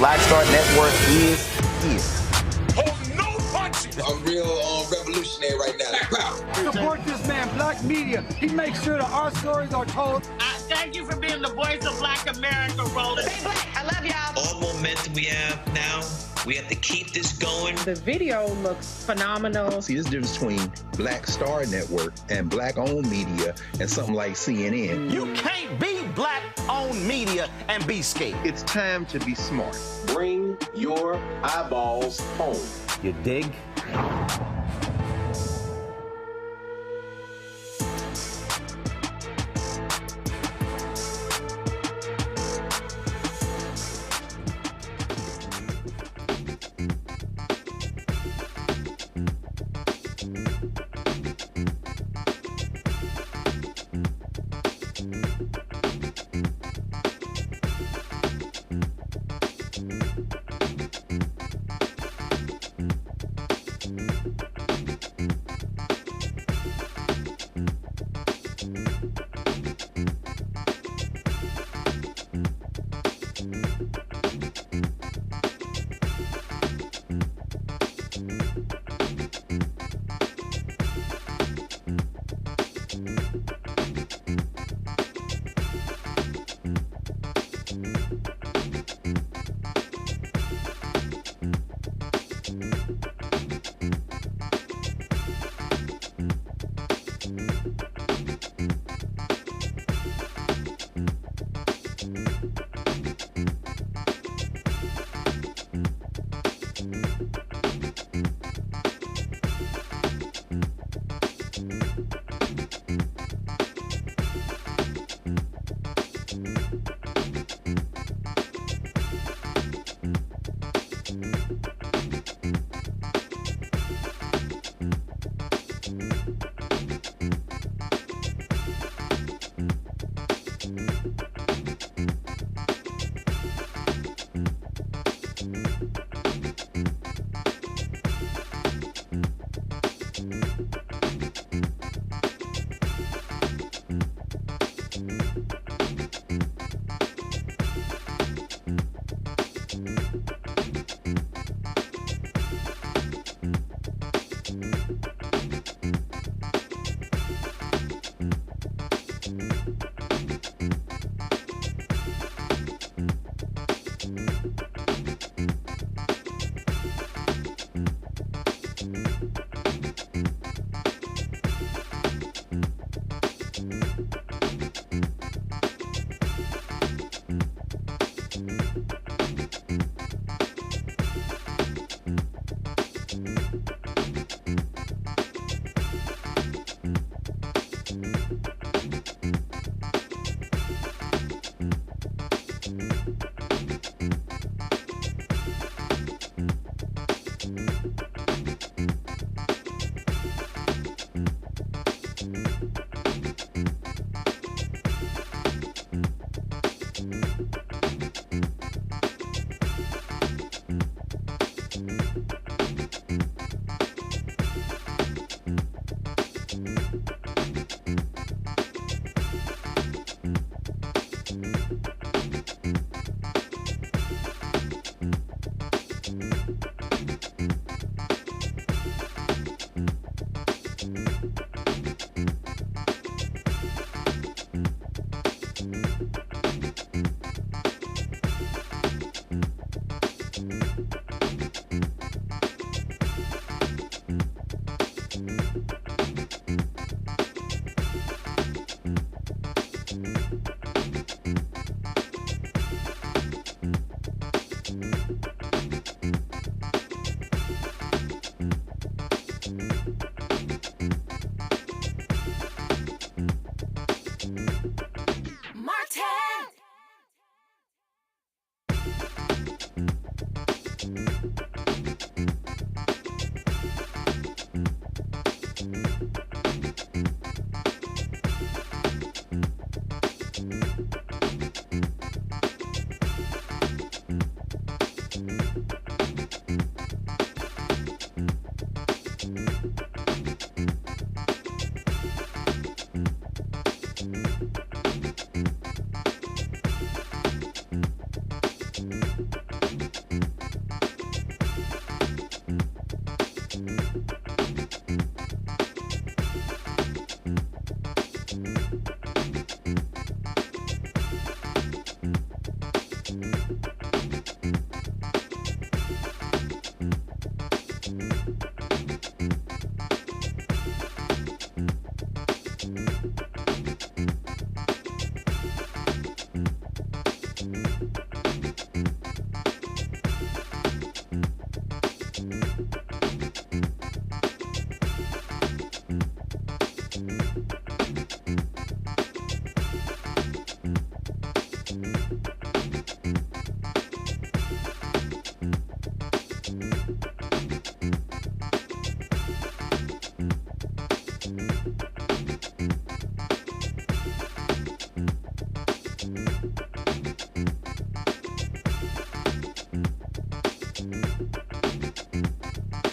Black Star Network is here. Hold no punches. I'm real revolutionary right now. Support this man, Black Media. He makes sure that our stories are told. Thank you for being the voice of Black America, Roland. Stay black. I love y'all. All momentum we have now, we have to keep this going. The video looks phenomenal. See, this difference between Black Star Network and Black-owned media and something like CNN. You can't be Black-owned media and be scared. It's time to be smart. Bring your eyeballs home. You dig? Martin! Martin! Martin! Martin!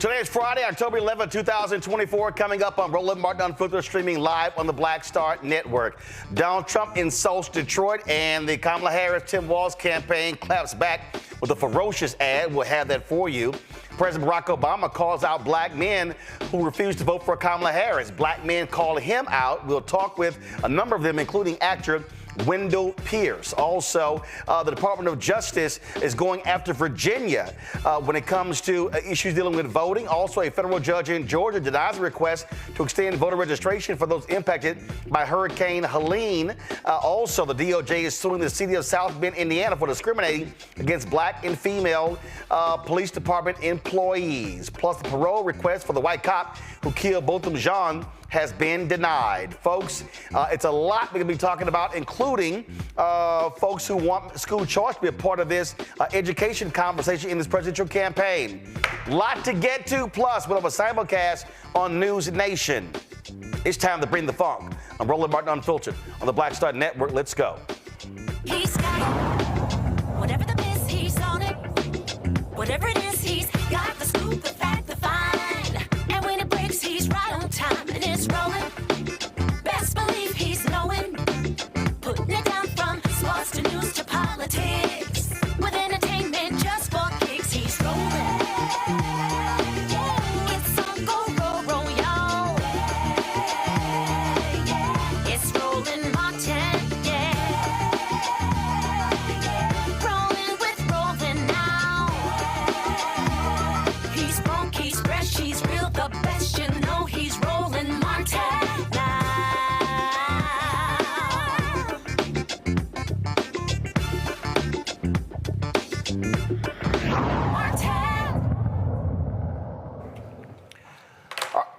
Today is Friday, October 11, 2024. Coming up on Roland Martin Unfiltered, streaming live on the Black Star Network. Donald Trump insults Detroit, and the Kamala Harris-Tim Walz campaign claps back with a ferocious ad. We'll have that for you. President Barack Obama calls out black men who refuse to vote for Kamala Harris. Black men call him out. We'll talk with a number of them, including actor Wendell Pierce. Also, the Department of Justice is going after Virginia when it comes to issues dealing with voting. Also, a federal judge in Georgia denies a request to extend voter registration for those impacted by Hurricane Helene. Also, the DOJ is suing the city of South Bend, Indiana for discriminating against black and female police department employees. Plus, the parole request for the white cop who killed Botham Jean has been denied. Folks, it's a lot we're going to be talking about, including folks who want school choice to be a part of this education conversation in this presidential campaign. Lot to get to, plus we'll have a simulcast on News Nation. It's time to bring the funk. I'm Roland Martin Unfiltered on the Black Star Network. Let's go. He's got whatever the miss, he's on it. Whatever it is, he's got the scoop, the fact, the find. And when it breaks, he's right on time and it's rolling. Best believe he's knowing. Putting it down from sports to news to politics. With entertainment just for kicks, he's rolling. It's on go, roll, roll, y'all. It's Roland Martin, yeah. Rolling with Roland now. He's funk, he's fresh, he's real, the best, you know he's Roland Martin now.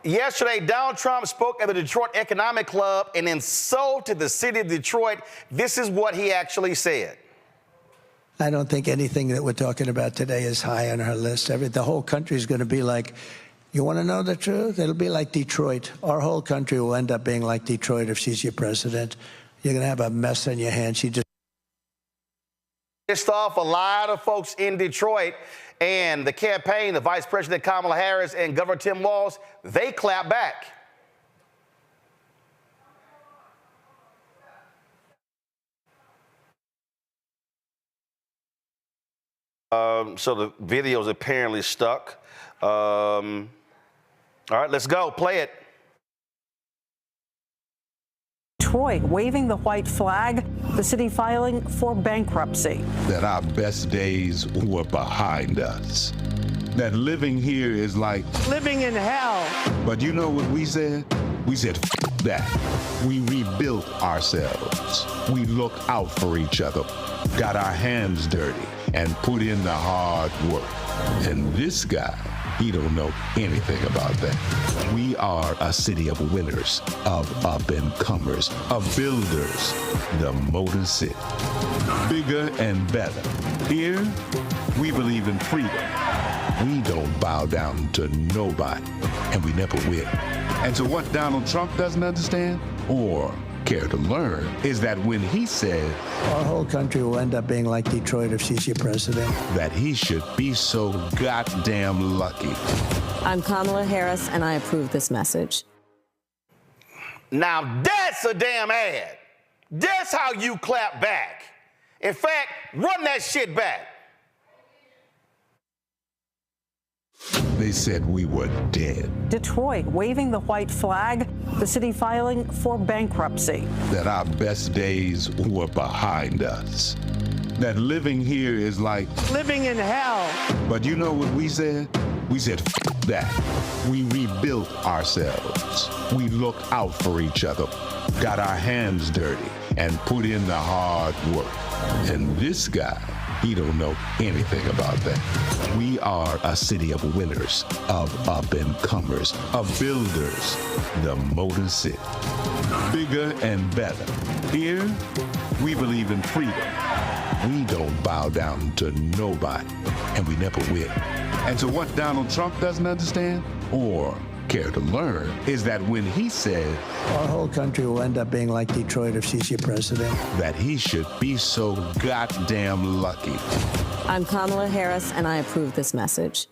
Yesterday, Donald Trump spoke at the Detroit Economic Club and insulted the city of Detroit. This is what he actually said. I don't think anything that we're talking about today is high on our list. The whole country is going to be like, you want to know the truth? It'll be like Detroit. Our whole country will end up being like Detroit if she's your president. You're going to have a mess on your hands. She just Pissed off a lot of folks in Detroit, and the campaign of Vice President Kamala Harris and Governor Tim Walz, they clap back. So the video's apparently stuck. All right, let's go. Play it. Detroit waving the white flag, the city filing for bankruptcy. That our best days were behind us. That living here is like Living in hell. But you know what we said? We said, F that. We rebuilt ourselves. We looked out for each other, got our hands dirty, and put in the hard work. And this guy, he don't know anything about that. We are a city of winners, of up-and-comers, of builders, the Motor City. Bigger and better. Here, we believe in freedom. We don't bow down to nobody, and we never will. And so what Donald Trump doesn't understand, or care to learn is that when he said our whole country will end up being like Detroit if she's your president, that he should be so goddamn lucky. I'm Kamala Harris, and I approve this message. Now that's a damn ad. That's how you clap back. In fact, run that shit back. They said we were dead. Detroit waving the white flag, the city filing for bankruptcy. That our best days were behind us. That living here is like living in hell. But you know what we said? We said, F that. We rebuilt ourselves. We looked out for each other, got our hands dirty, and put in the hard work. And this guy, he don't know anything about that. We are a city of winners, of up-and-comers, of builders, the Motor City. Bigger and better. Here, we believe in freedom. We don't bow down to nobody, and we never will. And so what Donald Trump doesn't understand, or care to learn, is that when he said our whole country will end up being like Detroit if she's your president, that he should be so goddamn lucky. I'm Kamala Harris, and I approve this message.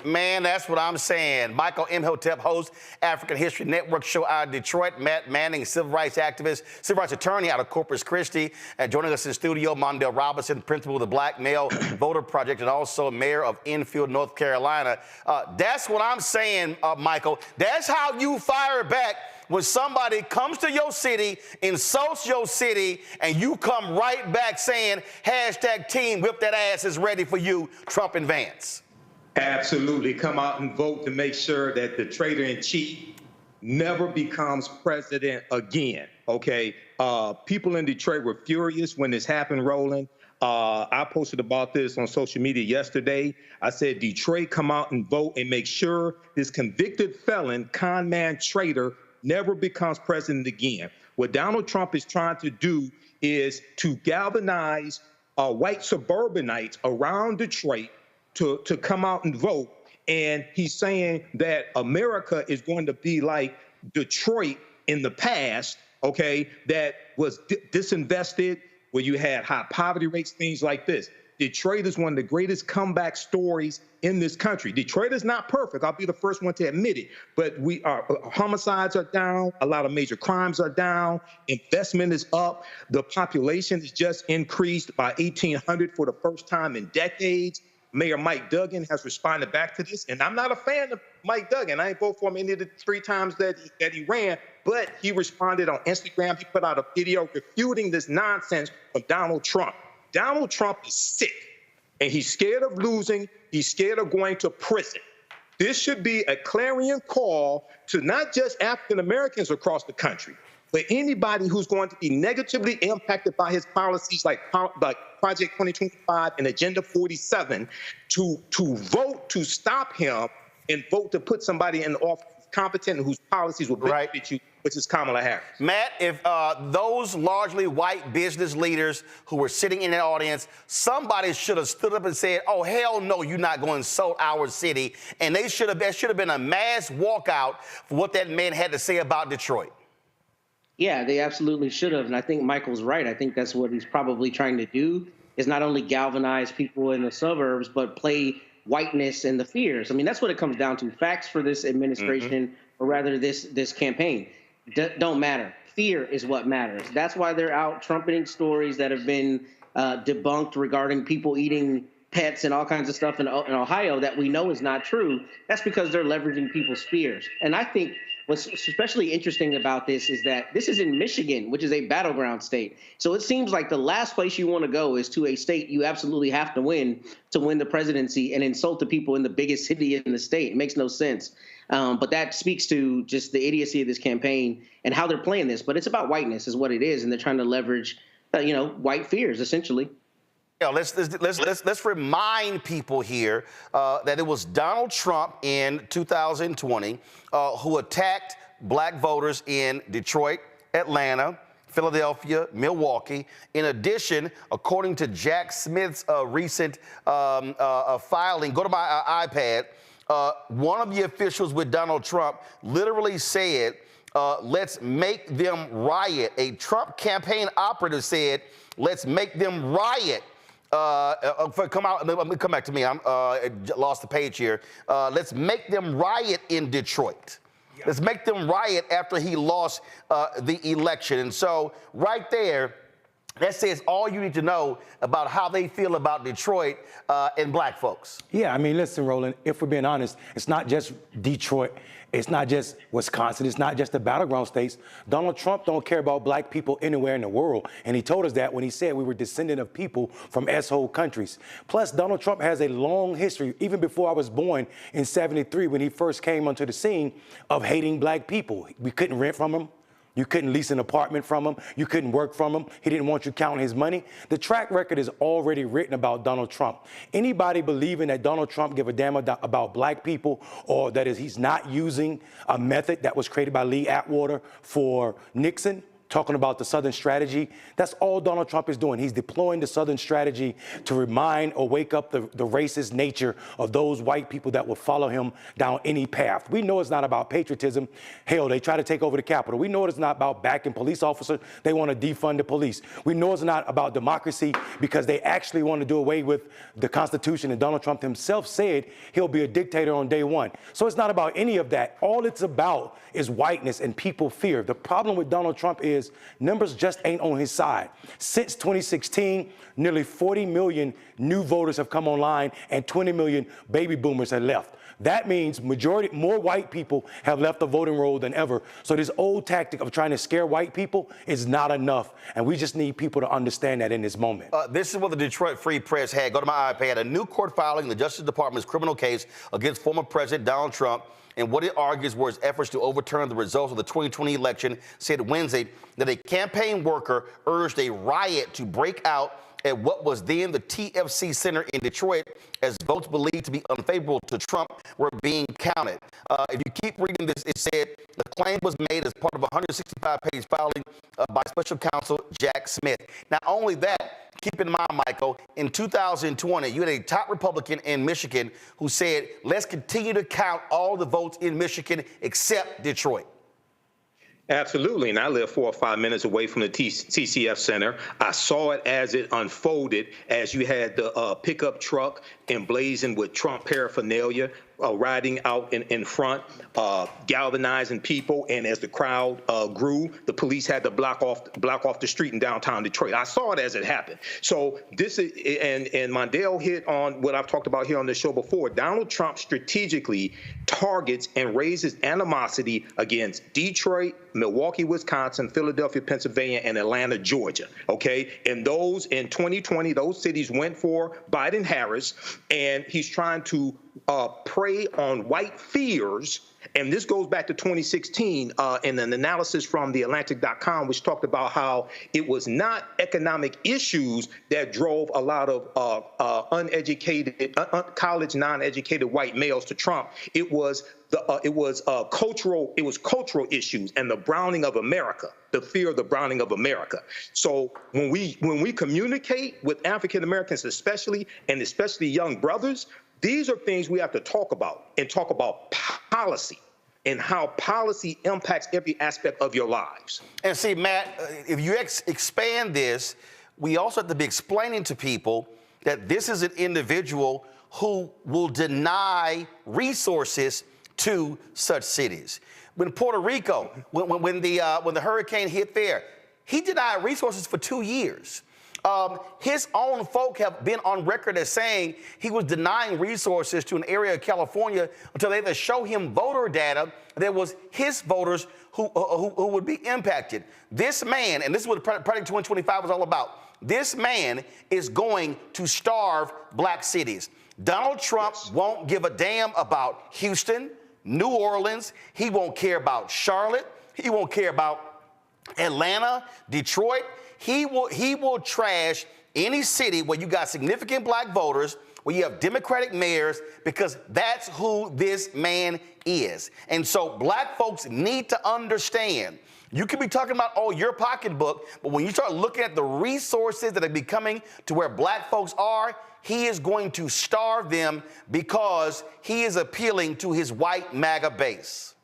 Man, that's what I'm saying. Michael Imhotep hosts African History Network show out of Detroit. Matt Manning, civil rights activist, civil rights attorney out of Corpus Christi. And joining us in the studio, Mondell Robinson, principal of the Black Male Voter Project and also mayor of Enfield, North Carolina. That's what I'm saying, Michael. That's how you fire back when somebody comes to your city, insults your city, and you come right back saying, hashtag team whip that ass is ready for you, Trump and Vance. Absolutely. Come out and vote to make sure that the traitor-in-chief never becomes president again, okay? People in Detroit were furious when this happened, Roland. I posted about this on social media yesterday. I said, Detroit, come out and vote and make sure this convicted felon, con man, traitor, never becomes president again. What Donald Trump is trying to do is to galvanize white suburbanites around Detroit to come out and vote. And he's saying that America is going to be like Detroit in the past, okay, that was disinvested, where you had high poverty rates, things like this. Detroit is one of the greatest comeback stories in this country. Detroit is not perfect. I'll be the first one to admit it. But homicides are down. A lot of major crimes are down. Investment is up. The population has just increased by 1,800 for the first time in decades. Mayor Mike Duggan has responded back to this, and I'm not a fan of Mike Duggan. I ain't vote for him any of the 3 times that he ran, but he responded on Instagram. He put out a video refuting this nonsense from Donald Trump. Donald Trump is sick, and he's scared of losing. He's scared of going to prison. This should be a clarion call to not just African Americans across the country, but anybody who's going to be negatively impacted by his policies like Project 2025 and Agenda 47 to vote to stop him and vote to put somebody in office competent and whose policies will benefit you, which is Kamala Harris. Matt, if those largely white business leaders who were sitting in the audience, somebody should have stood up and said, oh, hell no, you're not going to insult our city. And there should have been a mass walkout for what that man had to say about Detroit. Yeah, they absolutely should have. And I think Michael's right. I think that's what he's probably trying to do, is not only galvanize people in the suburbs, but play whiteness and the fears. I mean, that's what it comes down to. Facts for this administration, or rather this campaign, don't matter. Fear is what matters. That's why they're out trumpeting stories that have been debunked regarding people eating pets and all kinds of stuff in Ohio that we know is not true. That's because they're leveraging people's fears. And I think what's especially interesting about this is that this is in Michigan, which is a battleground state. So it seems like the last place you want to go is to a state you absolutely have to win the presidency and insult the people in the biggest city in the state. It makes no sense. But that speaks to just the idiocy of this campaign and how they're playing this. But it's about whiteness is what it is. And they're trying to leverage, white fears, essentially. Yeah, let's remind people here that it was Donald Trump in 2020 who attacked black voters in Detroit, Atlanta, Philadelphia, Milwaukee. In addition, according to Jack Smith's recent filing, go to my iPad, one of the officials with Donald Trump literally said let's make them riot. A Trump campaign operative said, let's make them riot. Come out. Let me come back to me. I'm lost the page here. Let's make them riot in Detroit. Yeah. Let's make them riot after he lost the election. And so right there, that says all you need to know about how they feel about Detroit and black folks. Yeah, I mean, listen, Roland, if we're being honest, it's not just Detroit. It's not just Wisconsin. It's not just the battleground states. Donald Trump don't care about black people anywhere in the world. And he told us that when he said we were descendant of people from S-hole countries. Plus, Donald Trump has a long history, even before I was born in '73, when he first came onto the scene, of hating black people. We couldn't rent from him. You couldn't lease an apartment from him. You couldn't work from him. He didn't want you counting his money. The track record is already written about Donald Trump. Anybody believing that Donald Trump give a damn about black people, or that he's not using a method that was created by Lee Atwater for Nixon, talking about the Southern strategy, that's all Donald Trump is doing. He's deploying the Southern strategy to remind or wake up the racist nature of those white people that will follow him down any path. We know it's not about patriotism. Hell, they try to take over the Capitol. We know it's not about backing police officers. They want to defund the police. We know it's not about democracy because they actually want to do away with the Constitution, and Donald Trump himself said he'll be a dictator on day one. So it's not about any of that. All it's about is whiteness and people fear. The problem with Donald Trump is numbers just ain't on his side. Since 2016, nearly 40 million new voters have come online and 20 million baby boomers have left. That means more white people have left the voting roll than ever. So this old tactic of trying to scare white people is not enough. And we just need people to understand that in this moment. This is what the Detroit Free Press had. Go to my iPad. A new court filing in the Justice Department's criminal case against former President Donald Trump. And what it argues were his efforts to overturn the results of the 2020 election, said Wednesday that a campaign worker urged a riot to break out at what was then the TFC Center in Detroit as votes believed to be unfavorable to Trump were being counted. If you keep reading this, it said the claim was made as part of a 165-page filing by special counsel Jack Smith. Not only that, keep in mind, Michael, in 2020, you had a top Republican in Michigan who said, let's continue to count all the votes in Michigan except Detroit. Absolutely, and I live 4 or 5 minutes away from the TCF Center. I saw it as it unfolded, as you had the pickup truck emblazoned with Trump paraphernalia riding out in front, galvanizing people, and as the crowd grew, the police had to block off the street in downtown Detroit. I saw it as it happened. So this is, and Mondale hit on what I've talked about here on the show before. Donald Trump strategically targets and raises animosity against Detroit, Milwaukee, Wisconsin, Philadelphia, Pennsylvania, and Atlanta, Georgia. Okay, and those in 2020, those cities went for Biden-Harris, and he's trying to prey on white fears. And this goes back to 2016 in an analysis from theatlantic.com, which talked about how it was not economic issues that drove a lot of uneducated, college non-educated white males to Trump. It was cultural issues and the browning of America, the fear of the browning of America. So when we communicate with African Americans, especially young brothers, these are things we have to talk about, and talk about policy and how policy impacts every aspect of your lives. And see, Matt, if you expand this, we also have to be explaining to people that this is an individual who will deny resources to such cities. When Puerto Rico, when the hurricane hit there, he denied resources for 2 years. His own folk have been on record as saying he was denying resources to an area of California until they had to show him voter data that was his voters who would be impacted. This man, and this is what Project 2025 was all about, this man is going to starve black cities. Donald Trump won't give a damn about Houston, New Orleans. He won't care about Charlotte. He won't care about Atlanta, Detroit. He will trash any city where you got significant black voters, where you have Democratic mayors, because that's who this man is. And so black folks need to understand, you can be talking about, oh, your pocketbook, but when you start looking at the resources that are becoming to where black folks are, he is going to starve them because he is appealing to his white MAGA base.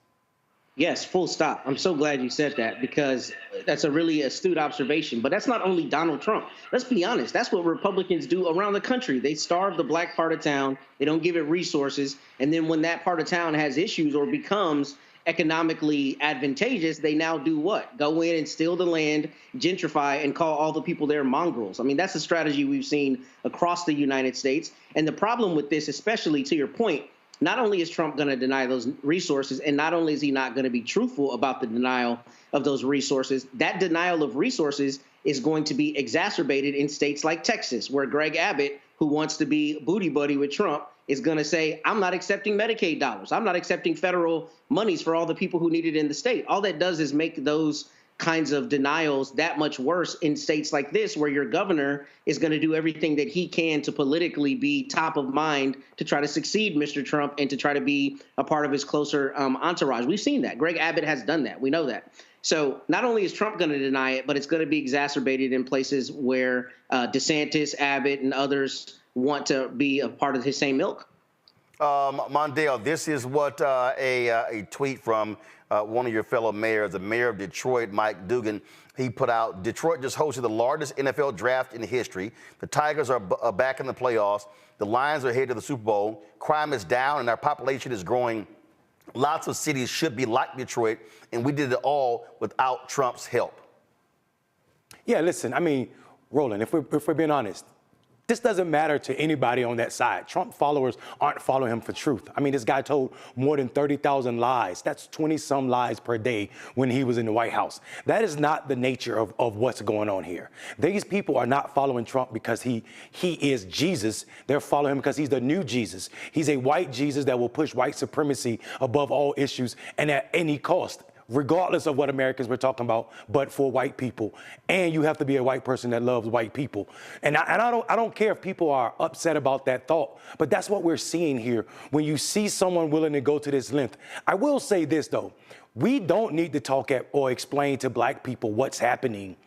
Yes, full stop. I'm so glad you said that because that's a really astute observation. But that's not only Donald Trump. Let's be honest. That's what Republicans do around the country. They starve the black part of town. They don't give it resources. And then when that part of town has issues or becomes economically advantageous, they now do what? Go in and steal the land, gentrify, and call all the people there mongrels. I mean, that's a strategy we've seen across the United States. And the problem with this, especially to your point, not only is Trump going to deny those resources, and not only is he not going to be truthful about the denial of those resources, that denial of resources is going to be exacerbated in states like Texas, where Greg Abbott, who wants to be booty buddy with Trump, is going to say, I'm not accepting Medicaid dollars. I'm not accepting federal monies for all the people who need it in the state. All that does is make those kinds of denials that much worse in states like this, where your governor is going to do everything that he can to politically be top of mind to try to succeed Mr. Trump and to try to be a part of his closer entourage. We've seen that. Greg Abbott has done that. We know that. So not only is Trump going to deny it, but it's going to be exacerbated in places where DeSantis, Abbott, and others want to be a part of his same ilk. Mondale, this is what a tweet from one of your fellow mayors, the mayor of Detroit, Mike Dugan, he put out. Detroit just hosted the largest NFL draft in history. The Tigers are back in the playoffs. The Lions are headed to the Super Bowl. Crime is down and our population is growing. Lots of cities should be like Detroit, and we did it all without Trump's help. Yeah, listen, I mean, Roland, if we're being honest, this doesn't matter to anybody on that side. Trump followers aren't following him for truth. I mean, this guy told more than 30,000 lies. That's 20-some lies per day when he was in the White House. That is not the nature of what's going on here. These people are not following Trump because he is Jesus. They're following him because he's the new Jesus. He's a white Jesus that will push white supremacy above all issues and at any cost, regardless of what Americans we're talking about, but for white people. And you have to be a white person that loves white people. And I don't care if people are upset about that thought, but that's what we're seeing here. When you see someone willing to go to this length. I will say this, though. We don't need to talk or explain to black people what's happening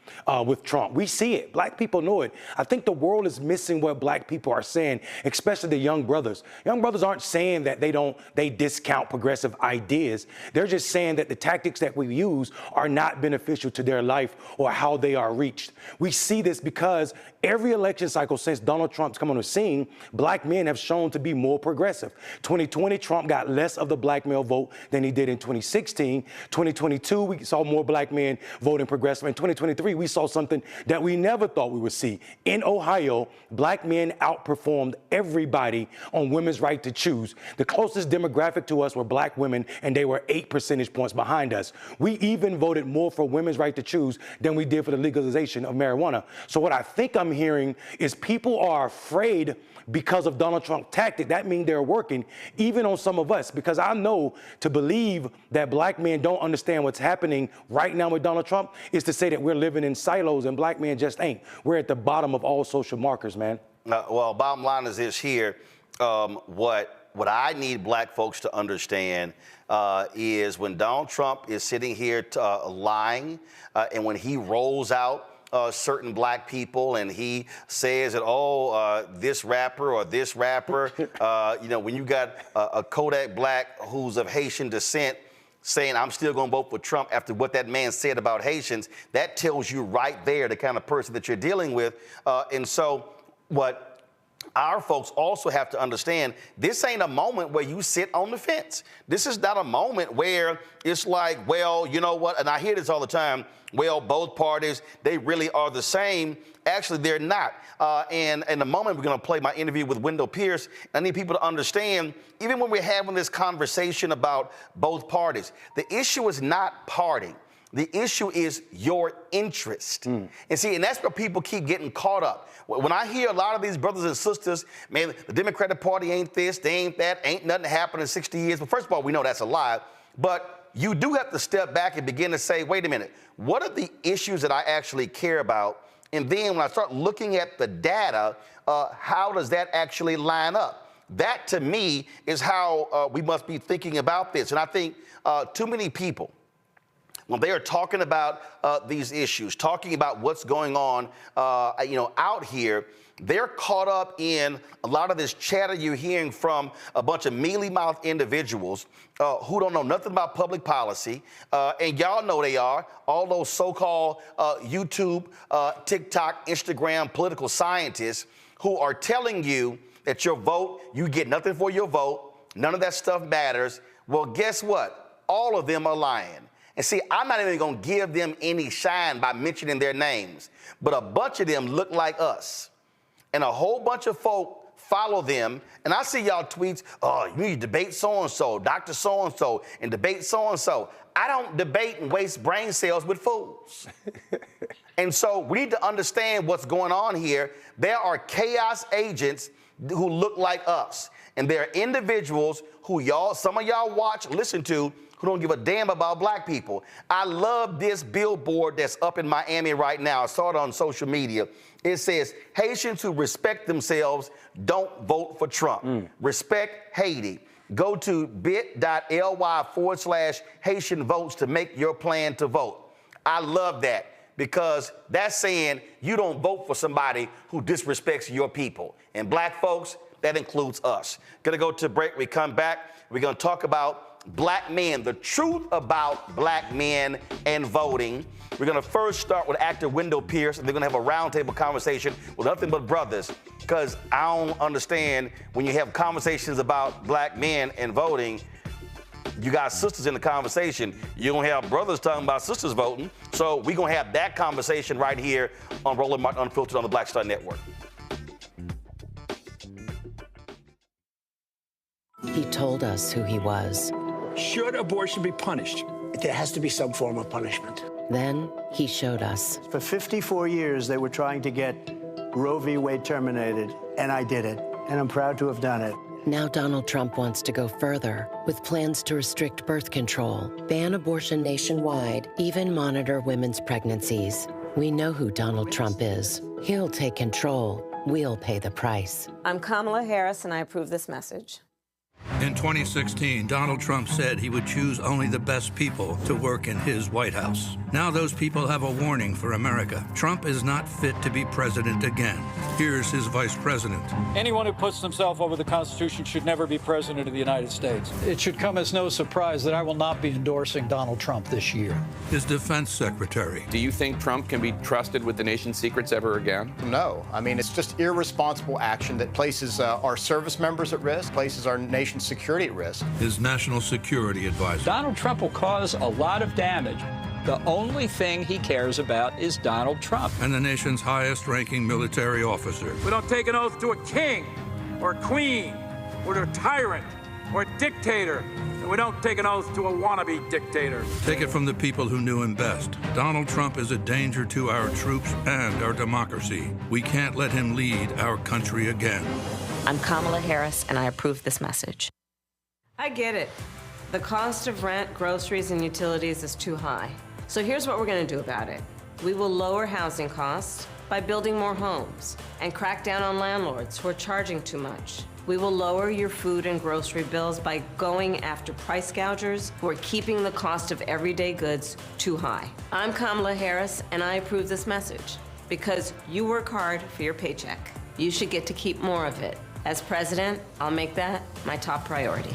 with Trump. We see it. Black people know it. I think the world is missing what black people are saying, especially the young brothers. Young brothers aren't saying that they discount progressive ideas. They're just saying that the tactics that we use are not beneficial to their life or how they are reached. We see this because every election cycle since Donald Trump's come on the scene, black men have shown to be more progressive. 2020, Trump got less of the black male vote than he did in 2016. 2022, we saw more black men voting progressive. In 2023, we saw something that we never thought we would see. In Ohio, black men outperformed everybody on women's right to choose. The closest demographic to us were black women, and they were 8 percentage points behind us. We even voted more for women's right to choose than we did for the legalization of marijuana. So what I think I'm hearing is people are afraid because of Donald Trump's tactic. That means they're working even on some of us, because I know to believe that black men don't understand what's happening right now with Donald Trump is to say that we're living in silos, and black men just ain't. We're at the bottom of all social markers, man. Well, bottom line is this here. What I need black folks to understand is when Donald Trump is sitting here lying, and when he rolls out certain black people and he says that, this rapper or this rapper, when you got a Kodak Black who's of Haitian descent saying, I'm still going to vote for Trump after what that man said about Haitians, that tells you right there the kind of person that you're dealing with. And so what our folks also have to understand, this ain't a moment where you sit on the fence. This is not a moment where it's like, well, you know what? And I hear this all the time. Well, both parties, they really are the same. Actually, they're not. And in a moment, we're going to play my interview with Wendell Pierce. I need people to understand, even when we're having this conversation about both parties, the issue is not party. The issue is your interest. And see, and that's where people keep getting caught up. When I hear a lot of these brothers and sisters, man, the Democratic Party ain't this, they ain't that, ain't nothing happened in 60 years. But first of all, we know that's a lie. But you do have to step back and begin to say, wait a minute, what are the issues that I actually care about? And then when I start looking at the data, how does that actually line up? That, to me, is how we must be thinking about this. And I think too many people when they are talking about these issues, talking about what's going on, out here, they're caught up in a lot of this chatter you're hearing from a bunch of mealy-mouthed individuals who don't know nothing about public policy, and y'all know they are, all those so-called YouTube, TikTok, Instagram political scientists who are telling you that your vote, you get nothing for your vote, none of that stuff matters. Well, guess what? All of them are lying. And see, I'm not even going to give them any shine by mentioning their names, but a bunch of them look like us. And a whole bunch of folk follow them. And I see y'all tweets, oh, you need to debate so-and-so, Dr. So-and-so, and debate so-and-so. I don't debate and waste brain cells with fools. And so we need to understand what's going on here. There are chaos agents who look like us. And there are individuals who some of y'all watch, listen to, who don't give a damn about black people. I love this billboard that's up in Miami right now. I saw it on social media. It says, Haitians who respect themselves don't vote for Trump. Respect Haiti. Go to bit.ly/Haitian votes to make your plan to vote. I love that because that's saying you don't vote for somebody who disrespects your people. And black folks, that includes us. Gonna go to break. We come back. We're gonna talk about black men, the truth about black men and voting. We're going to first start with actor Wendell Pierce, and they're going to have a roundtable conversation with nothing but brothers, because I don't understand when you have conversations about black men and voting, you got sisters in the conversation. You don't have brothers talking about sisters voting. So we're going to have that conversation right here on Roland Martin Unfiltered on the Black Star Network. He told us who he was. Should abortion be punished? There has to be some form of punishment. Then he showed us. For 54 years, they were trying to get Roe v. Wade terminated, and I did it, and I'm proud to have done it. Now Donald Trump wants to go further with plans to restrict birth control, ban abortion nationwide, even monitor women's pregnancies. We know who Donald Trump is. He'll take control. We'll pay the price. I'm Kamala Harris, and I approve this message. In 2016, Donald Trump said he would choose only the best people to work in his White House. Now those people have a warning for America. Trump is not fit to be president again. Here's his vice president. Anyone who puts themselves over the Constitution should never be president of the United States. It should come as no surprise that I will not be endorsing Donald Trump this year. His defense secretary. Do you think Trump can be trusted with the nation's secrets ever again? No. I mean, it's just irresponsible action that places our service members at risk, places our nation's security at risk. His national security advisor. Donald Trump will cause a lot of damage. The only thing he cares about is Donald Trump. And the nation's highest-ranking military officer. We don't take an oath to a king or a queen or to a tyrant or a dictator. And we don't take an oath to a wannabe dictator. Take it from the people who knew him best. Donald Trump is a danger to our troops and our democracy. We can't let him lead our country again. I'm Kamala Harris, and I approve this message. I get it. The cost of rent, groceries, and utilities is too high. So here's what we're going to do about it. We will lower housing costs by building more homes and crack down on landlords who are charging too much. We will lower your food and grocery bills by going after price gougers who are keeping the cost of everyday goods too high. I'm Kamala Harris, and I approve this message because you work hard for your paycheck. You should get to keep more of it. As president, I'll make that my top priority.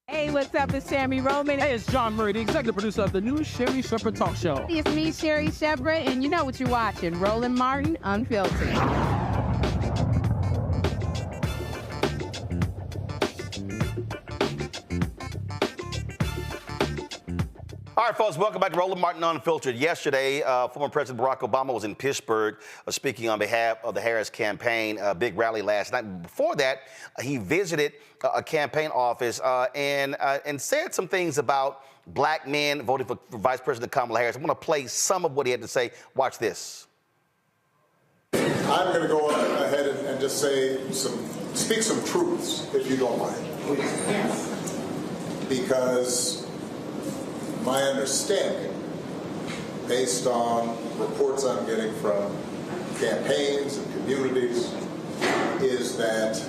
Hey, what's up? It's Tammy Roman. Hey, it's John Murray, the executive producer of the new Sherry Shepherd Talk Show. It's me, Sherry Shepherd, and you know what you're watching, Roland Martin Unfiltered. All right, folks, welcome back to Roland Martin Unfiltered. Yesterday, former President Barack Obama was in Pittsburgh speaking on behalf of the Harris campaign, a big rally last night. Before that, he visited a campaign office and said some things about black men voting for Vice President Kamala Harris. I'm going to play some of what he had to say. Watch this. I'm going to go ahead and just speak some truths, if you don't mind. Yes. Because my understanding, based on reports I'm getting from campaigns and communities, is that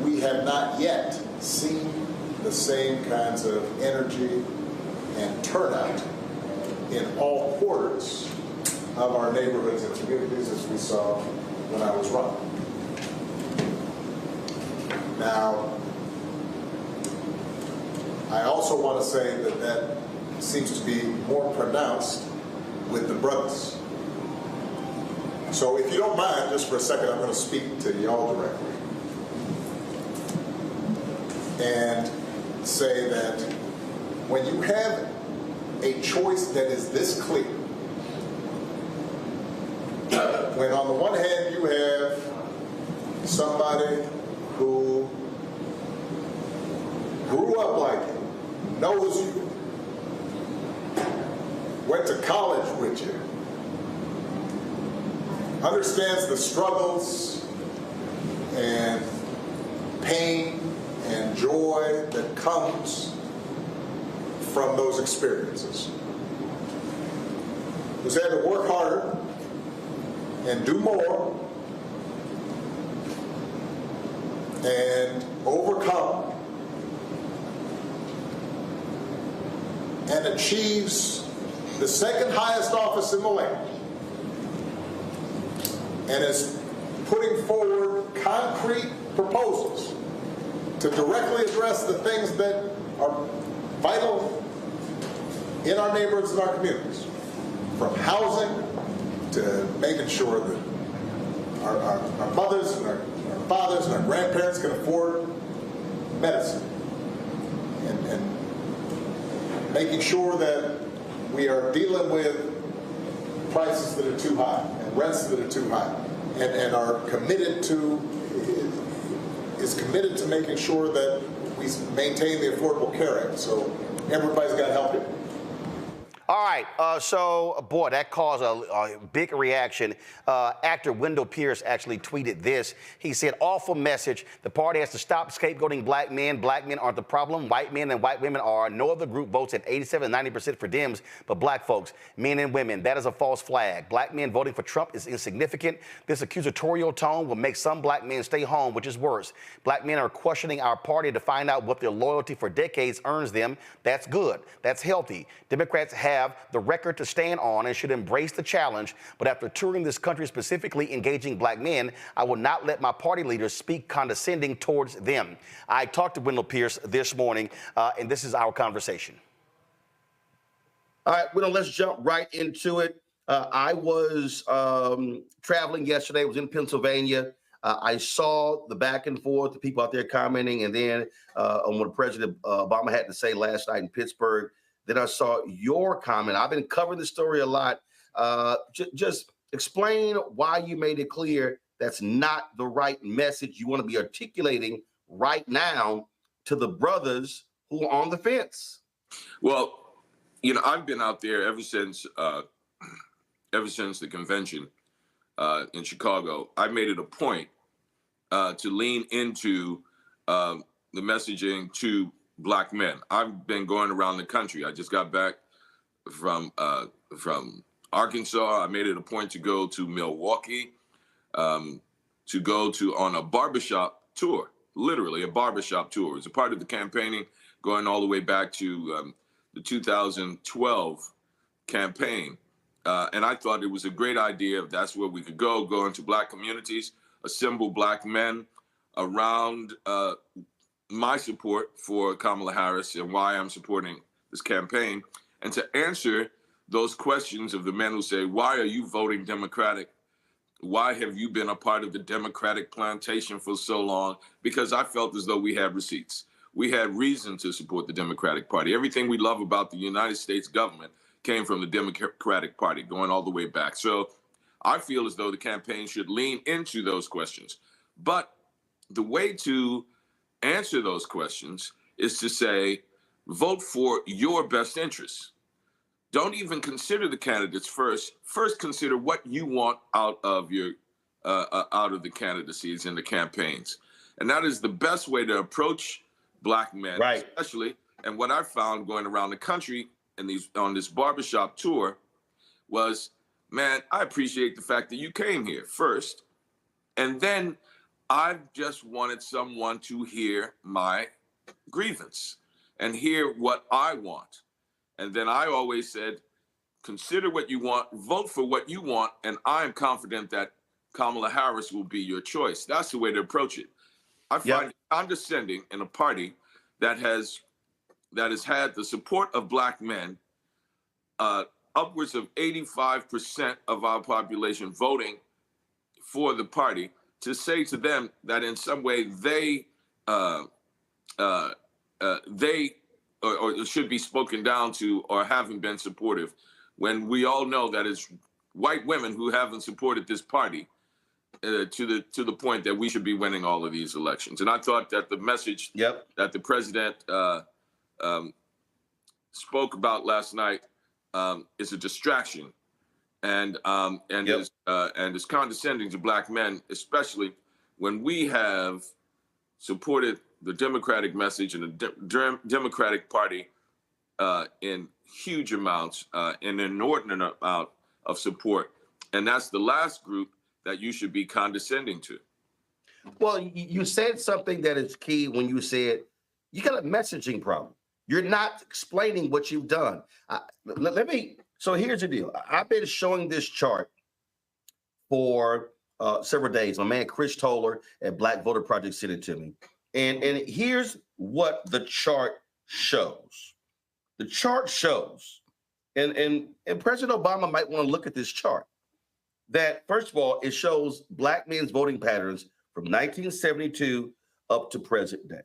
we have not yet seen the same kinds of energy and turnout in all quarters of our neighborhoods and communities as we saw when I was running. Now, I also want to say that that seems to be more pronounced with the brothers. So if you don't mind, just for a second, I'm going to speak to y'all directly and say that when you have a choice that is this clear, when on the one hand you have somebody who grew up like you, knows you, went to college with you, understands the struggles and pain and joy that comes from those experiences, who's had to work harder and do more and overcome and achieves the second highest office in the land and is putting forward concrete proposals to directly address the things that are vital in our neighborhoods and our communities, from housing to making sure that our mothers and our fathers and our grandparents can afford medicine, and making sure that we are dealing with prices that are too high and rents that are too high, and are committed to making sure that we maintain the Affordable Care Act. So everybody's got to help it. All right, so, boy, that caused a big reaction. Actor Wendell Pierce actually tweeted this. He said, awful message. The party has to stop scapegoating black men. Black men aren't the problem. White men and white women are. No other group votes at 87, 90% for Dems, but black folks, men and women. That is a false flag. Black men voting for Trump is insignificant. This accusatorial tone will make some black men stay home, which is worse. Black men are questioning our party to find out what their loyalty for decades earns them. That's good. That's healthy. Democrats have the record to stand on and should embrace the challenge. But after touring this country, specifically engaging black men, I will not let my party leaders speak condescending towards them. I talked to Wendell Pierce this morning, and this is our conversation. All right, Wendell, let's jump right into it. I was traveling yesterday. I was in Pennsylvania. I saw the back and forth, the people out there commenting, and then on what President Obama had to say last night in Pittsburgh. Then I saw your comment. I've been covering the story a lot. Just explain why you made it clear that's not the right message you want to be articulating right now to the brothers who are on the fence. Well, you know, I've been out there ever since the convention in Chicago. I made it a point to lean into the messaging to black men. I've been going around the country. I just got back from Arkansas. I made it a point to go to Milwaukee, to go on a barbershop tour, literally a barbershop tour. It's a part of the campaigning going all the way back to the 2012 campaign. And I thought it was a great idea if that's where we could go into black communities, assemble black men around my support for Kamala Harris and why I'm supporting this campaign, and to answer those questions of the men who say, why are you voting Democratic? Why have you been a part of the Democratic plantation for so long? Because I felt as though we had receipts. We had reason to support the Democratic Party. Everything we love about the United States government came from the Democratic Party, going all the way back. So I feel as though the campaign should lean into those questions. But the way to answer those questions is to say, vote for your best interests. Don't even consider the candidates first. First, consider what you want out of your out of the candidacies and the campaigns, and that is the best way to approach black men, right? Especially, and what I found going around the country and on this barbershop tour was, man, I appreciate the fact that you came here first, and then I just wanted someone to hear my grievance and hear what I want. And then I always said, consider what you want, vote for what you want, and I am confident that Kamala Harris will be your choice. That's the way to approach it. I find it condescending in a party that has had the support of black men, upwards of 85% of our population voting for the party, to say to them that in some way they should be spoken down to or haven't been supportive, when we all know that it's white women who haven't supported this party to the point that we should be winning all of these elections. And I thought that the message that the president spoke about last night is a distraction, and is condescending to black men, especially when we have supported the Democratic message and the Democratic Party in huge amounts, an inordinate amount of support. And that's the last group that you should be condescending to. Well, you said something that is key when you said you got a messaging problem. You're not explaining what you've done. So here's the deal. I've been showing this chart for several days. My man Chris Toller at Black Voter Project sent it to me. And here's what the chart shows. The chart shows, and President Obama might want to look at this chart, that first of all, it shows black men's voting patterns from 1972 up to present day.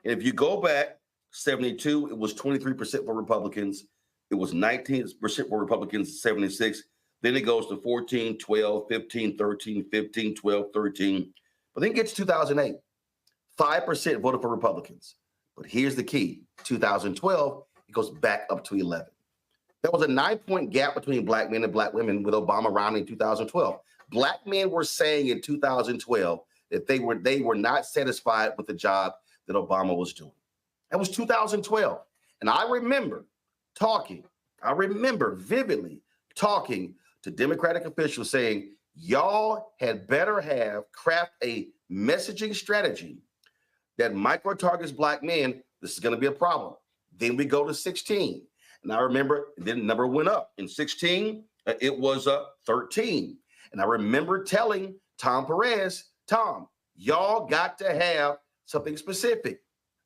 And if you go back, 72, it was 23% for Republicans. It was 19% for Republicans, 76. Then it goes to 14, 12, 15, 13, 15, 12, 13. But then it gets 2008. 5% voted for Republicans. But here's the key. 2012, it goes back up to 11. There was a 9-point gap between black men and black women with Obama rounding 2012. Black men were saying in 2012 that they were not satisfied with the job that Obama was doing. That was 2012. And I remember vividly talking to Democratic officials saying, y'all had better craft a messaging strategy that micro-targets black men. This is going to be a problem. Then we go to 16. And I remember then the number went up. In 16, it was 13. And I remember telling Tom Perez, Tom, y'all got to have something specific.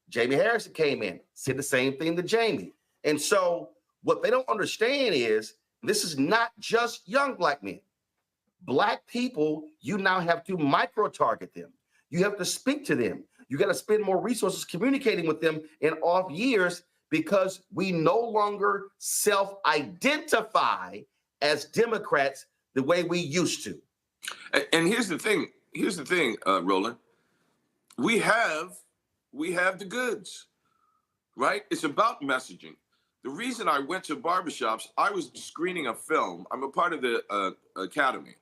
Jamie Harrison came in, said the same thing to Jamie. And so what they don't understand is this is not just young black men. Black people, you now have to micro-target them. You have to speak to them. You got to spend more resources communicating with them in off years because we no longer self-identify as Democrats the way we used to. And here's the thing, Roland. We have the goods, right? It's about messaging. The reason I went to barbershops, I was screening a film. I'm a part of the Academy,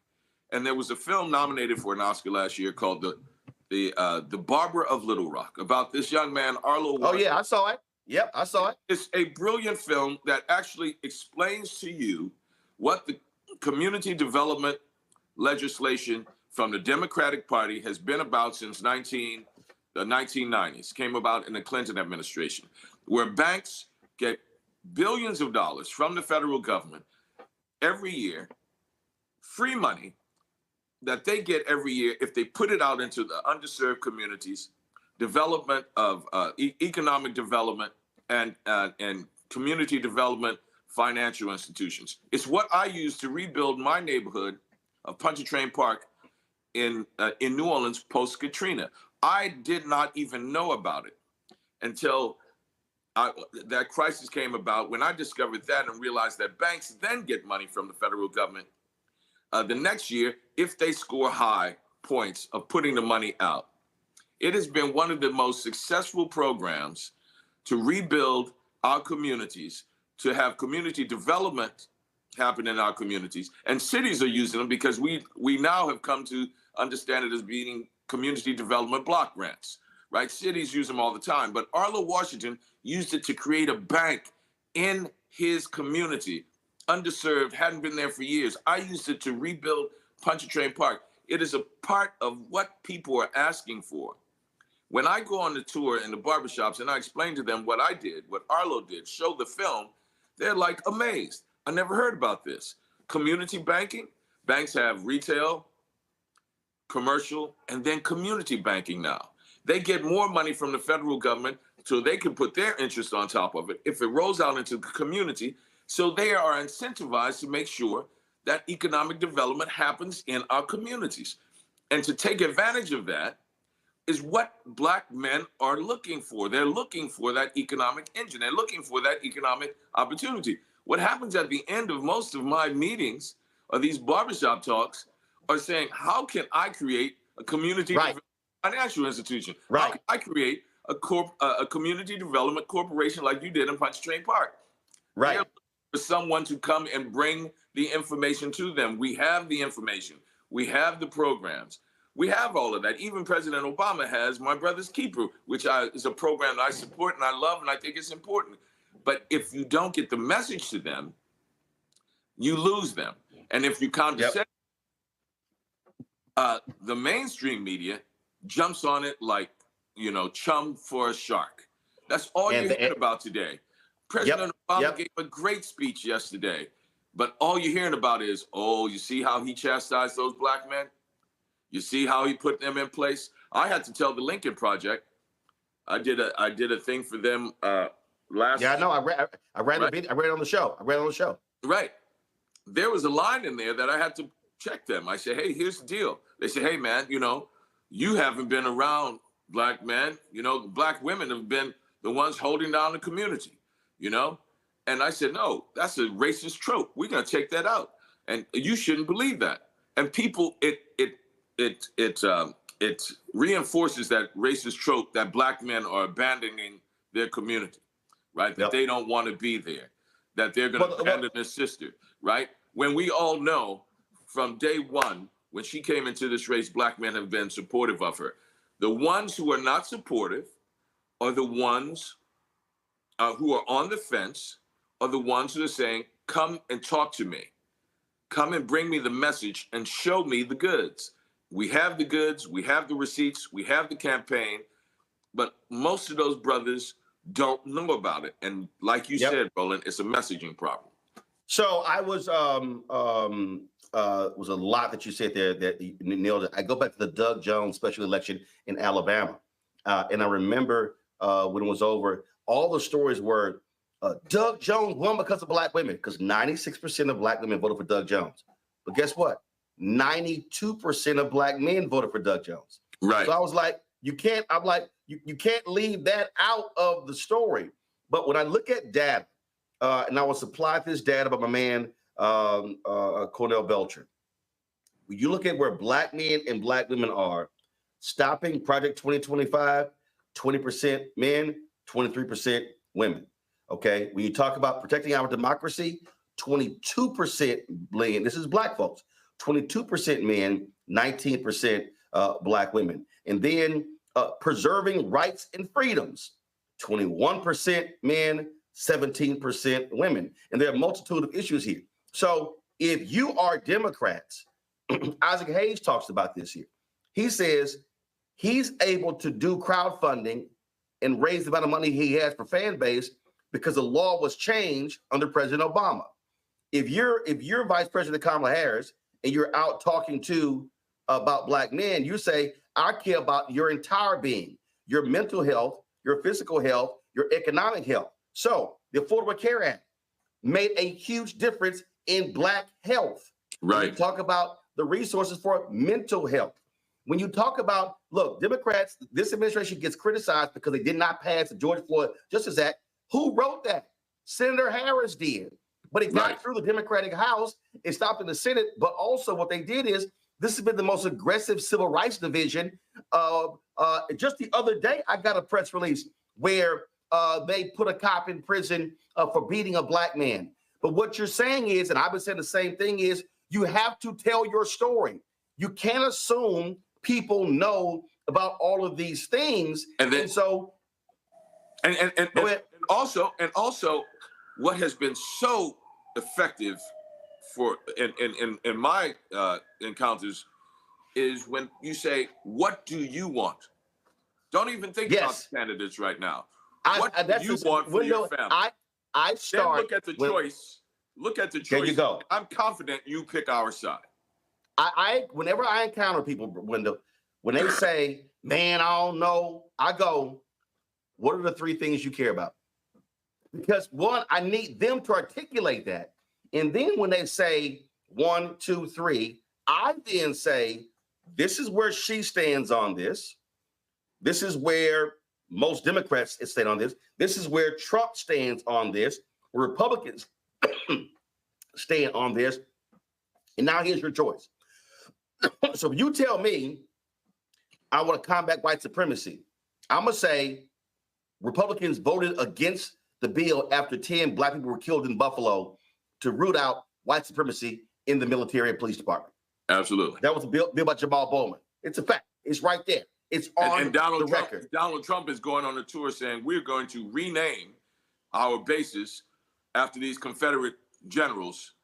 and there was a film nominated for an Oscar last year called The Barber of Little Rock, about this young man, Arlo Washington. Oh yeah, I saw it. Yep, I saw it. It's a brilliant film that actually explains to you what the community development legislation from the Democratic Party has been about since the 1990s, came about in the Clinton administration, where banks get billions of dollars from the federal government every year, free money that they get every year if they put it out into the underserved communities, development of economic development and community development financial institutions. It's what I used to rebuild my neighborhood of Pontchartrain Park in New Orleans post-Katrina. I did not even know about it until that crisis came about, when I discovered that and realized that banks then get money from the federal government the next year if they score high points of putting the money out. It has been one of the most successful programs to rebuild our communities, to have community development happen in our communities. And cities are using them because we now have come to understand it as being community development block grants, right? Cities use them all the time. But Arlo Washington used it to create a bank in his community, underserved, hadn't been there for years. I used it to rebuild Pontchartrain Park. It is a part of what people are asking for. When I go on the tour in the barbershops and I explain to them what I did, what Arlo did, show the film, they're like amazed. I never heard about this. Community banking, banks have retail, commercial, and then community banking now. They get more money from the federal government so they can put their interest on top of it if it rolls out into the community. So they are incentivized to make sure that economic development happens in our communities. And to take advantage of that is what Black men are looking for. They're looking for that economic engine. They're looking for that economic opportunity. What happens at the end of most of my meetings or these barbershop talks are saying, how can I create a community financial institution? How can I create a community development corporation like you did in Pontchartrain Park? They're looking for someone to come and bring the information to them. We have the information. We have the programs. We have all of that. Even President Obama has My Brother's Keeper, which is a program that I support and I love and I think it's important. But if you don't get the message to them, you lose them. And if you condescend, the mainstream media jumps on it like, you know, chum for a shark. That's all you're hearing about today. President Obama gave a great speech yesterday, but all you're hearing about is, oh, you see how he chastised those Black men? You see how he put them in place? I had to tell the Lincoln Project. I did a thing for them last. Yeah, I know. I read the video. I read it on the show. Right. There was a line in there that I had to check them. I said, hey, here's the deal. They said, hey, man, you know, you haven't been around Black men. You know, Black women have been the ones holding down the community, you know? And I said, no, that's a racist trope. We're going to take that out. And you shouldn't believe that. And people, it reinforces that racist trope that Black men are abandoning their community, right? That they don't want to be there, that they're going to abandon their sister, right? When we all know from day one, when she came into this race, Black men have been supportive of her. The ones who are not supportive are the ones who are on the fence, are the ones who are saying, come and talk to me. Come and bring me the message and show me the goods. We have the goods, we have the receipts, we have the campaign, but most of those brothers don't know about it. And like you said, Roland, it's a messaging problem. So I was a lot that you said there that you nailed it. I go back to the Doug Jones special election in Alabama. And I remember when it was over, all the stories were Doug Jones won because of Black women, because 96% of Black women voted for Doug Jones. But guess what? 92% of Black men voted for Doug Jones. Right. So I was like, you can't leave that out of the story. But when I look at data, and I was supplied this data by my man, Cornell Belcher. When you look at where Black men and Black women are, stopping Project 2025, 20% men, 23% women. Okay. When you talk about protecting our democracy, 22% men, this is Black folks, 22% men, 19% Black women. And then preserving rights and freedoms, 21% men, 17% women. And there are a multitude of issues here. So if you are Democrats, Isaac Hayes talks about this here. He says he's able to do crowdfunding and raise the amount of money he has for fan base because the law was changed under President Obama. If you're Vice President Kamala Harris and you're out talking about Black men, you say, I care about your entire being, your mental health, your physical health, your economic health. So the Affordable Care Act made a huge difference in Black health. Right. When you talk about the resources for mental health. When you talk about, look, Democrats, this administration gets criticized because they did not pass the George Floyd Justice Act. Who wrote that? Senator Harris did. But it got through the Democratic House. It stopped in the Senate. But also what they did is, this has been the most aggressive civil rights division. Just the other day, I got a press release where they put a cop in prison for beating a Black man. But what you're saying is, and I've been saying the same thing, is you have to tell your story. You can't assume people know about all of these things. And also what has been so effective in my encounters is when you say, what do you want? Don't even think about the candidates right now. What that's do you want for your family? I start. Then look at the choice. Look at the choice. There you go. I'm confident you pick our side. Whenever I encounter people, Wendell, when they say, "Man, I don't know," I go, "What are the three things you care about?" Because one, I need them to articulate that, and then when they say 1, 2, 3, I then say, "This is where she stands on this. This is where most Democrats stand on this. This is where Trump stands on this. Republicans stand on this. And now here's your choice." So if you tell me I want to combat white supremacy, I'm going to say Republicans voted against the bill after 10 black people were killed in Buffalo to root out white supremacy in the military and police department. Absolutely. That was a bill by Jamal Bowman. It's a fact. It's right there. It's on the record. Donald Trump is going on a tour saying we're going to rename our bases after these Confederate generals.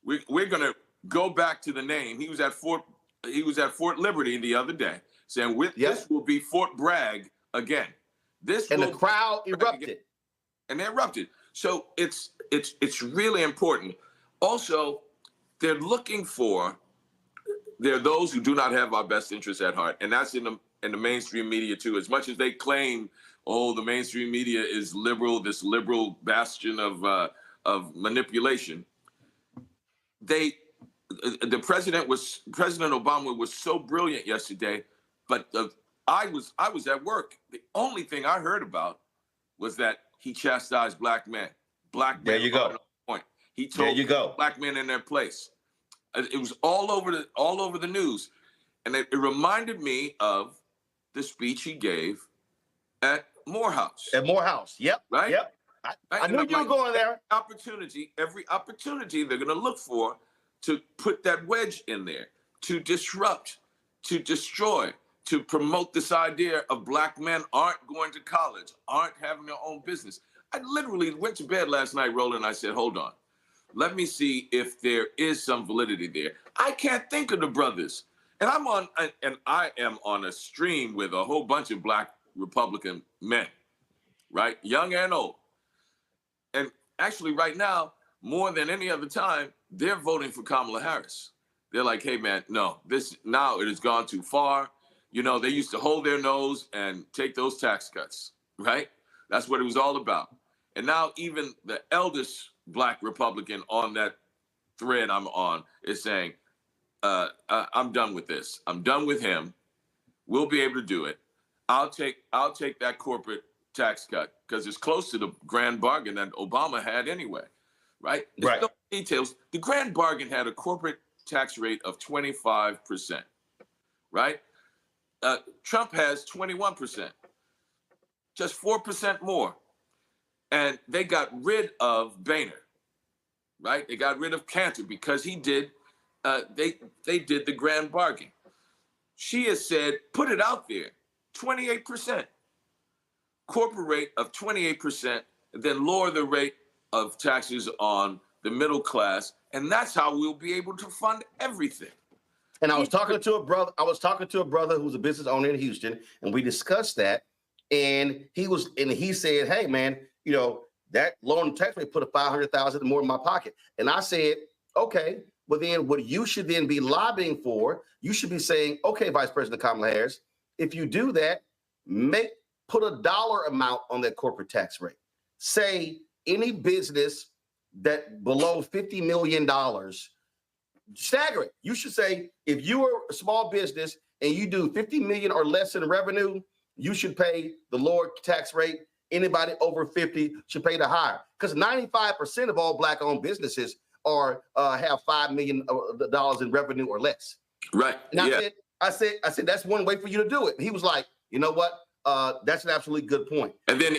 We're going to go back to the name. He was at Fort Liberty the other day saying this will be Fort Bragg again. The crowd erupted. And they erupted. So it's really important. Also, there are those who do not have our best interests at heart, and that's in the mainstream media too. As much as they claim, the mainstream media is liberal, this liberal bastion of manipulation, President Obama was so brilliant yesterday, but I was at work. The only thing I heard about was that he chastised black men. Black men. There you go. Point. He told black men in their place. It was all over the news, and it reminded me of the speech he gave at Morehouse. At Morehouse, yep. Right. Yep. I knew you were going there. Every opportunity they're going to look for to put that wedge in there, to disrupt, to destroy, to promote this idea of black men aren't going to college, aren't having their own business. I literally went to bed last night, Roland, and I said, hold on. Let me see if there is some validity there. I can't think of the brothers. And I am on a stream with a whole bunch of black Republican men, right? Young and old. And actually right now, more than any other time, they're voting for Kamala Harris. They're like, hey man, no, now it has gone too far. You know, they used to hold their nose and take those tax cuts, right? That's what it was all about. And now even the eldest black Republican on that thread I'm on is saying, I'm done with this. I'm done with him. We'll be able to do it. I'll take that corporate tax cut because it's close to the grand bargain that Obama had anyway, right? There's no details. The grand bargain had a corporate tax rate of 25%, right? Trump has 21%, just 4% more. And they got rid of Boehner, right? They got rid of Cantor because he did, they did the grand bargain. She has said, put it out there, 28%. Corporate rate of 28%, and then lower the rate of taxes on the middle class. And that's how we'll be able to fund everything. And I was talking to a brother who's a business owner in Houston, and we discussed that. And he said, hey man, you know, that loan tax rate put $500,000 more in my pocket. And I said, okay, well then what you should then be lobbying for, you should be saying, okay, Vice President Kamala Harris, if you do that, put a dollar amount on that corporate tax rate. Say any business that below $50 million, stagger it. You should say, if you are a small business and you do 50 million or less in revenue, you should pay the lower tax rate. Anybody over 50 should pay the higher. Because 95% of all black-owned businesses have $5 million in revenue or less. Right. And I said that's one way for you to do it. And he was like, you know what? That's an absolutely good point. And then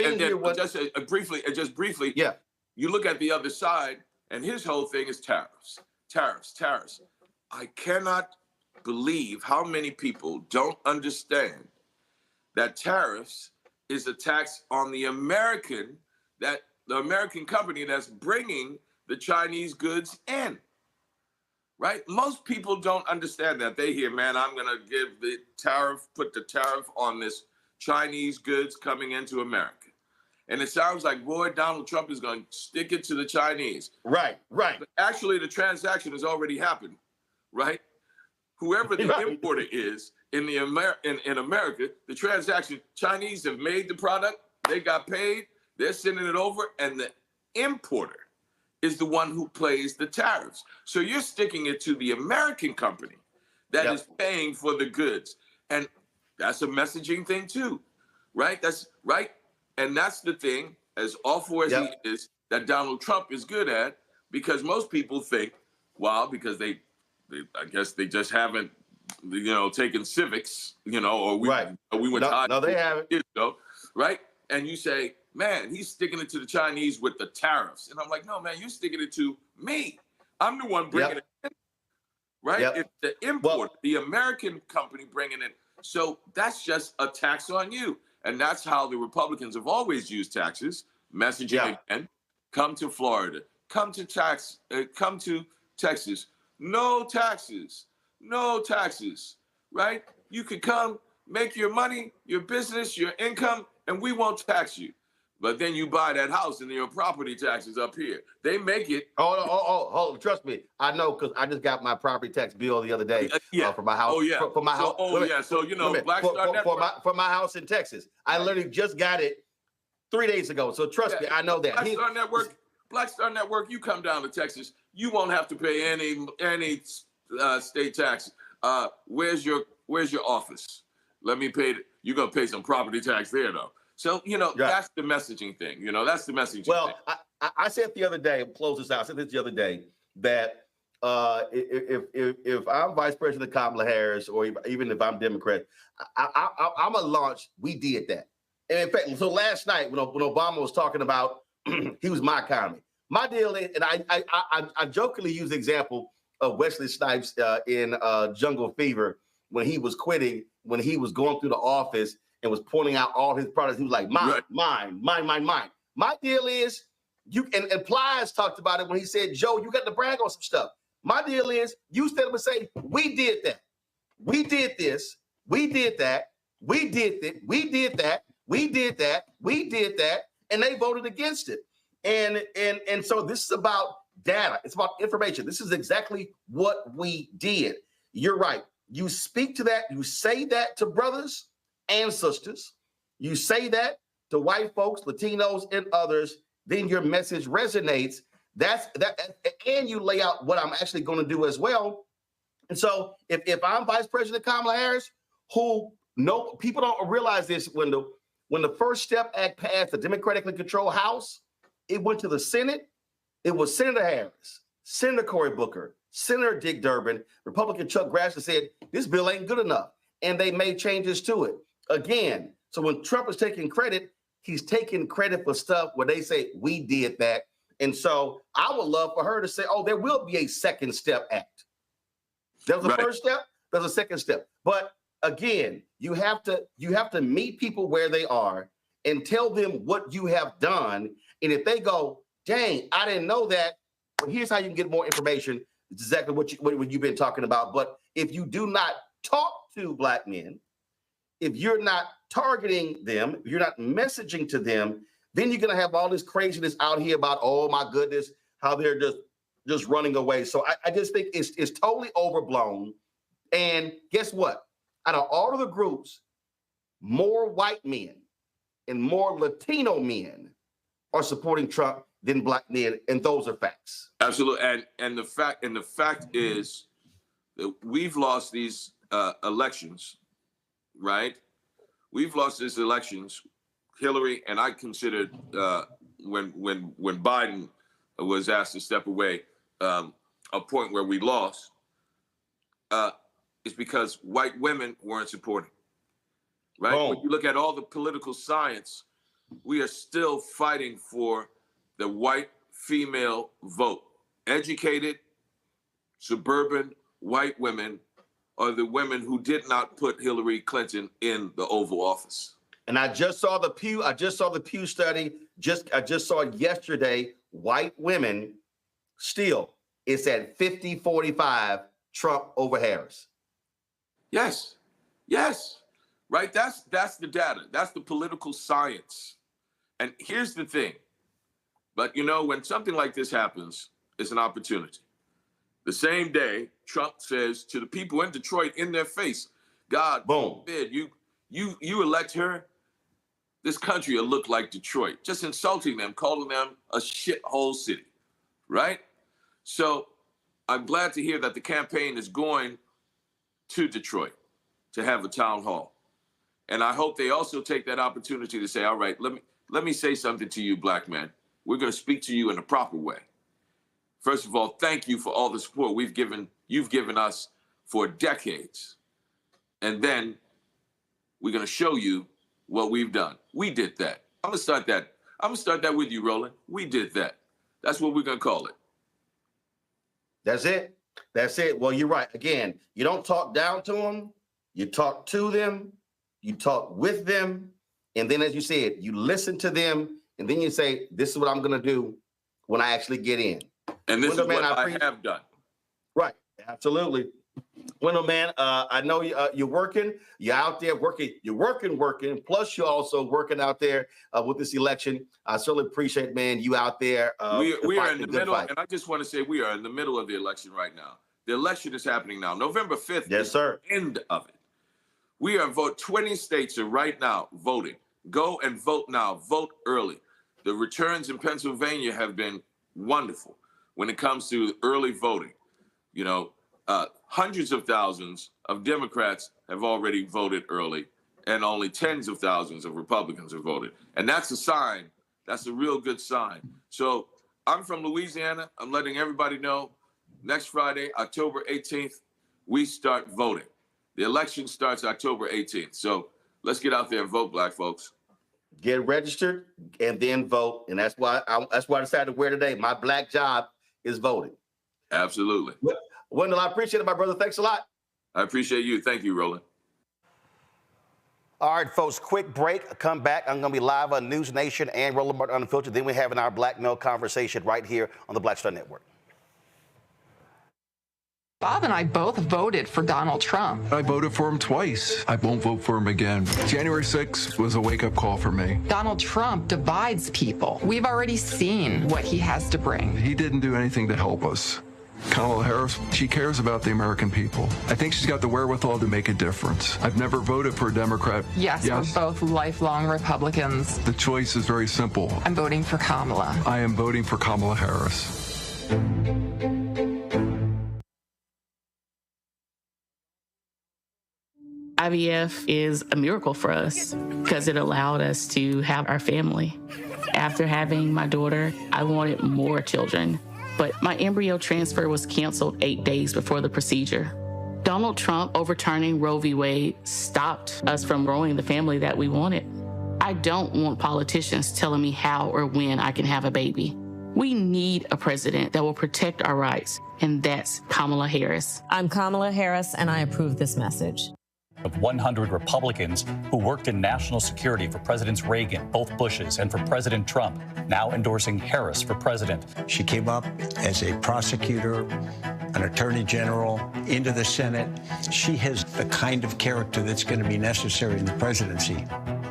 just briefly, yeah. You look at the other side, and his whole thing is tariffs. Tariffs. I cannot believe how many people don't understand that tariffs is a tax on the American company that's bringing the Chinese goods in, right? Most people don't understand that. They hear, man, I'm gonna put the tariff on this Chinese goods coming into America. And it sounds like, boy, Donald Trump is going to stick it to the Chinese. Right. But actually, the transaction has already happened, right? Whoever the importer is in America, the transaction, Chinese have made the product, they got paid, they're sending it over, and the importer is the one who pays the tariffs. So you're sticking it to the American company that is paying for the goods. And that's a messaging thing too, right? That's right. And that's the thing, as awful as he is, that Donald Trump is good at, because most people think, well, because they I guess they just haven't, taken civics, or we went to high school. No, they haven't. Right? And you say, man, he's sticking it to the Chinese with the tariffs. And I'm like, no, man, you're sticking it to me. I'm the one bringing it in, right? It's the import, the American company bringing it. So that's just a tax on you. And that's how the Republicans have always used taxes, messaging again. Come to Florida, come to Texas. No taxes, right? You could come, make your money, your business, your income, and we won't tax you. But then you buy that house and your property taxes up here. They make it. Oh, trust me. I know, because I just got my property tax bill the other day for my house. For my house. So, Black Star Network. For my house in Texas. I literally just got it 3 days ago. So trust me, I know that. Black Star Network, you come down to Texas, you won't have to pay any state tax. Where's your office? Let me pay. You're gonna pay some property tax there, though. So that's the messaging thing. That's the messaging. Well, I said the other day, close this out. I said this the other day that if I'm Vice President Kamala Harris, or even if I'm Democrat, I'm gonna launch. We did that. And in fact, so last night when Obama was talking about he was my economy. My deal is, and I jokingly use the example of Wesley Snipes in Jungle Fever when he was quitting, when he was going through the office and was pointing out all his products. He was like, mine. My deal is, and Plies talked about it when he said, Joe, you got to brag on some stuff. My deal is, you stand up and say, we did that. We did this. We did that. We did it. We did that. We did that. We did that. And they voted against it. And so this is about data. It's about information. This is exactly what we did. You're right. You speak to that. You say that to brothers and sisters. You say that to white folks, Latinos, and others. Then your message resonates. And you lay out what I'm actually going to do as well. And so if I'm Vice President Kamala Harris, people don't realize this, Wendell, when the First Step Act passed the democratically controlled House, it went to the Senate. It was Senator Harris, Senator Cory Booker, Senator Dick Durbin, Republican Chuck Grassley said, this bill ain't good enough. And they made changes to it. Again, so when Trump is taking credit, he's taking credit for stuff where they say, we did that. And so I would love for her to say, oh, there will be a Second Step Act. There's a first step, there's a second step. But again, you have to meet people where they are and tell them what you have done. And if they go, dang, I didn't know that, well, here's how you can get more information. It's exactly what you've been talking about. But if you do not talk to Black men, if you're not targeting them, if you're not messaging to them, then you're going to have all this craziness out here about, oh, my goodness, how they're just running away. So I just think it's totally overblown. And guess what? Out of all of the groups, more white men and more Latino men are supporting Trump than Black men, and those are facts. Absolutely, and the fact is that we've lost these elections, right? We've lost these elections. Hillary, and I considered when Biden was asked to step away, a point where we lost is because white women weren't supporting. Right? Oh. When you look at all the political science, we are still fighting for the white female vote. Educated, suburban white women are the women who did not put Hillary Clinton in the Oval Office. And I just saw the Pew study. I just saw yesterday, white women still, it's at 50-45 Trump over Harris. Yes. right? That's the data. That's the political science. And here's the thing. But, you know, when something like this happens, it's an opportunity. The same day, Trump says to the people in Detroit in their face, God forbid you elect her, this country will look like Detroit. Just insulting them, calling them a shithole city, right? So I'm glad to hear that the campaign is going to Detroit to have a town hall. And I hope they also take that opportunity to say, all right, let me say something to you, black man. We're going to speak to you in a proper way. First of all, thank you for all the support you've given us for decades. And then we're going to show you what we've done. We did that. I'm going to start that with you, Roland. We did that. That's what we're going to call it. That's it. That's it. Well, you're right. Again, you don't talk down to them. You talk to them. You talk with them. And then, as you said, you listen to them. And then you say, this is what I'm going to do when I actually get in. And this is what I have done. Right. Absolutely. Wendell, man, I know you're working. You're out there working. You're working. Plus, you're also working out there with this election. I certainly appreciate, man, you out there. We are in the middle, and I just want to say we are in the middle of the election right now. The election is happening now. November 5th is the end of it. We are 20 states are right now voting. Go and vote now. Vote early. The returns in Pennsylvania have been wonderful when it comes to early voting. You know, hundreds of thousands of Democrats have already voted early, and only tens of thousands of Republicans have voted. And that's a sign. That's a real good sign. So I'm from Louisiana. I'm letting everybody know next Friday, October 18th, we start voting. The election starts October 18th. So let's get out there and vote, black folks. Get registered and then vote. And that's why I decided to wear today. My black job is voting. Absolutely. Wendell, I appreciate it, my brother. Thanks a lot. I appreciate you. Thank you, Roland. All right, folks, quick break. Come back. I'm going to be live on News Nation and Roland Martin Unfiltered. Then we're having our Black Male Conversation right here on the Black Star Network. Bob and I both voted for Donald Trump. I voted for him twice. I won't vote for him again. January 6th was a wake-up call for me. Donald Trump divides people. We've already seen what he has to bring. He didn't do anything to help us. Kamala Harris, she cares about the American people. I think she's got the wherewithal to make a difference. I've never voted for a Democrat. Yes, we're both lifelong Republicans. The choice is very simple. I'm voting for Kamala. I am voting for Kamala Harris. IVF is a miracle for us because it allowed us to have our family. After having my daughter, I wanted more children, but my embryo transfer was canceled 8 days before the procedure. Donald Trump overturning Roe v. Wade stopped us from growing the family that we wanted. I don't want politicians telling me how or when I can have a baby. We need a president that will protect our rights, and that's Kamala Harris. I'm Kamala Harris, and I approve this message. Of 100 Republicans who worked in national security for Presidents Reagan, both Bushes, and for President Trump, now endorsing Harris for president. She came up as a prosecutor, an attorney general, into the Senate. She has the kind of character that's going to be necessary in the presidency.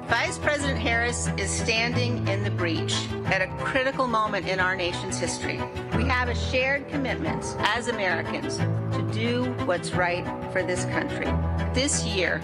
Vice President Harris is standing in the breach at a critical moment in our nation's history. We have a shared commitment as Americans to do what's right for this country. This year,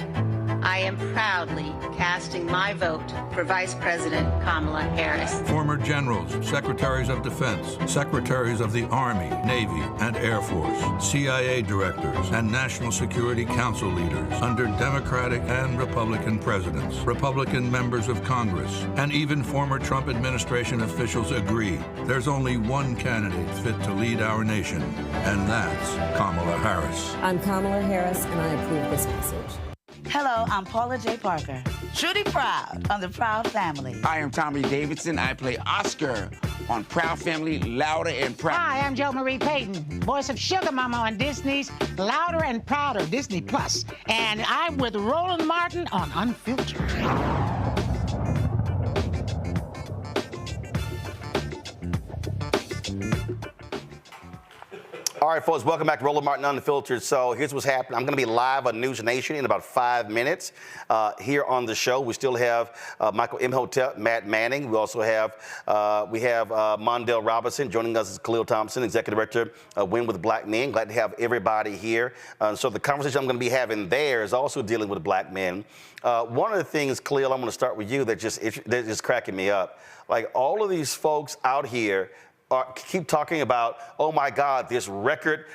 I am proudly casting my vote for Vice President Kamala Harris. Former generals, secretaries of defense, secretaries of the Army, Navy, and Air Force, CIA directors, and National Security Council leaders under Democratic and Republican presidents, Republican members of Congress, and even former Trump administration officials agree there's only one candidate fit to lead our nation, and that's Kamala Harris. I'm Kamala Harris, and I approve this message. Hello, I'm Paula J. Parker, truly proud on the Proud Family. I am Tommy Davidson. I play Oscar on Proud Family, Louder and Proud. Hi, I'm Jo Marie Payton, voice of Sugar Mama on Disney's Louder and Prouder, Disney Plus. And I'm with Roland Martin on Unfiltered. All right, folks, welcome back to Roland Martin Unfiltered. So here's what's happening. I'm going to be live on News Nation in about 5 minutes here on the show. We still have Michael Imhotep, Matt Manning. We also have Mondale Robinson joining us as Khalil Thompson, Executive Director of Win with Black Men. Glad to have everybody here. So the conversation I'm going to be having there is also dealing with black men. One of the things, Khalil, I'm going to start with you that just cracking me up. Like all of these folks out here keep talking about, oh my God, this record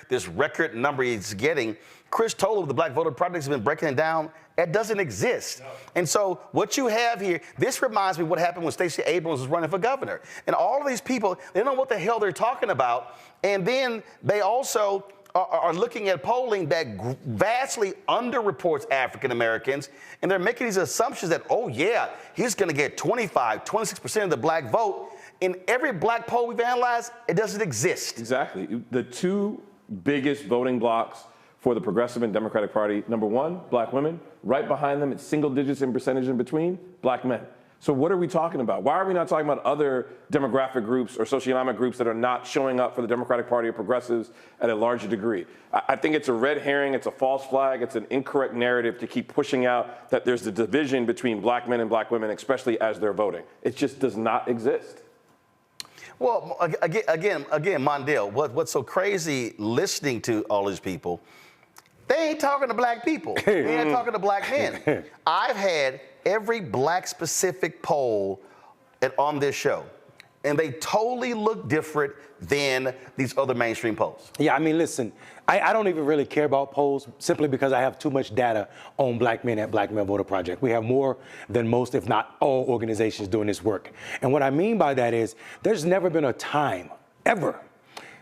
number he's getting. Chris Toller of the Black Voter Project has been breaking it down. It doesn't exist. No. And so what you have here, this reminds me of what happened when Stacey Abrams was running for governor. And all of these people, they don't know what the hell they're talking about. And then they also are looking at polling that vastly underreports African Americans. And they're making these assumptions that, oh yeah, he's going to get 25, 26% of the black vote. In every black poll we've analyzed, it doesn't exist. Exactly. The two biggest voting blocks for the Progressive and Democratic Party, number one, black women. Right behind them, it's single digits in percentage in between, black men. So what are we talking about? Why are we not talking about other demographic groups or socioeconomic groups that are not showing up for the Democratic Party or progressives at a larger degree? I think it's a red herring, it's a false flag, it's an incorrect narrative to keep pushing out that there's a division between black men and black women, especially as they're voting. It just does not exist. Well, again, Mondale, what's so crazy listening to all these people, they ain't talking to black people. They ain't talking to black men. I've had every black-specific poll on this show, and they totally look different than these other mainstream polls. Yeah, I mean, listen, I don't even really care about polls simply because I have too much data on black men at Black Men Voter Project. We have more than most, if not all, organizations doing this work. And what I mean by that is there's never been a time, ever,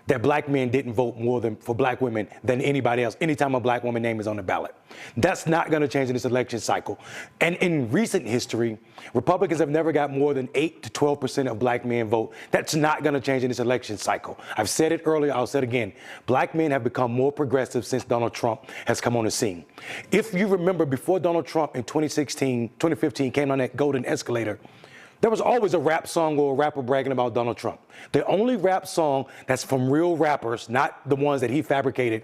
that black men didn't vote more for black women than anybody else anytime a black woman's name is on the ballot. That's not going to change in this election cycle. And in recent history, Republicans have never got more than 8 to 12% of black men vote. That's not going to change in this election cycle. I've said it earlier, I'll say it again. Black men have become more progressive since Donald Trump has come on the scene. If you remember, before Donald Trump in 2015 came on that golden escalator, there was always a rap song or a rapper bragging about Donald Trump. The only rap song that's from real rappers, not the ones that he fabricated,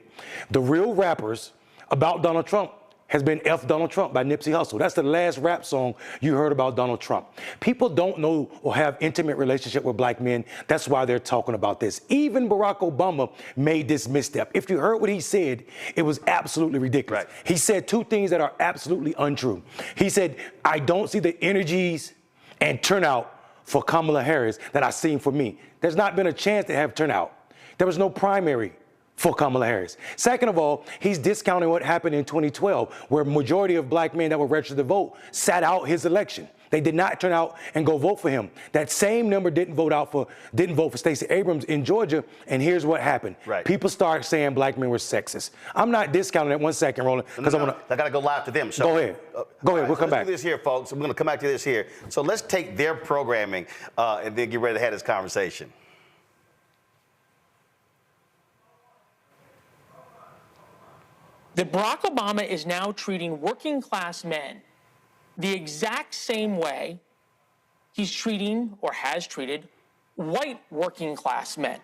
the real rappers about Donald Trump has been F Donald Trump by Nipsey Hussle. That's the last rap song you heard about Donald Trump. People don't know or have intimate relationship with black men. That's why they're talking about this. Even Barack Obama made this misstep. If you heard what he said, it was absolutely ridiculous. Right. He said two things that are absolutely untrue. He said, I don't see the energies and turnout for Kamala Harris that I've seen for me. There's not been a chance to have turnout. There was no primary for Kamala Harris. Second of all, he's discounting what happened in 2012, where majority of black men that were registered to vote sat out his election. They did not turn out and go vote for him. That same number didn't vote for Stacey Abrams in Georgia, and here's what happened. Right. People start saying black men were sexist. I'm not discounting it. 1 second, Roland, because I got to go live to them. So go ahead. We'll come back. Let's do this here, folks. I'm going to come back to this here. So let's take their programming and then get ready to have this conversation. That Barack Obama is now treating working class men the exact same way he's treating or has treated white working class men.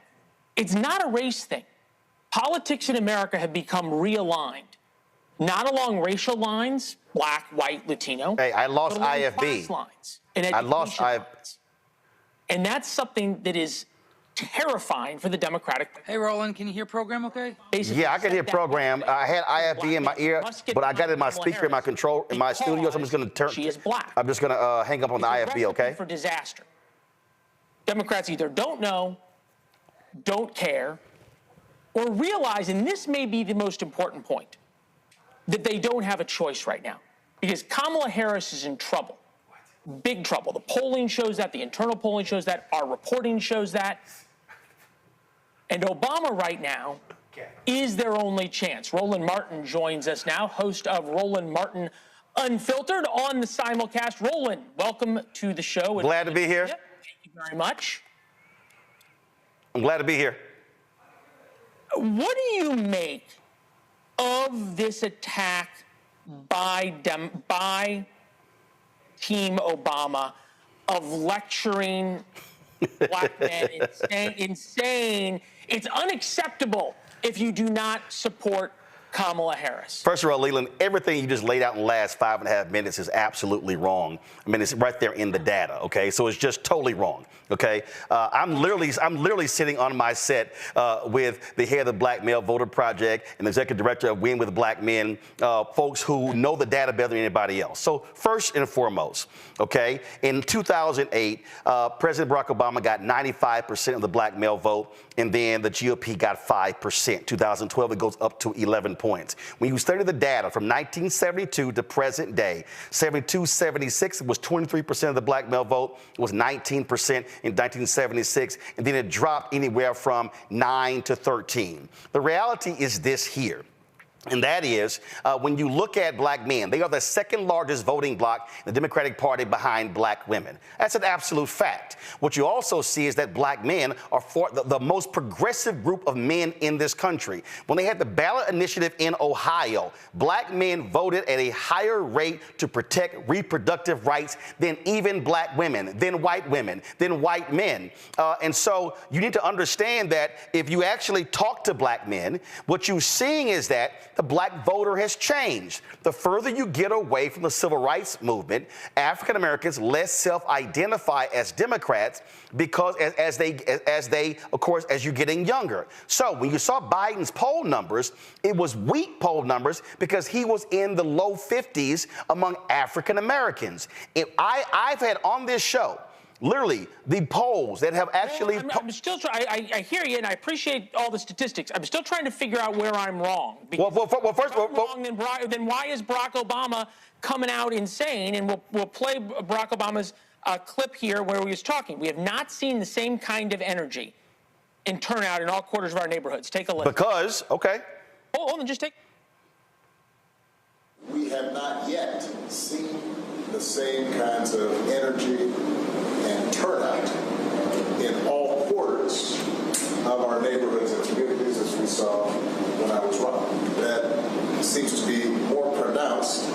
It's not a race thing. Politics in America have become realigned, not along racial lines, black, white, Latino. Hey, I lost but along IFB. Class lines and education lines. And that's something that is terrifying for the Democratic. Hey, Roland, can you hear program okay? Basically, yeah, I can hear program. I had IFB in my ear, but I got it in my speaker, in my control, in my studio, so I'm just going to turn. She is black. I'm just going to hang up on the IFB, okay? For disaster. Democrats either don't know, don't care, or realize, and this may be the most important point, that they don't have a choice right now. Because Kamala Harris is in trouble. Big trouble. The polling shows that, the internal polling shows that, our reporting shows that. And Obama right now is their only chance. Roland Martin joins us now, host of Roland Martin Unfiltered on the simulcast. Roland, welcome to the show. Glad to be here. Thank you very much. I'm glad to be here. What do you make of this attack by Team Obama of lecturing black men, insane? It's unacceptable if you do not support Kamala Harris? First of all, Leland, everything you just laid out in the last 5.5 minutes is absolutely wrong. I mean, it's right there in the data, okay? So it's just totally wrong, okay? I'm literally sitting on my set with the head of the Black Male Voter Project and the executive director of Win with Black Men, folks who know the data better than anybody else. So first and foremost, okay, in 2008, President Barack Obama got 95% of the black male vote, and then the GOP got 5%. 2012, it goes up to 11 points. When you study the data from 1972 to present day, 72, 76, it was 23% of the black male vote. It was 19% in 1976, and then it dropped anywhere from 9 to 13. The reality is this here. And that is, when you look at black men, they are the second largest voting bloc in the Democratic Party behind black women. That's an absolute fact. What you also see is that black men are the most progressive group of men in this country. When they had the ballot initiative in Ohio, black men voted at a higher rate to protect reproductive rights than even black women, than white men. And so you need to understand that if you actually talk to black men, what you're seeing is that the black voter has changed. The further you get away from the civil rights movement, African Americans less self-identify as Democrats because as they, of course, as you're getting younger. So when you saw Biden's poll numbers, it was weak poll numbers because he was in the low 50s among African Americans. I've had on this show literally the polls that have actually. I'm still trying. I hear you, and I appreciate all the statistics. I'm still trying to figure out where I'm wrong. Well, first, then why is Barack Obama coming out insane? And we'll play Barack Obama's clip here where he was talking. We have not seen the same kind of energy in turnout in all quarters of our neighborhoods. Take a listen. Because, okay. Hold on, just take. We have not yet seen the same kinds of energy and turnout in all quarters of our neighborhoods and communities as we saw when I was running. That seems to be more pronounced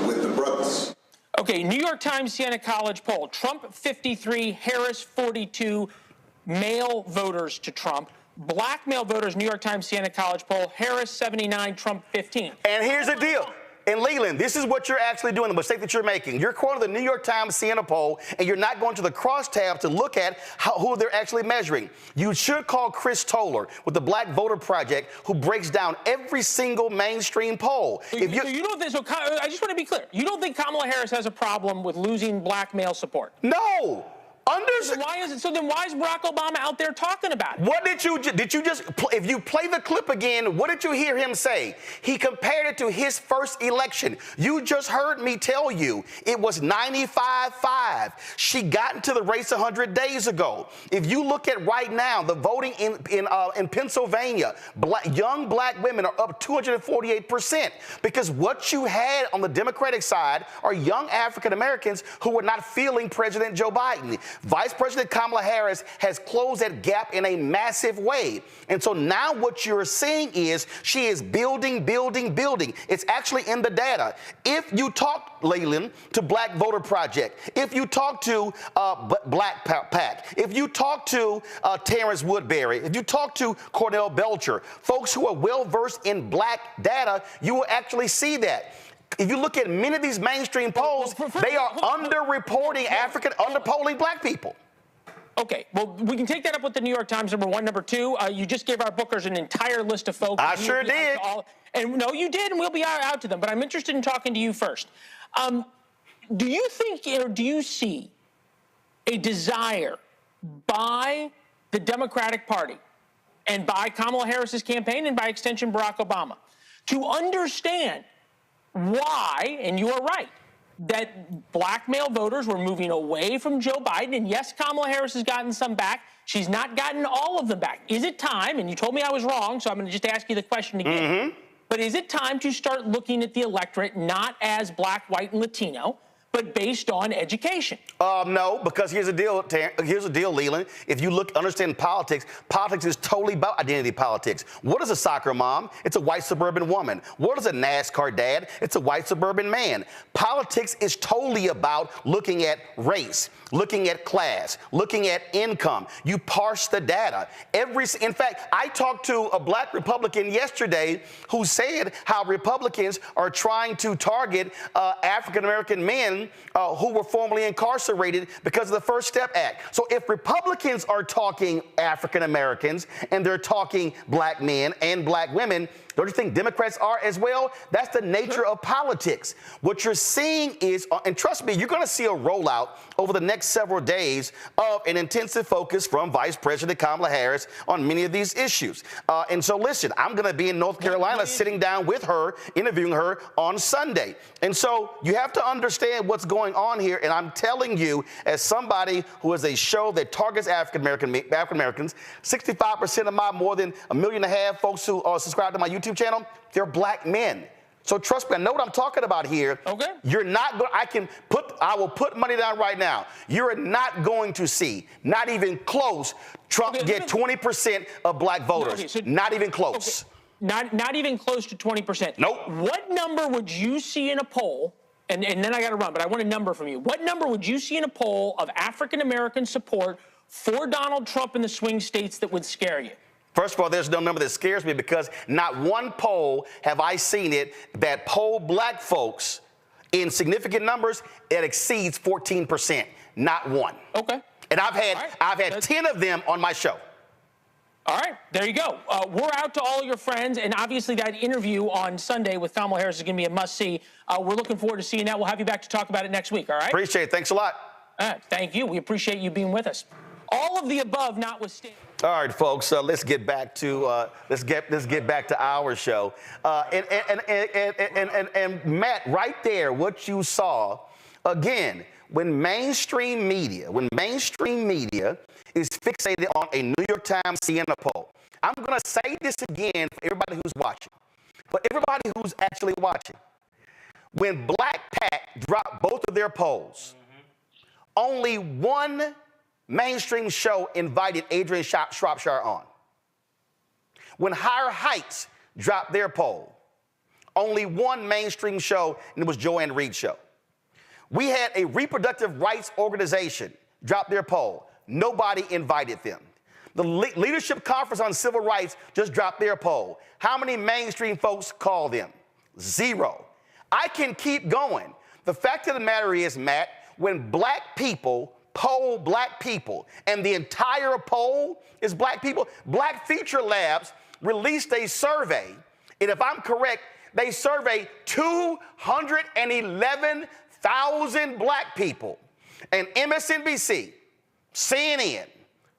with the brothers. Okay, New York Times Siena College poll. Trump 53, Harris 42, male voters to Trump. Black male voters, New York Times Siena College poll. Harris 79, Trump 15. And here's the deal. And Leland, this is what you're actually doing, the mistake that you're making. You're quoting the New York Times Siena poll, and you're not going to the crosstab to look at who they're actually measuring. You should call Chris Toller with the Black Voter Project, who breaks down every single mainstream poll. I just want to be clear. You don't think Kamala Harris has a problem with losing black male support? No. So then why is Barack Obama out there talking about it? What did you just, if you play the clip again, what did you hear him say? He compared it to his first election. You just heard me tell you it was 95-5. She got into the race 100 days ago. If you look at right now, the voting in Pennsylvania, young black women are up 248% because what you had on the Democratic side are young African Americans who were not feeling President Joe Biden. Vice President Kamala Harris has closed that gap in a massive way. And so now what you're seeing is she is building. It's actually in the data. If you talk, Leland, to Black Voter Project, if you talk to Black PAC, if you talk to Terrence Woodbury, if you talk to Cornell Belcher, folks who are well-versed in black data, you will actually see that. If you look at many of these mainstream polls, they are underreporting underpolling black people. Okay, well, we can take that up with the New York Times, number one. Number two, you just gave our bookers an entire list of folks. I sure did. And no, you did, and we'll be out to them. But I'm interested in talking to you first. Do you think, or do you see a desire by the Democratic Party and by Kamala Harris's campaign and by extension Barack Obama to understand why, and you are right, that black male voters were moving away from Joe Biden? And yes, Kamala Harris has gotten some back. She's not gotten all of them back. Is it time, and you told me I was wrong, so I'm going to just ask you the question again, but is it time to start looking at the electorate not as black, white, and Latino, but based on education. No, because here's the deal, Leland. If you understand politics, politics is totally about identity politics. What is a soccer mom? It's a white suburban woman. What is a NASCAR dad? It's a white suburban man. Politics is totally about looking at race, looking at class, looking at income. You parse the data. In fact, I talked to a black Republican yesterday who said how Republicans are trying to target African-American men who were formerly incarcerated because of the First Step Act. So if Republicans are talking African Americans and they're talking black men and black women, don't you think Democrats are as well? That's the nature of politics. What you're seeing is, and trust me, you're going to see a rollout over the next several days of an intensive focus from Vice President Kamala Harris on many of these issues. And so listen, I'm going to be in North Carolina sitting down with her, interviewing her on Sunday. And so you have to understand what's going on here. And I'm telling you, as somebody who has a show that targets African Americans, 65% of my more than 1.5 million folks who are subscribed to my YouTube channel, they're black men. So trust me, I know what I'm talking about here. Okay. You're not going, I will put money down right now. You're not going to see, not even close, Trump get 20% of black voters. Okay, so, not even close. Okay. Not even close to 20%. Nope. What number would you see in a poll, and then I got to run, but I want a number from you. What number would you see in a poll of African-American support for Donald Trump in the swing states that would scare you? First of all, there's no number that scares me because not one poll have I seen it that poll black folks in significant numbers that exceeds 14%. Not one. Okay. And I've had 10 of them on my show. All right, there you go. We're out to all your friends, and obviously that interview on Sunday with Kamala Harris is going to be a must-see. We're looking forward to seeing that. We'll have you back to talk about it next week, all right? Appreciate it. Thanks a lot. Thank you. We appreciate you being with us. All of the above notwithstanding. All right, folks. Let's get back to our show. And Matt, right there, what you saw again when mainstream media is fixated on a New York Times CNN poll. I'm going to say this again for everybody who's watching, but everybody who's actually watching. When Black PAC dropped both of their polls, only one mainstream show invited Adrian Shropshire on. When Higher Heights dropped their poll, only one mainstream show, and it was Joanne Reed's show. We had a reproductive rights organization drop their poll. Nobody invited them. The Leadership Conference on Civil Rights just dropped their poll. How many mainstream folks call them? 0. I can keep going. The fact of the matter is, Matt, when black people poll black people, and the entire poll is black people, Black Future Labs released a survey, and if I'm correct, they surveyed 211,000 black people. And MSNBC, CNN,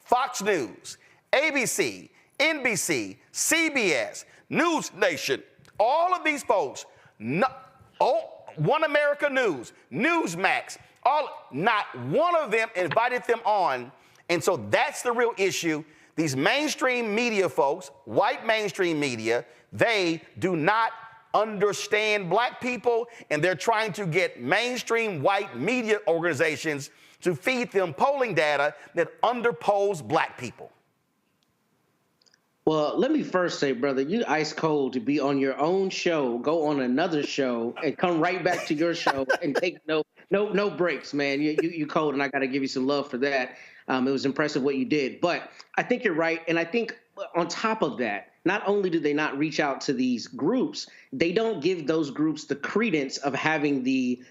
Fox News, ABC, NBC, CBS, News Nation, all of these folks, One America News, Newsmax, not one of them invited them on. And so that's the real issue. These mainstream media folks, white mainstream media, they do not understand black people, and they're trying to get mainstream white media organizations to feed them polling data that underpolls black people. Well, let me first say, brother, you ice cold to be on your own show, go on another show, and come right back to your show and take no breaks, man. You cold, and I got to give you some love for that. It was impressive what you did. But I think you're right, and I think on top of that, not only do they not reach out to these groups, they don't give those groups the credence of having the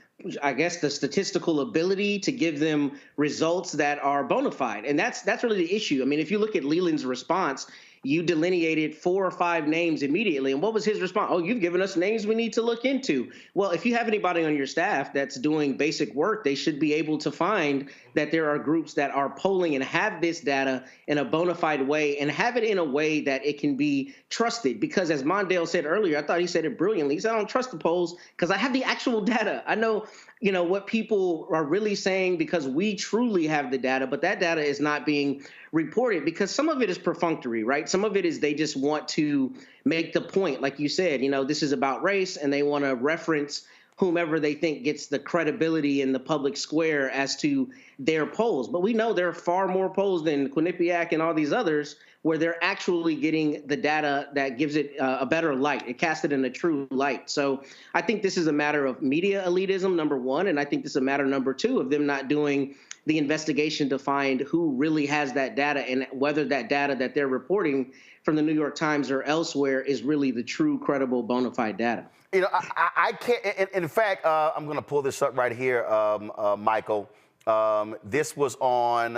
statistical ability to give them results that are bona fide. And that's really the issue. I mean, if you look at Leland's response, you delineated 4 or 5 names immediately. And what was his response? Oh, you've given us names we need to look into. Well, if you have anybody on your staff that's doing basic work, they should be able to find that there are groups that are polling and have this data in a bona fide way and have it in a way that it can be trusted. Because as Mondale said earlier, I thought he said it brilliantly. He said, I don't trust the polls because I have the actual data. I know, what people are really saying because we truly have the data, but that data is not being reported because some of it is perfunctory, right? Some of it is they just want to make the point, like you said, this is about race, and they want to reference whomever they think gets the credibility in the public square as to their polls. But we know there are far more polls than Quinnipiac and all these others where they're actually getting the data that gives it a better light. It casts it in a true light. So I think this is a matter of media elitism, number one, and I think this is a matter, number two, of them not doing the investigation to find who really has that data and whether that data that they're reporting from the New York Times or elsewhere is really the true, credible, bona fide data. You know, I can't, in fact, I'm going to pull this up right here, Michael. This was on,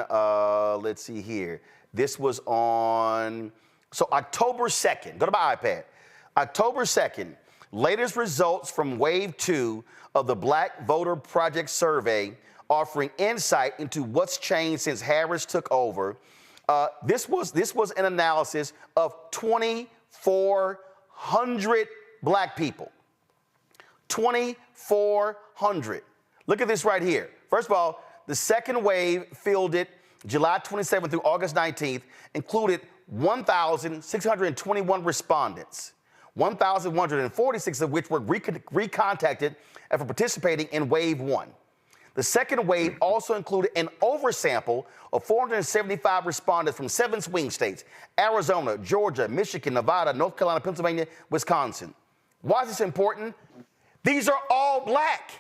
let's see here. This was on, so October 2nd, go to my iPad. October 2nd, latest results from Wave 2 of the Black Voter Project survey offering insight into what's changed since Harris took over. This was an analysis of 2,400 black people. 2,400. Look at this right here. First of all, the second wave fielded July 27th through August 19th, included 1,621 respondents, 1,146 of which were recontacted after participating in Wave 1. The second wave also included an oversample of 475 respondents from 7 swing states: Arizona, Georgia, Michigan, Nevada, North Carolina, Pennsylvania, Wisconsin. Why is this important? These are all black.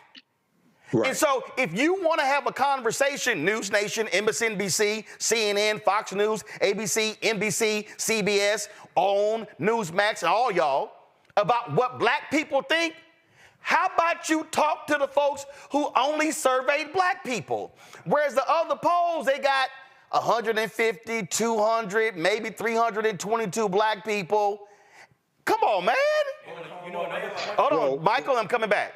Right. And so if you want to have a conversation, News Nation, MSNBC, CNN, Fox News, ABC, NBC, CBS, OWN, Newsmax, and all y'all, about what black people think, how about you talk to the folks who only surveyed black people? Whereas the other polls, they got 150, 200, maybe 322 black people. Come on, man. Hold on, Michael, I'm coming back.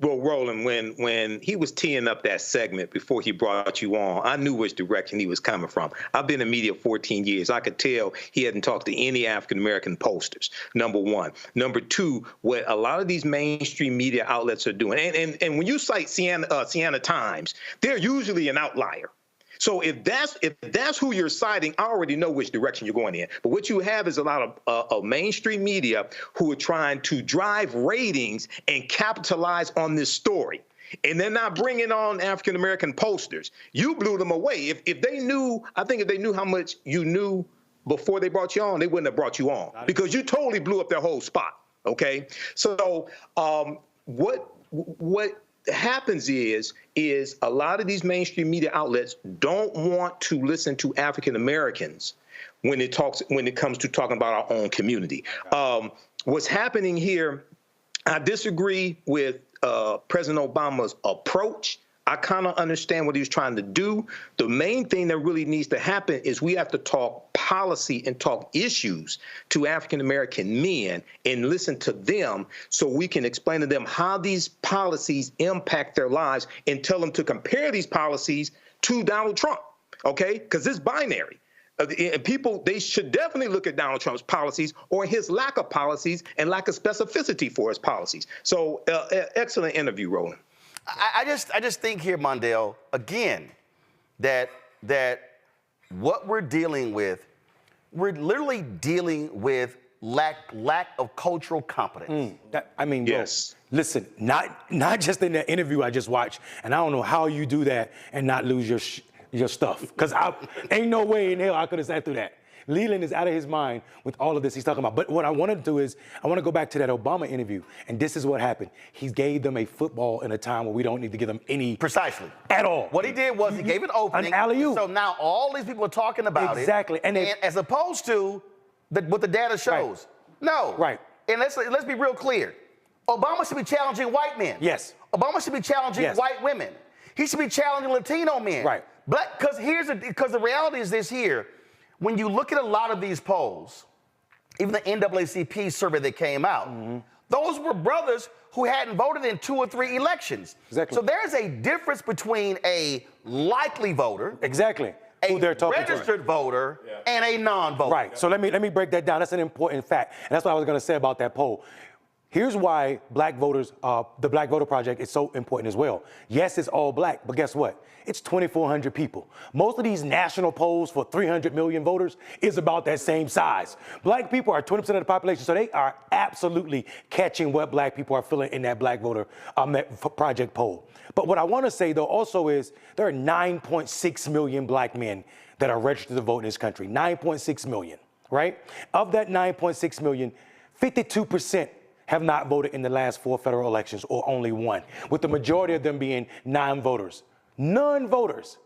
Well, Roland, when he was teeing up that segment before he brought you on, I knew which direction he was coming from. I've been in media 14 years. I could tell he hadn't talked to any African-American posters, number one. Number two, what a lot of these mainstream media outlets are doing, and when you cite Siena Times, they're usually an outlier. So if that's who you're citing, I already know which direction you're going in. But what you have is a lot of mainstream media who are trying to drive ratings and capitalize on this story. And they're not bringing on African-American posters. You blew them away. If they knew, I think if they knew how much you knew before they brought you on, they wouldn't have brought you on because you totally blew up their whole spot. Okay. So what happens is a lot of these mainstream media outlets don't want to listen to African Americans when it comes to talking about our own community. What's happening here, I disagree with President Obama's approach. I kind of understand what he was trying to do. The main thing that really needs to happen is we have to talk policy and talk issues to African-American men and listen to them so we can explain to them how these policies impact their lives and tell them to compare these policies to Donald Trump, okay? Because it's binary. People, they should definitely look at Donald Trump's policies or his lack of policies and lack of specificity for his policies. So excellent interview, Roland. I just think here, Mondale, again, that what we're dealing with, we're literally dealing with lack of cultural competence. Yes. Bro, listen, not just in that interview I just watched, and I don't know how you do that and not lose your stuff, because ain't no way in hell I could have sat through that. Leland is out of his mind with all of this he's talking about. But what I want to do is I want to go back to that Obama interview, and this is what happened. He gave them a football in a time where we don't need to give them any precisely at all. What he did was he gave an opening, an alley-oop. So now all these people are talking about exactly. it, and as opposed to what the data shows. Right. No, right. And let's be real clear. Obama should be challenging white men. Yes. Obama should be challenging white women. He should be challenging Latino men. Right. But because the reality is this here. When you look at a lot of these polls, even the NAACP survey that came out, those were brothers who hadn't voted in 2 or 3 elections. Exactly. So there's a difference between a likely voter, who they're talking registered voter, and a non-voter. Right. So let me break that down. That's an important fact, and that's what I was going to say about that poll. Here's why black voters, the Black Voter Project is so important as well. Yes, it's all black, but guess what? It's 2,400 people. Most of these national polls for 300 million voters is about that same size. Black people are 20% of the population, so they are absolutely catching what black people are feeling in that Black Voter Project poll. But what I want to say, though, also is there are 9.6 million black men that are registered to vote in this country. 9.6 million, right? Of that 9.6 million, 52% have not voted in the last 4 federal elections, or only 1, with the majority of them being non-voters. Non-voters.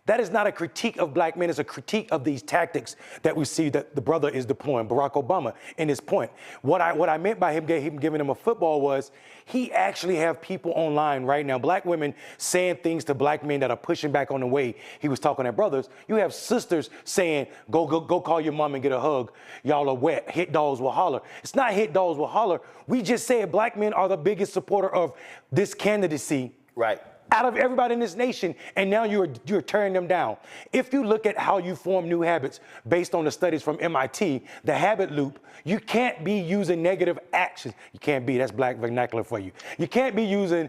That is not a critique of black men, it's a critique of these tactics that we see that the brother is deploying, Barack Obama, in his point. What I meant by him giving him a football was he actually have people online right now, black women saying things to black men that are pushing back on the way he was talking at brothers. You have sisters saying, go call your mom and get a hug. Y'all are wet. Hit dogs will holler. It's not hit dogs will holler. We just said black men are the biggest supporter of this candidacy. Right. Out of everybody in this nation, and now you're tearing them down. If you look at how you form new habits based on the studies from MIT, the habit loop, you can't be using negative actions. You can't be, that's black vernacular for you. You can't be using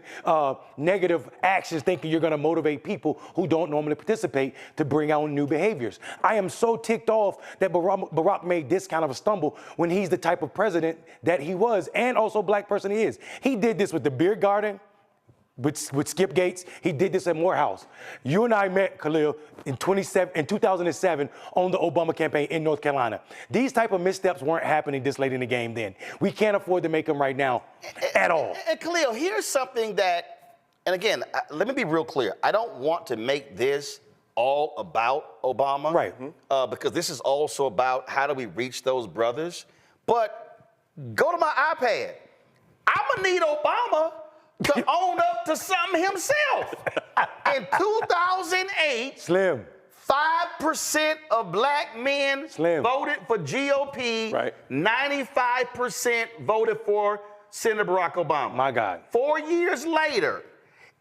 negative actions thinking you're gonna motivate people who don't normally participate to bring out new behaviors. I am so ticked off that Barack made this kind of a stumble when he's the type of president that he was, and also black person he is. He did this with the beer garden, with Skip Gates. He did this at Morehouse. You and I met, Khalil, in 2007 on the Obama campaign in North Carolina. These type of missteps weren't happening this late in the game then. We can't afford to make them right now at all. And Khalil, here's something that, and again, let me be real clear. I don't want to make this all about Obama. Right. Because this is also about how do we reach those brothers. But go to my iPad. I'm going to need Obama to own up to something himself. In 2008, Slim. 5% of black men voted for GOP. Right. 95% voted for Senator Barack Obama. My God. 4 years later,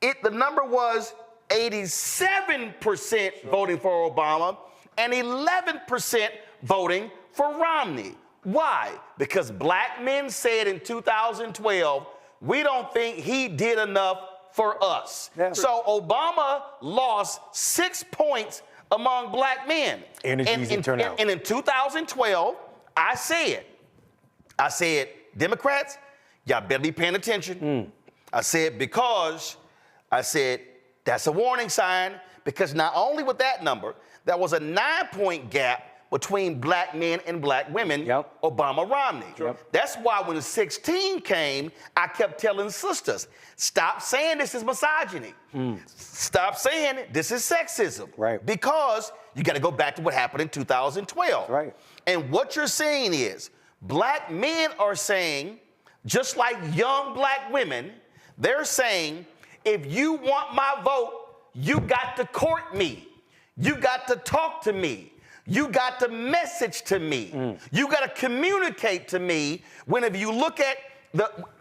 the number was 87% voting for Obama and 11% voting for Romney. Why? Because black men said in 2012, we don't think he did enough for us. Yeah. So Obama lost 6 points among black men. And in 2012, I said, Democrats, y'all better be paying attention. I said, that's a warning sign, because not only with that number, there was a 9-point gap between black men and black women, Obama-Romney. That's why when the 16 came, I kept telling sisters, stop saying this is misogyny. Stop saying this is sexism. Right. Because you got to go back to what happened in 2012. Right. And what you're seeing is black men are saying, just like young black women, they're saying, if you want my vote, you got to court me. You got to talk to me. You got to message to me. You got to communicate to me. Whenever you look at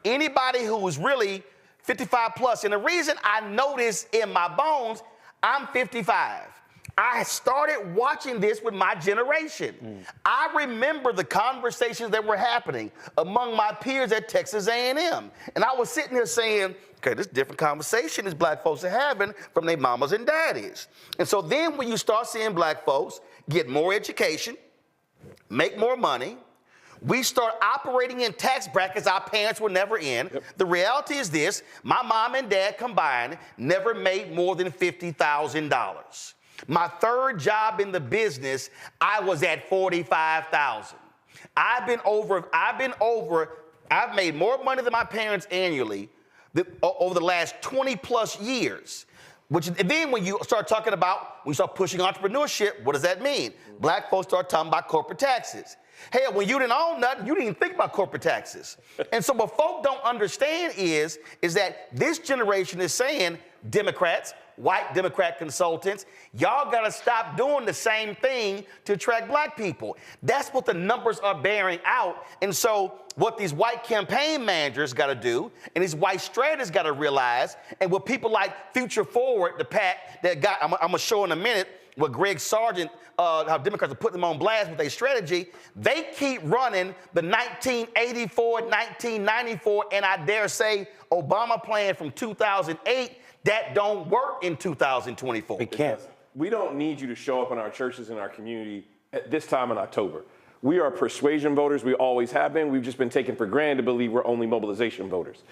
anybody who is really 55 plus, and the reason I know this in my bones, I'm 55. I started watching this with my generation. I remember the conversations that were happening among my peers at Texas A&M. And I was sitting here saying, okay, this different conversation is black folks are having from their mamas and daddies. And so then when you start seeing black folks get more education, make more money, we start operating in tax brackets our parents were never in. The reality is this, my mom and dad combined never made more than $50,000. My third job in the business, I was at $45,000. I've made more money than my parents annually over the last 20 plus years. And then when you start talking about, when you start pushing entrepreneurship, what does that mean? Black folks start talking about corporate taxes. Hell, when you didn't own nothing, you didn't even think about corporate taxes. And so what folk don't understand is that this generation is saying, Democrats, white Democrat consultants, y'all gotta stop doing the same thing to attract black people. That's what the numbers are bearing out. And so what these white campaign managers gotta do, and these white strategists gotta realize, and what people like Future Forward, the PAC that got, I'm gonna show in a minute, what Greg Sargent, how Democrats are putting them on blast with their strategy, they keep running the 1984, 1994, and I dare say Obama plan from 2008 that don't work in 2024. It can't. We don't need you to show up in our churches and our community at this time in October. We are persuasion voters. We always have been. We've just been taken for granted to believe we're only mobilization voters.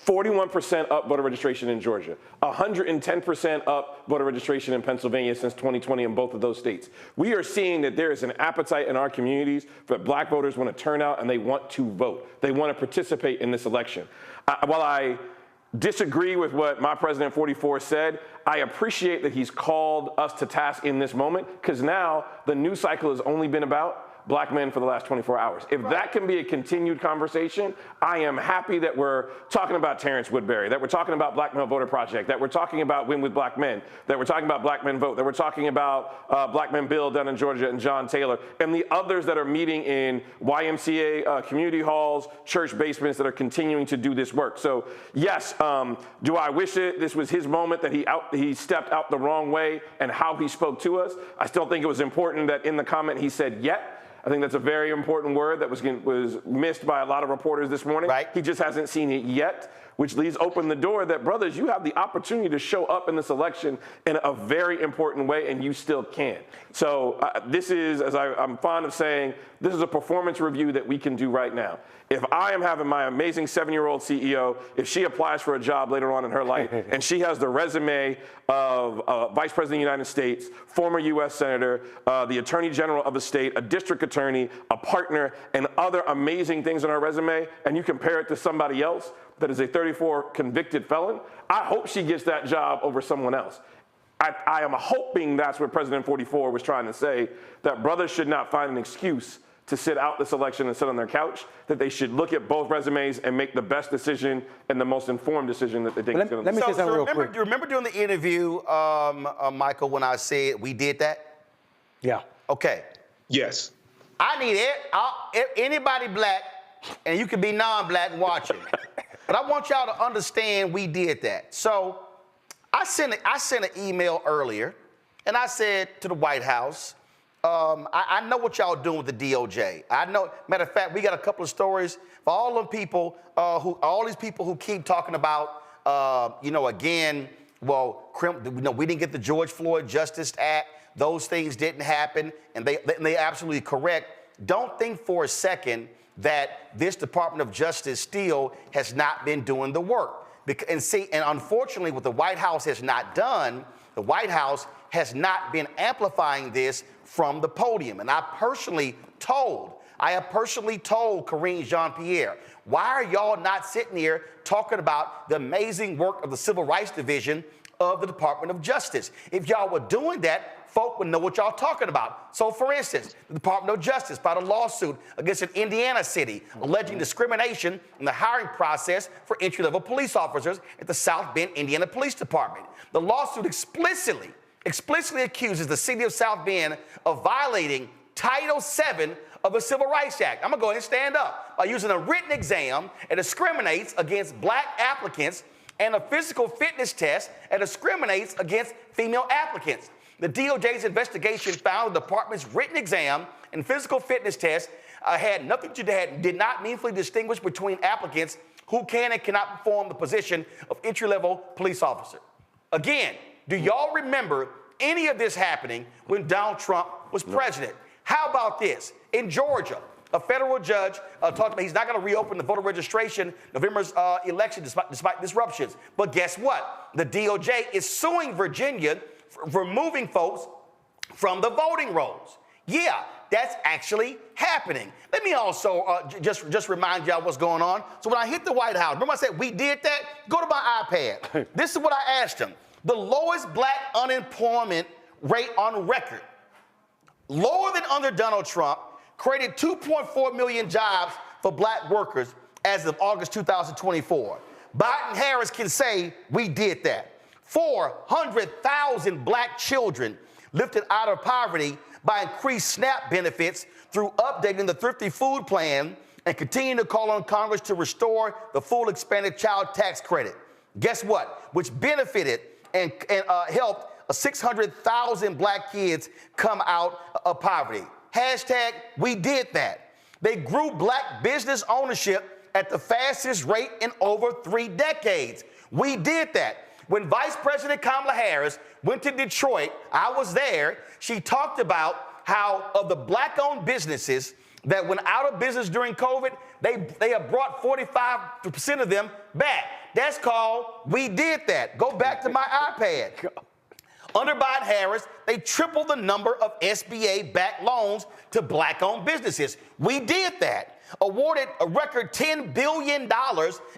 41% up voter registration in Georgia, 110% up voter registration in Pennsylvania since 2020 in both of those states. We are seeing that there is an appetite in our communities for black voters want to turn out and they want to vote. They want to participate in this election. While I disagree with what my President 44 said, I appreciate that he's called us to task in this moment, because now the news cycle has only been about black men for the last 24 hours. If that can be a continued conversation, I am happy that we're talking about Terrence Woodbury, that we're talking about Black Male Voter Project, that we're talking about Win with Black Men, that we're talking about Black Men Vote, that we're talking about Black Men Bill down in Georgia and John Taylor, and the others that are meeting in YMCA community halls, church basements that are continuing to do this work. So yes, do I wish this was his moment, that he stepped out the wrong way and how he spoke to us? I still think it was important that in the comment he said yet. I think that's a very important word that was missed by a lot of reporters this morning. Right. He just hasn't seen it yet, which leaves open the door that, brothers, you have the opportunity to show up in this election in a very important way, and you still can. So this is, as I'm fond of saying, this is a performance review that we can do right now. If I am having my amazing 7-year-old CEO, if she applies for a job later on in her life, and she has the resume of Vice President of the United States, former U.S. Senator, the Attorney General of the state, a district attorney, a partner, and other amazing things on her resume, and you compare it to somebody else that is a 34 convicted felon, I hope she gets that job over someone else. I am hoping that's what President 44 was trying to say, that brothers should not find an excuse to sit out this election and sit on their couch, that they should look at both resumes and make the best decision and the most informed decision that they think is going to be. Let me say something real quick. Do you remember during the interview, Michael, when I said we did that? Yeah. Okay. Yes. I need anybody black, and you can be non-black watching. But I want y'all to understand we did that. So I sent an email earlier, and I said to the White House, I know what y'all doing with the DOJ. I know. Matter of fact, we got a couple of stories for all these people who keep talking about, again, we didn't get the George Floyd Justice Act. Those things didn't happen, and they absolutely correct. Don't think for a second that this Department of Justice still has not been doing the work. And unfortunately, what the White House has not done, the White House has not been amplifying this from the podium. And I have personally told Karine Jean-Pierre, why are y'all not sitting here talking about the amazing work of the Civil Rights Division of the Department of Justice? If y'all were doing that, folk would know what y'all talking about. So for instance, the Department of Justice filed a lawsuit against an Indiana city alleging discrimination in the hiring process for entry-level police officers at the South Bend, Indiana Police Department. The lawsuit explicitly accuses the city of South Bend of violating Title VII of the Civil Rights Act. I'm gonna go ahead and stand up. By using a written exam, it discriminates against black applicants, and a physical fitness test, it discriminates against female applicants. The DOJ's investigation found the department's written exam and physical fitness test did not meaningfully distinguish between applicants who can and cannot perform the position of entry-level police officer. Again, do y'all remember any of this happening when Donald Trump was president? How about this? In Georgia, a federal judge talked about he's not going to reopen the voter registration November's election despite disruptions. But guess what? The DOJ is suing Virginia for removing folks from the voting rolls. Yeah, that's actually happening. Let me also just remind y'all what's going on. So when I hit the White House, remember I said we did that? Go to my iPad. This is what I asked them. The lowest black unemployment rate on record, lower than under Donald Trump, created 2.4 million jobs for black workers as of August 2024. Biden Harris can say we did that. 400,000 black children lifted out of poverty by increased SNAP benefits through updating the Thrifty Food Plan and continuing to call on Congress to restore the full expanded child tax credit. Guess what? Which benefited and helped of 600,000 black kids come out of poverty. Hashtag, we did that. They grew black business ownership at the fastest rate in over 3 decades. We did that. When Vice President Kamala Harris went to Detroit, I was there, she talked about how of the black-owned businesses that went out of business during COVID, they have brought 45% of them back. That's called we did that. Go back to my iPad. Under Biden Harris, they tripled the number of SBA-backed loans to black-owned businesses. We did that. Awarded a record $10 billion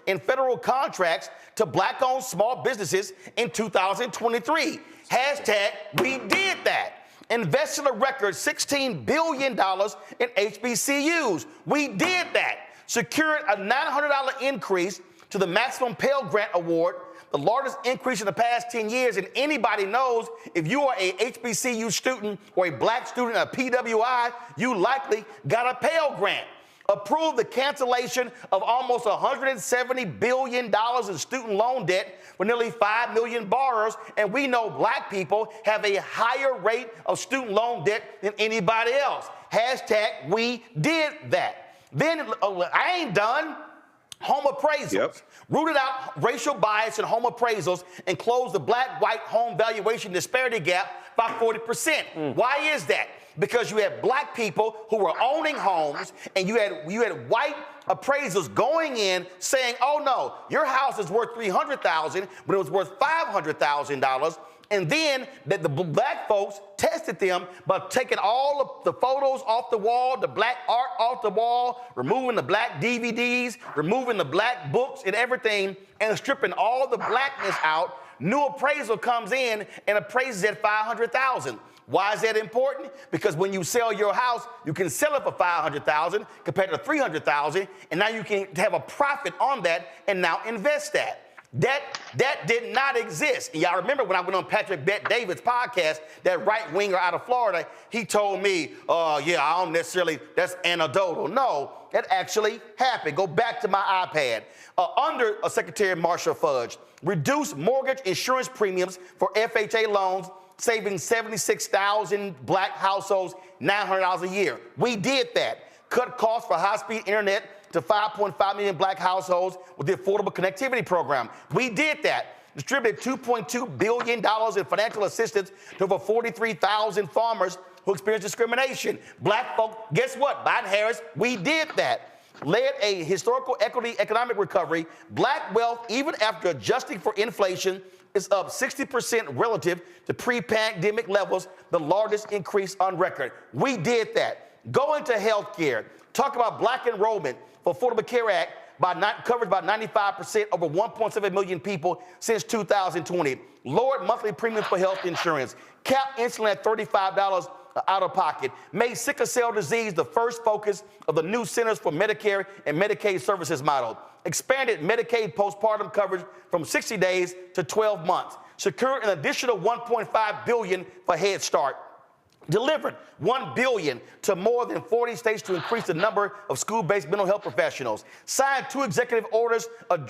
in federal contracts to black-owned small businesses in 2023. Hashtag, we did that. Invested a record $16 billion in HBCUs. We did that. Secured a $900 increase to the maximum Pell Grant Award, the largest increase in the past 10 years. And anybody knows if you are a HBCU student or a black student at PWI, you likely got a Pell Grant. Approved the cancellation of almost $170 billion in student loan debt for nearly 5 million borrowers. And we know black people have a higher rate of student loan debt than anybody else. Hashtag, we did that. Then, I ain't done. Home appraisals. Yep. Rooted out racial bias in home appraisals and closed the black-white home valuation disparity gap by 40%. Why is that? Because you had black people who were owning homes, and you had white appraisals going in saying, oh no, your house is worth $300,000 when it was worth $500,000. And then the black folks tested them by taking all of the photos off the wall, the black art off the wall, removing the black DVDs, removing the black books and everything, and stripping all the blackness out. New appraisal comes in and appraises at $500,000. Why is that important? Because when you sell your house, you can sell it for $500,000 compared to $300,000, and now you can have a profit on that and now invest that. That did not exist. And y'all remember when I went on Patrick Bet-David's podcast, that right-winger out of Florida, he told me, yeah, I don't necessarily, that's anecdotal. No, that actually happened. Go back to my iPad. Under Secretary Marshall Fudge, reduced mortgage insurance premiums for FHA loans, saving 76,000 black households $900 a year. We did that. Cut costs for high-speed internet to 5.5 million black households with the Affordable Connectivity Program. We did that. Distributed $2.2 billion in financial assistance to over 43,000 farmers who experienced discrimination. Black folk, guess what? Biden Harris, we did that. Led a historical economic recovery. Black wealth, even after adjusting for inflation, is up 60% relative to pre-pandemic levels, the largest increase on record. We did that. Go into health care. Talk about black enrollment for Affordable Care Act covered by 95%, over 1.7 million people since 2020. Lowered monthly premiums for health insurance. Capped insulin at $35 out of pocket. Made sickle cell disease the first focus of the new Centers for Medicare and Medicaid Services model. Expanded Medicaid postpartum coverage from 60 days to 12 months. Secured an additional $1.5 billion for Head Start. Delivered $1 billion to more than 40 states to increase the number of school-based mental health professionals. Signed 2 executive orders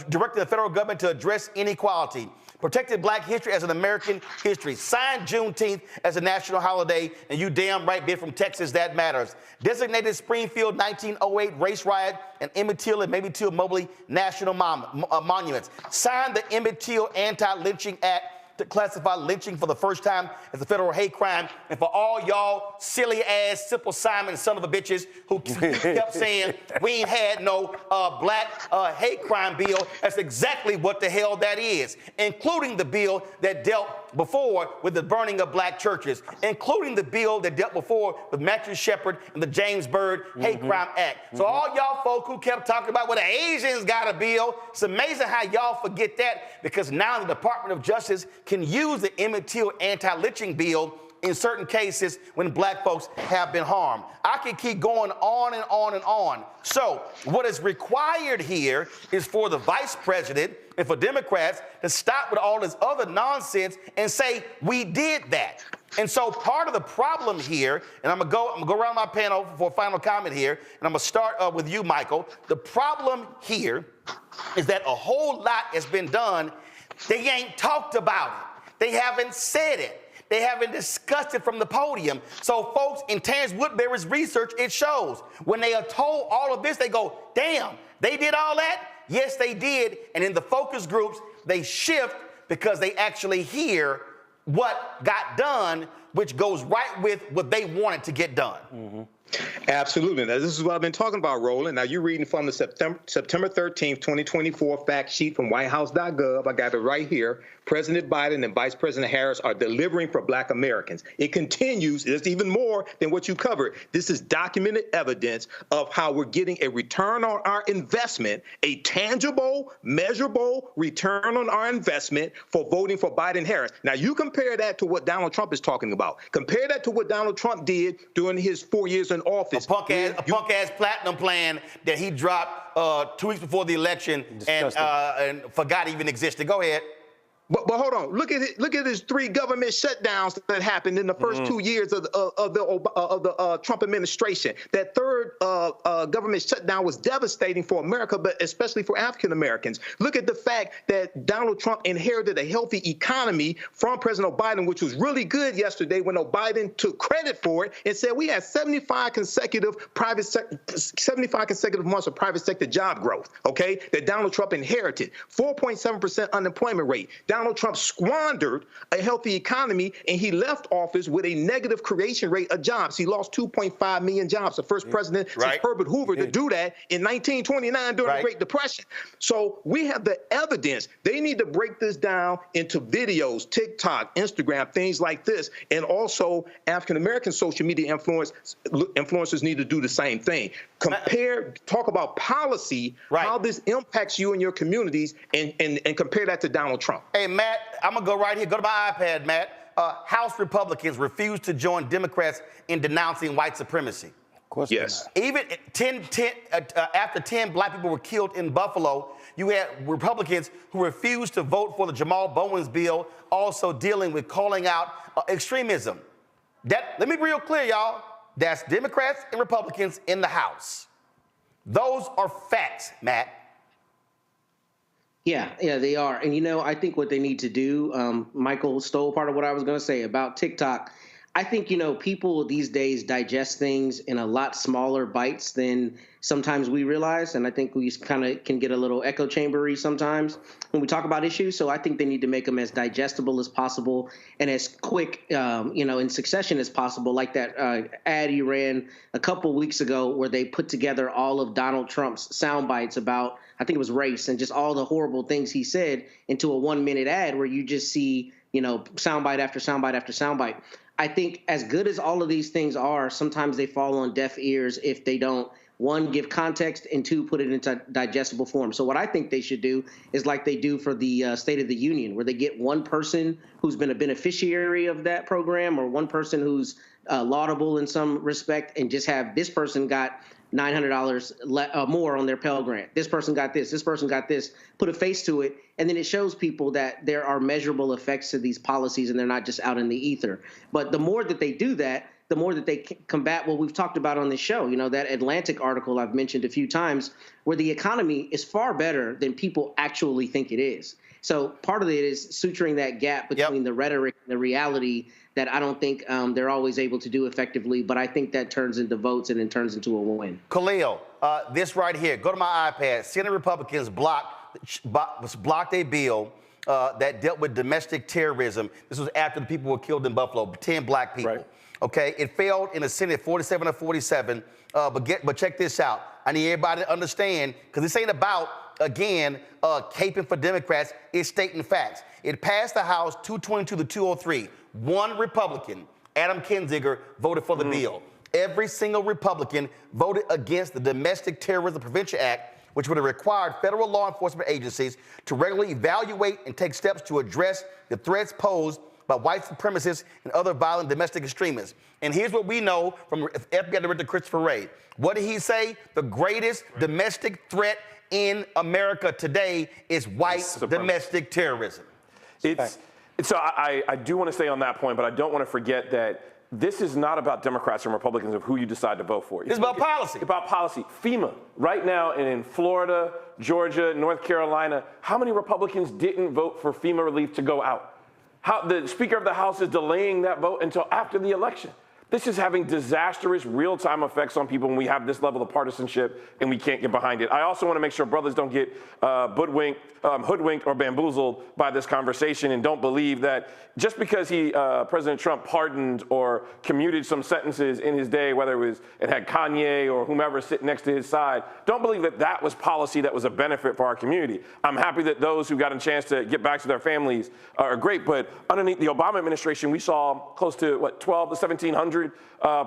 directing the federal government to address inequality. Protected Black history as an American history. Signed Juneteenth as a national holiday, and you damn right, being from Texas, that matters. Designated Springfield 1908 race riot and Emmett Till and Mamie Till Mobley national monuments. Signed the Emmett Till Anti-Lynching Act to classify lynching for the first time as a federal hate crime. And for all y'all silly-ass, Simple Simon son of a bitches who kept saying we ain't had no black hate crime bill, that's exactly what the hell that is, including the bill that dealt before with the burning of black churches, including the bill that dealt before with Matthew Shepard and the James Byrd Hate Crime Act. So all y'all folk who kept talking about, well, the Asians got a bill, it's amazing how y'all forget that, because now the Department of Justice can use the Emmett Till anti-lynching bill in certain cases when black folks have been harmed. I can keep going on and on and on. So what is required here is for the vice president and for Democrats to stop with all this other nonsense and say, we did that. And so part of the problem here, and I'm gonna go around my panel for a final comment here, and I'm gonna start with you, Michael. The problem here is that a whole lot has been done. They ain't talked about it. They haven't said it. They haven't discussed it from the podium. So, folks, in Terrence Woodbury's research, it shows when they are told all of this, they go, damn, they did all that? Yes, they did. And in the focus groups, they shift because they actually hear what got done, which goes right with what they wanted to get done. Mm-hmm. Absolutely. Now, this is what I've been talking about, Roland. Now, you're reading from the September 13th, 2024 fact sheet from whitehouse.gov. I got it right here. President Biden and Vice President Harris are delivering for Black Americans. It continues. It's even more than what you covered. This is documented evidence of how we're getting a return on our investment, a tangible, measurable return on our investment for voting for Biden and Harris. Now, you compare that to what Donald Trump is talking about. Compare that to what Donald Trump did during his 4 years in office. A punk-ass platinum plan that he dropped 2 weeks before the election and forgot even existed. Go ahead. But hold on. Look at his 3 government shutdowns that happened in the first 2 years of the Trump administration. That third government shutdown was devastating for America, but especially for African Americans. Look at the fact that Donald Trump inherited a healthy economy from President Biden, which was really good yesterday when Biden took credit for it and said we had 75 consecutive months of private sector job growth. Okay, that Donald Trump inherited 4.7% unemployment rate. Donald Trump squandered a healthy economy, and he left office with a negative creation rate of jobs. He lost 2.5 million jobs, the first president since Herbert Hoover to do that in 1929 during the Great Depression. So we have the evidence. They need to break this down into videos, TikTok, Instagram, things like this, and also African-American social media influencers need to do the same thing. Talk about policy, how this impacts you and your communities, and compare that to Donald Trump. Hey, Matt, I'm going to go right here. Go to my iPad, Matt. House Republicans refuse to join Democrats in denouncing white supremacy. Of course. Yes. Even after 10 Black people were killed in Buffalo, you had Republicans who refused to vote for the Jamal Bowens bill, also dealing with calling out extremism. Let me be real clear, y'all. That's Democrats and Republicans in the House. Those are facts, Matt. Yeah, they are. And, I think what they need to do, Michael stole part of what I was going to say about TikTok. I think, people these days digest things in a lot smaller bites than sometimes we realize. And I think we kind of can get a little echo chambery sometimes when we talk about issues. So I think they need to make them as digestible as possible and as quick, in succession as possible, like that ad you ran a couple weeks ago where they put together all of Donald Trump's sound bites about, I think it was race and just all the horrible things he said into a 1-minute ad where you just see, soundbite after soundbite after soundbite. I think as good as all of these things are, sometimes they fall on deaf ears if they don't, 1, give context, and 2, put it into digestible form. So what I think they should do is like they do for the State of the Union, where they get one person who's been a beneficiary of that program or one person who's laudable in some respect and just have this person got $900 more on their Pell Grant. This person got this person got this, put a face to it, and then it shows people that there are measurable effects to these policies and they're not just out in the ether. But the more that they do that, the more that they combat what we've talked about on this show, that Atlantic article I've mentioned a few times where the economy is far better than people actually think it is. So part of it is suturing that gap between the rhetoric and the reality that I don't think they're always able to do effectively, but I think that turns into votes and it turns into a win. Khalil, this right here, go to my iPad. Senate Republicans blocked a bill that dealt with domestic terrorism. This was after the people were killed in Buffalo, 10 Black people. Right. Okay, it failed in the Senate 47-47, but check this out. I need everybody to understand, because this ain't about, again, caping for Democrats, it's stating facts. It passed the House 222 to 203. One Republican, Adam Kinzinger, voted for the bill. Every single Republican voted against the Domestic Terrorism Prevention Act, which would have required federal law enforcement agencies to regularly evaluate and take steps to address the threats posed by white supremacists and other violent domestic extremists. And here's what we know from FBI Director Christopher Wray. What did he say? The greatest domestic threat in America today is white domestic terrorism. So I do want to stay on that point, but I don't want to forget that this is not about Democrats and Republicans of who you decide to vote for. It's about policy. It's about policy. FEMA, right now in Florida, Georgia, North Carolina, how many Republicans didn't vote for FEMA relief to go out? How the Speaker of the House is delaying that vote until after the election. This is having disastrous real-time effects on people when we have this level of partisanship and we can't get behind it. I also want to make sure brothers don't get hoodwinked or bamboozled by this conversation and don't believe that just because President Trump pardoned or commuted some sentences in his day, whether it had Kanye or whomever sitting next to his side, don't believe that that was policy that was a benefit for our community. I'm happy that those who got a chance to get back to their families are great, but underneath the Obama administration, we saw close to, 12 to 1,700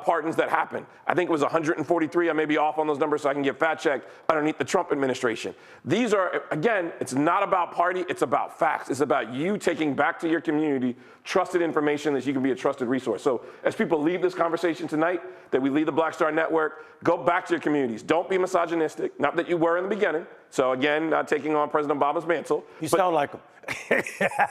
pardons that happened. I think it was 143. I may be off on those numbers so I can get fact checked underneath the Trump administration. These are, again, it's not about party, it's about facts. It's about you taking back to your community trusted information that you can be a trusted resource. So as people leave this conversation tonight, that we leave the Black Star Network, go back to your communities. Don't be misogynistic, not that you were in the beginning. So again, not taking on President Obama's mantle. You sound like him.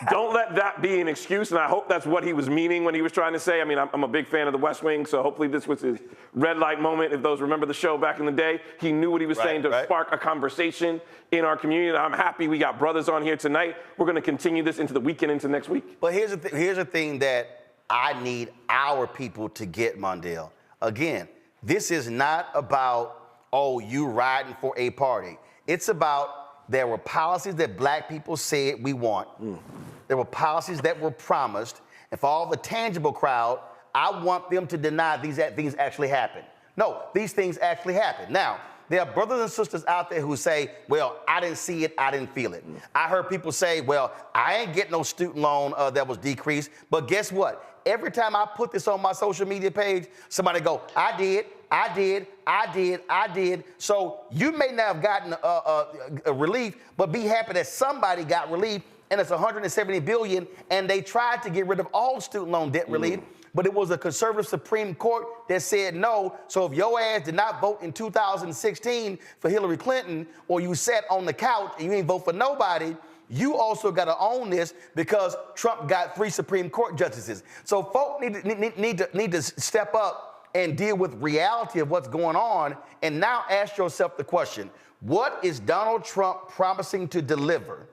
Don't let that be an excuse, and I hope that's what he was meaning when he was trying to say. I mean, I'm a big fan of the West Wing, so hopefully this was his red light moment. If those remember the show back in the day, he knew what he was saying to spark a conversation in our community. And I'm happy we got brothers on here tonight. We're going to continue this into the weekend, into next week. But here's the thing that I need our people to get, Mondale. Again, this is not about, oh, you riding for a party. It's about there were policies that black people said we want. There were policies that were promised. And for all the tangible crowd, I want them to deny these things actually happen. No, these things actually happen. Now, there are brothers and sisters out there who say, well, I didn't see it, I didn't feel it. I heard people say, well, I ain't getting no student loan that was decreased. But guess what? Every time I put this on my social media page, somebody go, I did. So you may not have gotten a relief, but be happy that somebody got relief, and it's $170 billion, and they tried to get rid of all student loan debt relief, but it was a conservative Supreme Court that said no. So if your ass did not vote in 2016 for Hillary Clinton, or you sat on the couch and you ain't vote for nobody, you also got to own this because Trump got 3 Supreme Court justices. So folks need to step up and deal with reality of what's going on. And now ask yourself the question, what is Donald Trump promising to deliver?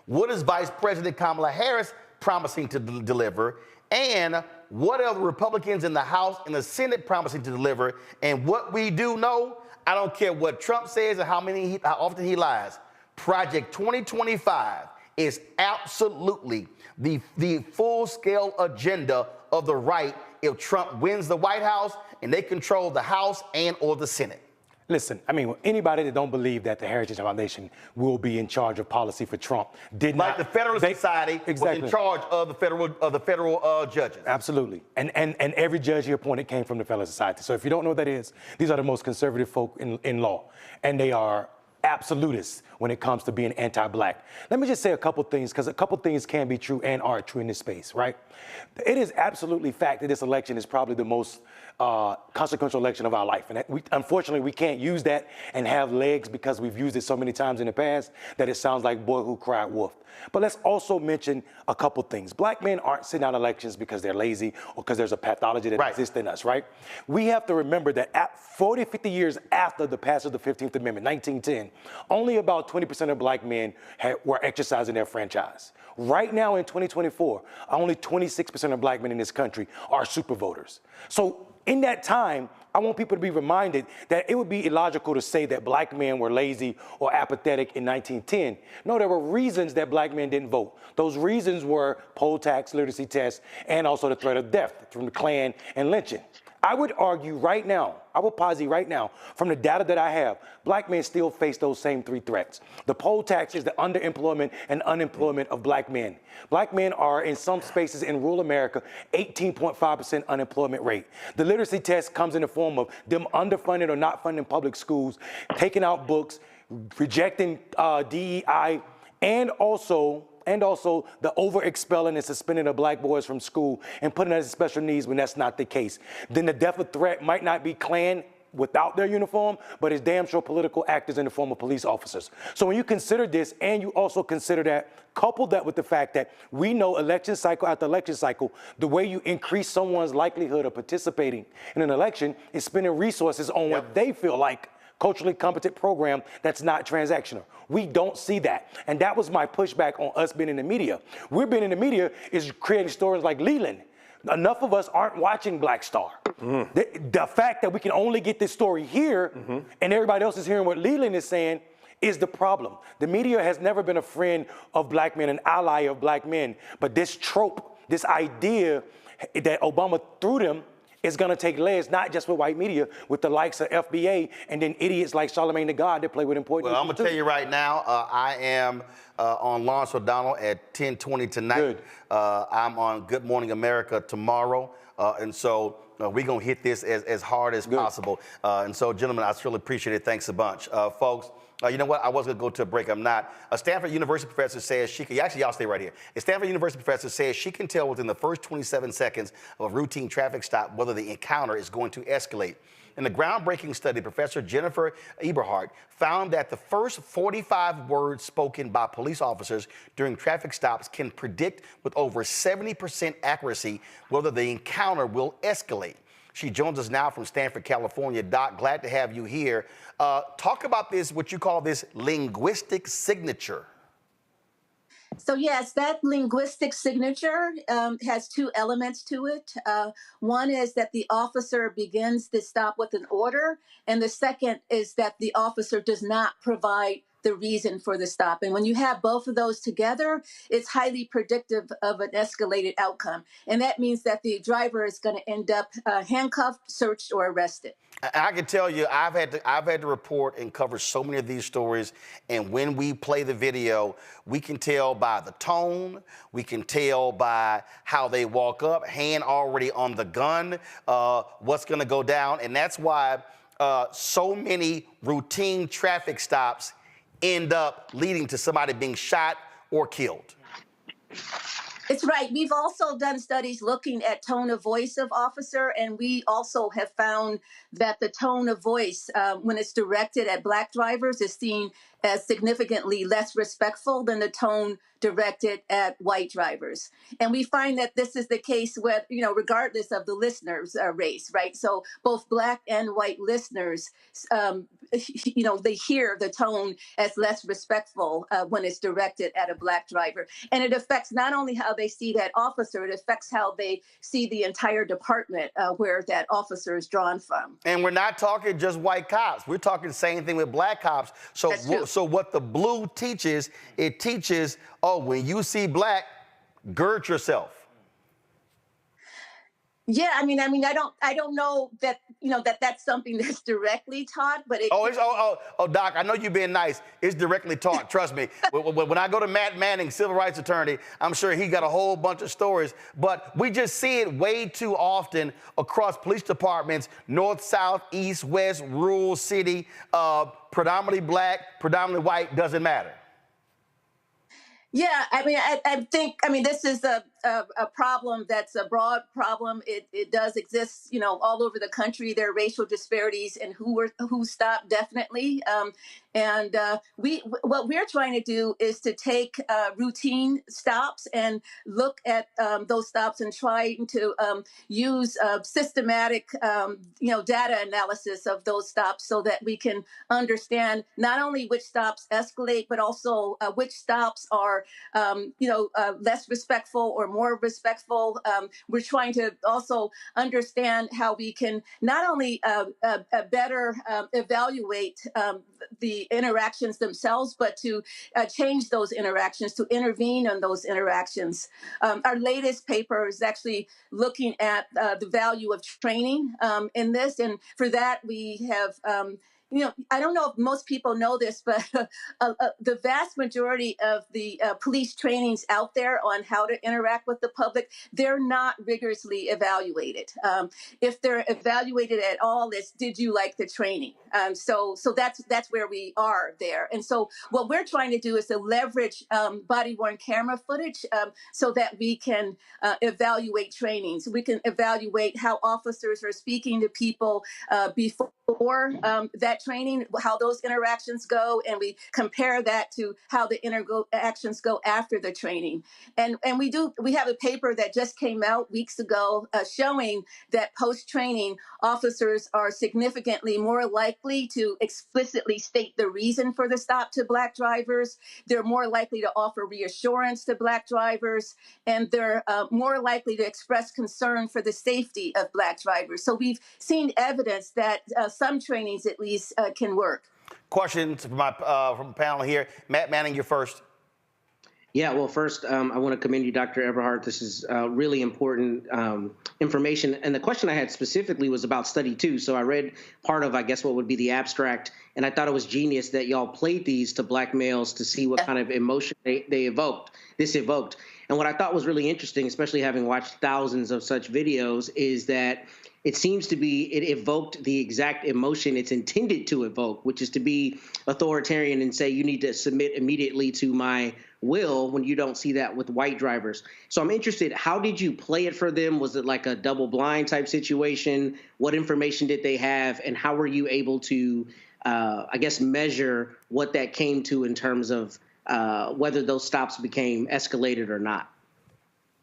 What is Vice President Kamala Harris promising to deliver? And what are the Republicans in the House and the Senate promising to deliver? And what we do know, I don't care what Trump says or how often he lies, Project 2025 is absolutely the full-scale agenda of the right if Trump wins the White House and they control the House and or the Senate. Listen, I mean, anybody that don't believe that the Heritage Foundation will be in charge of policy for Trump did not. Like the Federalist Society was in charge of the federal judges. Absolutely, and every judge he appointed came from the Federalist Society. So if you don't know what that is, these are the most conservative folk in law, and they are absolutists when it comes to being anti-black. Let me just say a couple things, because a couple things can be true and are true in this space, right? It is absolutely fact that this election is probably the most consequential election of our life. And unfortunately, we can't use that and have legs because we've used it so many times in the past that it sounds like boy who cried wolf. But let's also mention a couple things. Black men aren't sitting out elections because they're lazy or because there's a pathology that exists in us, right? We have to remember that at 40, 50 years after the passage of the 15th Amendment, 1910, only about 20% of black men were exercising their franchise. Right now in 2024, only 26% of black men in this country are super voters. So in that time, I want people to be reminded that it would be illogical to say that black men were lazy or apathetic in 1910. No, there were reasons that black men didn't vote. Those reasons were poll tax, literacy tests, and also the threat of death from the Klan and lynching. I would argue right now, I will posit right now, from the data that I have, black men still face those same 3 threats. The poll tax is the underemployment and unemployment of black men. Black men are, in some spaces in rural America, 18.5% unemployment rate. The literacy test comes in the form of them underfunding or not funding public schools, taking out books, rejecting DEI, and also the over-expelling and suspending of black boys from school and putting them as special needs when that's not the case. Then the death of threat might not be Klan without their uniform, but it's damn sure political actors in the form of police officers. So when you consider this, and you also consider that, couple that with the fact that we know election cycle after election cycle, the way you increase someone's likelihood of participating in an election is spending resources on what they feel like culturally competent program that's not transactional. We don't see that. And that was my pushback on us being in the media. We're being in the media is creating stories like Leland. Enough of us aren't watching Black Star. The fact that we can only get this story here and everybody else is hearing what Leland is saying is the problem. The media has never been a friend of black men, an ally of black men. But this trope, this idea that Obama threw them is going to take legs, not just with white media, with the likes of FBA and then idiots like Charlamagne the God that play with important Well, I'm going to tell you right now, I am on Lawrence O'Donnell at 10:20 tonight. I'm on Good Morning America tomorrow. And so we're going to hit this as hard as possible. And so, gentlemen, I really appreciate it. Thanks a bunch. Folks, you know what? I was going to go to a break. I'm not. A Stanford University professor says she can, actually, y'all stay right here. A Stanford University professor says she can tell within the first 27 seconds of a routine traffic stop whether the encounter is going to escalate. In a groundbreaking study, Professor Jennifer Eberhardt found that the first 45 words spoken by police officers during traffic stops can predict with over 70% accuracy whether the encounter will escalate. She joins us now from Stanford, California. Doc, glad to have you here. Talk about this, what you call this linguistic signature. So yes, that linguistic signature has two elements to it. One is that the officer begins the stop with an order, and the second is that the officer does not provide the reason for the stop. And when you have both of those together, it's highly predictive of an escalated outcome. And that means that the driver is going to end up handcuffed, searched, or arrested. I can tell you, I've had to report and cover so many of these stories, and when we play the video, we can tell by the tone, we can tell by how they walk up, hand already on the gun, what's going to go down, and that's why so many routine traffic stops end up leading to somebody being shot or killed. It's right. We've also done studies looking at tone of voice of officer, and we also have found that the tone of voice, when it's directed at Black drivers, is seen as significantly less respectful than the tone directed at white drivers. And we find that this is the case with, regardless of the listener's race, right? So both Black and white listeners, they hear the tone as less respectful when it's directed at a Black driver. And it affects not only how they see that officer, it affects how they see the entire department where that officer is drawn from. And we're not talking just white cops. We're talking the same thing with Black cops. So what the blue teaches, it teaches, when you see Black, gird yourself. Yeah, I mean, I don't know that, that's something that's directly taught, but it. Doc, I know you're being nice. It's directly taught. Trust me. When I go to Matt Manning, civil rights attorney, I'm sure he got a whole bunch of stories, but we just see it way too often across police departments, north, south, east, west, rural, city, predominantly Black, predominantly white, doesn't matter. Yeah, I think this is a problem that's a broad problem. It does exist, all over the country. There are racial disparities in who stopped, definitely. And what we're trying to do is to take routine stops and look at those stops and trying to use systematic, data analysis of those stops so that we can understand not only which stops escalate, but also which stops are, less respectful or more respectful. We're trying to also understand how we can not only better evaluate the interactions themselves, but to change those interactions, to intervene on those interactions. Our latest paper is actually looking at the value of training in this. And for that, we have I don't know if most people know this, but the vast majority of the police trainings out there on how to interact with the public, they're not rigorously evaluated. If they're evaluated at all, it's did you like the training? So that's where we are there. And so what we're trying to do is to leverage body-worn camera footage so that we can evaluate trainings. We can evaluate how officers are speaking to people before that at training, how those interactions go, and we compare that to how the interactions go after the training. And we have a paper that just came out weeks ago showing that post-training officers are significantly more likely to explicitly state the reason for the stop to Black drivers. They're more likely to offer reassurance to Black drivers, and they're more likely to express concern for the safety of Black drivers. So we've seen evidence that some trainings, at least, can work. Questions from the panel here. Matt Manning, you're first. Yeah, well, first, I want to commend you, Dr. Everhart. This is really important information. And the question I had specifically was about study 2. So I read part of, I guess, what would be the abstract. And I thought it was genius that y'all played these to Black males to see what kind of emotion they evoked. And what I thought was really interesting, especially having watched thousands of such videos, is that it seems to be it evoked the exact emotion it's intended to evoke, which is to be authoritarian and say you need to submit immediately to my will when you don't see that with white drivers. So I'm interested, how did you play it for them? Was it like a double blind type situation? What information did they have? And how were you able to, I guess, measure what that came to in terms of whether those stops became escalated or not?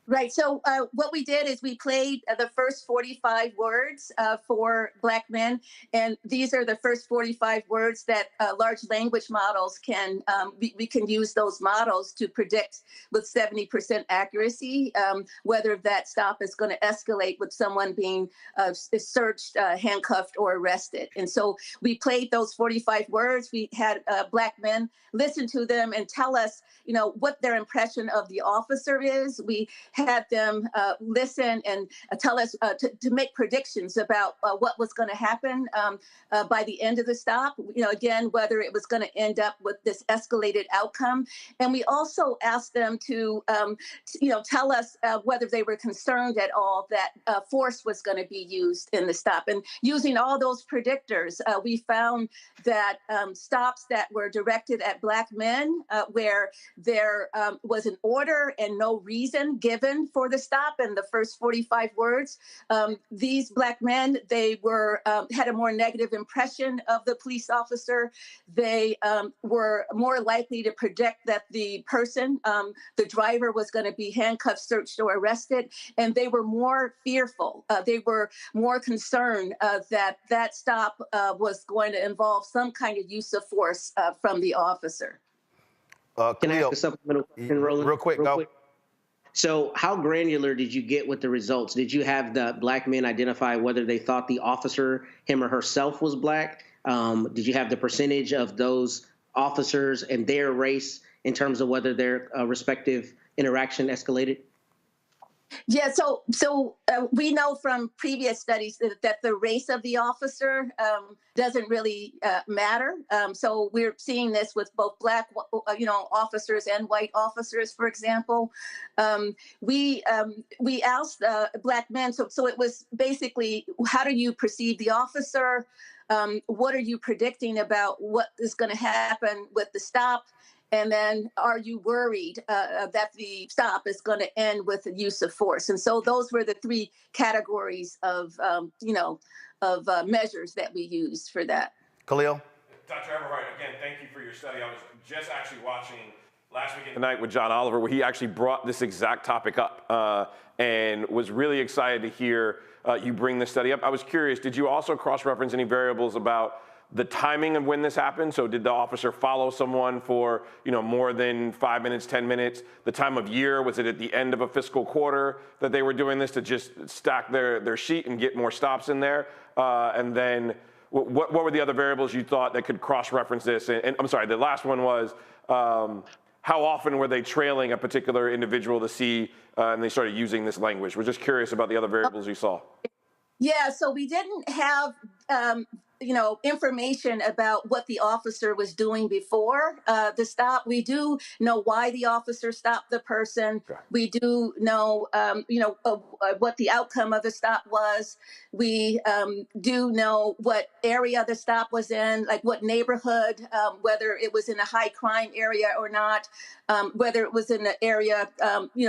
Right. So what we did is we played the first 45 words for Black men. And these are the first 45 words that large language models can, we can use those models to predict with 70% accuracy whether that stop is going to escalate with someone being searched, handcuffed, or arrested. And so we played those 45 words. We had Black men listen to them and tell us, you know, what their impression of the officer is. We had them listen and tell us to make predictions about what was going to happen by the end of the stop. You know, again, whether it was going to end up with this escalated outcome. And we also asked them to, you know, tell us whether they were concerned at all that force was going to be used in the stop. And using all those predictors, we found that stops that were directed at Black men, where there was an order and no reason given for the stop in the first 45 words, these Black men, they were had a more negative impression of the police officer. They were more likely to predict that the person, the driver, was going to be handcuffed, searched, or arrested, and they were more fearful. They were more concerned that that stop was going to involve some kind of use of force from the officer. Can I ask a supplemental question, Roland? Real quick, go. So how granular did you get with the results? Did you have the Black men identify whether they thought the officer, him or herself, was Black? Did you have the percentage of those officers and their race in terms of whether their respective interaction escalated? Yeah, so we know from previous studies that the race of the officer doesn't really matter. So we're seeing this with both Black, officers and white officers, for example. We asked Black men, so it was basically, how do you perceive the officer? What are you predicting about what is going to happen with the stop? And then, are you worried that the stop is going to end with the use of force? And so those were the three categories of, measures that we used for that. Khalil? Dr. Everhart, again, thank you for your study. I was just actually watching last weekend tonight with John Oliver, where he actually brought this exact topic up and was really excited to hear you bring this study up. I was curious, did you also cross-reference any variables about the timing of when this happened? So did the officer follow someone for, more than 5 minutes, 10 minutes? The time of year, was it at the end of a fiscal quarter that they were doing this to just stack their sheet and get more stops in there? And then what were the other variables you thought that could cross-reference this? And I'm sorry, the last one was, how often were they trailing a particular individual to see, and they started using this language? We're just curious about the other variables you saw. Yeah, so we didn't have information about what the officer was doing before the stop. We do know why the officer stopped the person. Okay. We do know, what the outcome of the stop was. We do know what area the stop was in, like what neighborhood, whether it was in a high crime area or not, whether it was in an area,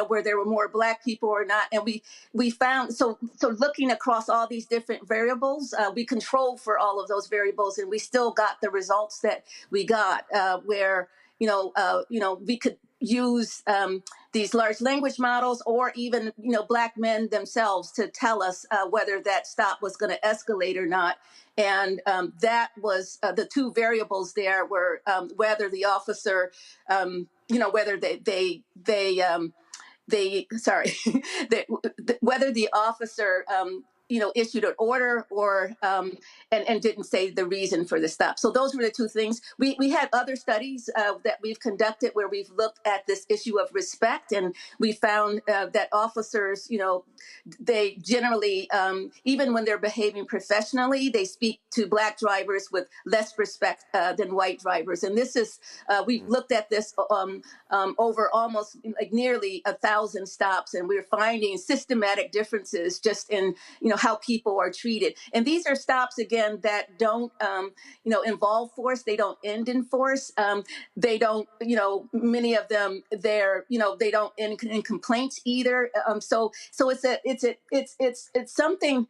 where there were more Black people or not. And we found, so looking across all these different variables, we controlled for all all of those variables, and we still got the results that we got, where we could use these large language models, or even Black men themselves, to tell us whether that stop was going to escalate or not. And that was the two variables there were whether the officer, whether whether the officer issued an order or and didn't say the reason for the stop. So those were the two things. We had other studies that we've conducted where we've looked at this issue of respect, and we found that officers, they generally, even when they're behaving professionally, they speak to Black drivers with less respect than white drivers. And this is, we looked at this over almost nearly 1,000 stops, and we're finding systematic differences just in, how people are treated. And these are stops, again, that don't, involve force. They don't end in force. They don't, many of them, they don't end in complaints either. So it's something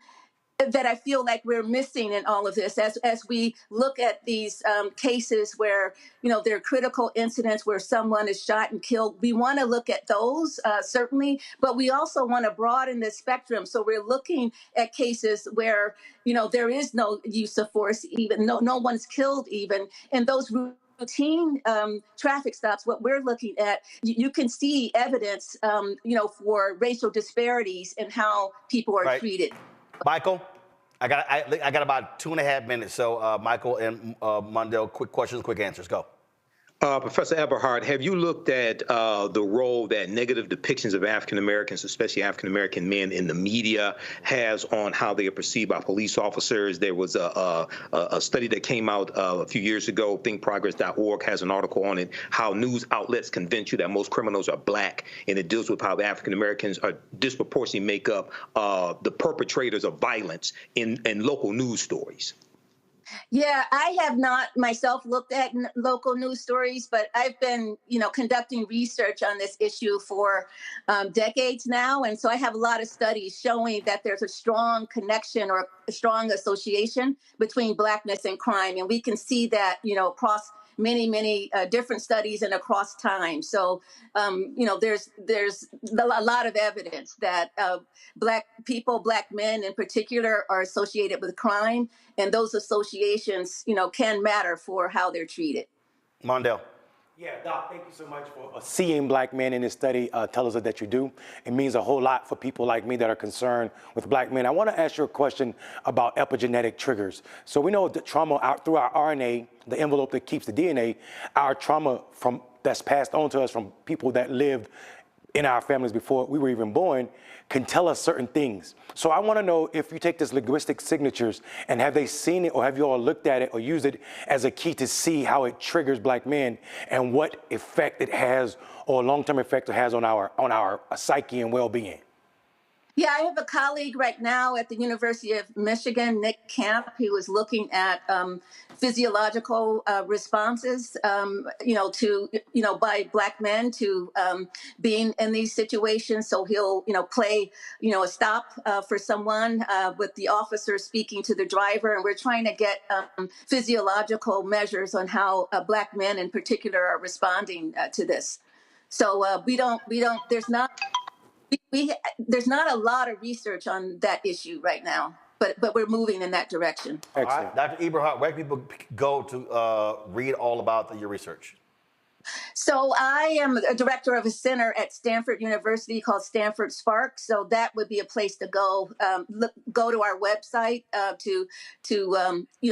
that I feel like we're missing in all of this as we look at these cases where, there are critical incidents where someone is shot and killed. We want to look at those, certainly, but we also want to broaden the spectrum. So we're looking at cases where, there is no use of force, even no one's killed even, and those routine traffic stops, what we're looking at, you can see evidence, for racial disparities in how people are treated. Michael, I got about 2.5 minutes. So Michael and Wendell, quick questions, quick answers. Go. Professor Eberhard, have you looked at the role that negative depictions of African Americans, especially African American men, in the media has on how they are perceived by police officers? There was a study that came out a few years ago. ThinkProgress.org has an article on it, how news outlets convince you that most criminals are Black, and it deals with how African Americans are disproportionately make up the perpetrators of violence in local news stories. Yeah, I have not myself looked at local news stories, but I've been, conducting research on this issue for decades now. And so I have a lot of studies showing that there's a strong connection or a strong association between Blackness and crime. And we can see that, across many different studies and across time. So, there's a lot of evidence that Black people, Black men in particular, are associated with crime. And those associations, can matter for how they're treated. Wendell. Yeah, Doc, thank you so much for seeing Black men in this study. Tell us that you do. It means a whole lot for people like me that are concerned with Black men. I want to ask you a question about epigenetic triggers. So we know that trauma through our RNA, the envelope that keeps the DNA, our trauma that's passed on to us from people that lived in our families before we were even born can tell us certain things. So I want to know if you take this linguistic signatures and have they seen it, or have you all looked at it or used it as a key to see how it triggers Black men and what effect it has, or long-term effect it has on our psyche and well-being? Yeah, I have a colleague right now at the University of Michigan, Nick Camp, who is looking at physiological responses, by Black men to being in these situations. So he'll, play, a stop for someone with the officer speaking to the driver, and we're trying to get physiological measures on how Black men in particular are responding to this. So there's not a lot of research on that issue right now, but we're moving in that direction. Excellent. All right. Dr. Eberhard, where can people go to read all about your research? So I am a director of a center at Stanford University called Stanford Spark. So that would be a place to go. Go to our website to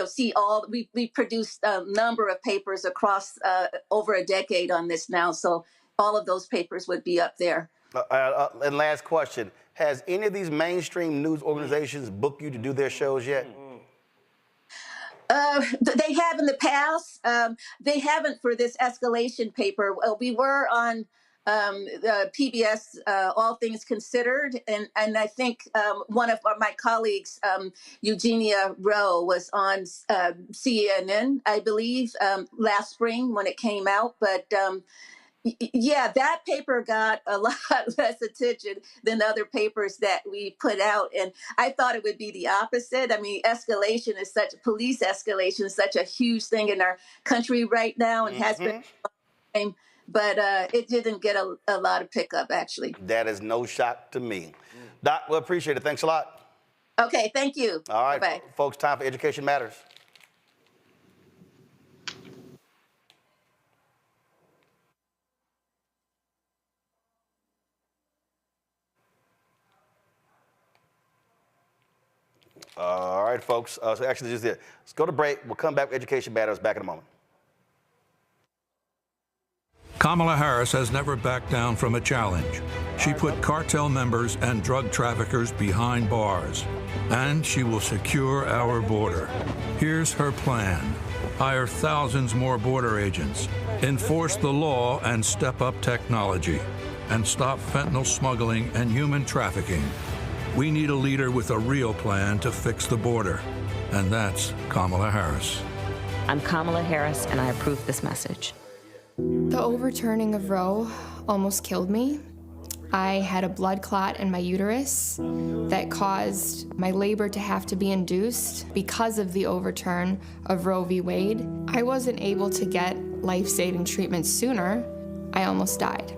see all. We produced a number of papers across over a decade on this now. So all of those papers would be up there. And last question, has any of these mainstream news organizations booked you to do their shows yet? They have in the past. They haven't for this escalation paper. We were on PBS, All Things Considered, and I think one of my colleagues, Eugenia Rowe, was on CNN, I believe, last spring when it came out. But Yeah, that paper got a lot less attention than other papers that we put out. And I thought it would be the opposite. I mean, police escalation is such a huge thing in our country right now and has been, but it didn't get a lot of pickup, actually. That is no shock to me. Doc, we appreciate it. Thanks a lot. Okay, thank you. All right, Bye-bye. folks, time for Education Matters. All right, folks. So actually, just it. Let's go to break. We'll come back with Education Matters back in a moment. Kamala Harris has never backed down from a challenge. She put cartel members and drug traffickers behind bars, and she will secure our border. Here's her plan. Hire thousands more border agents, enforce the law and step up technology, and stop fentanyl smuggling and human trafficking. We need a leader with a real plan to fix the border, and that's Kamala Harris. I'm Kamala Harris, and I approve this message. The overturning of Roe almost killed me. I had a blood clot in my uterus that caused my labor to have to be induced because of the overturn of Roe v. Wade. I wasn't able to get life-saving treatment sooner. I almost died.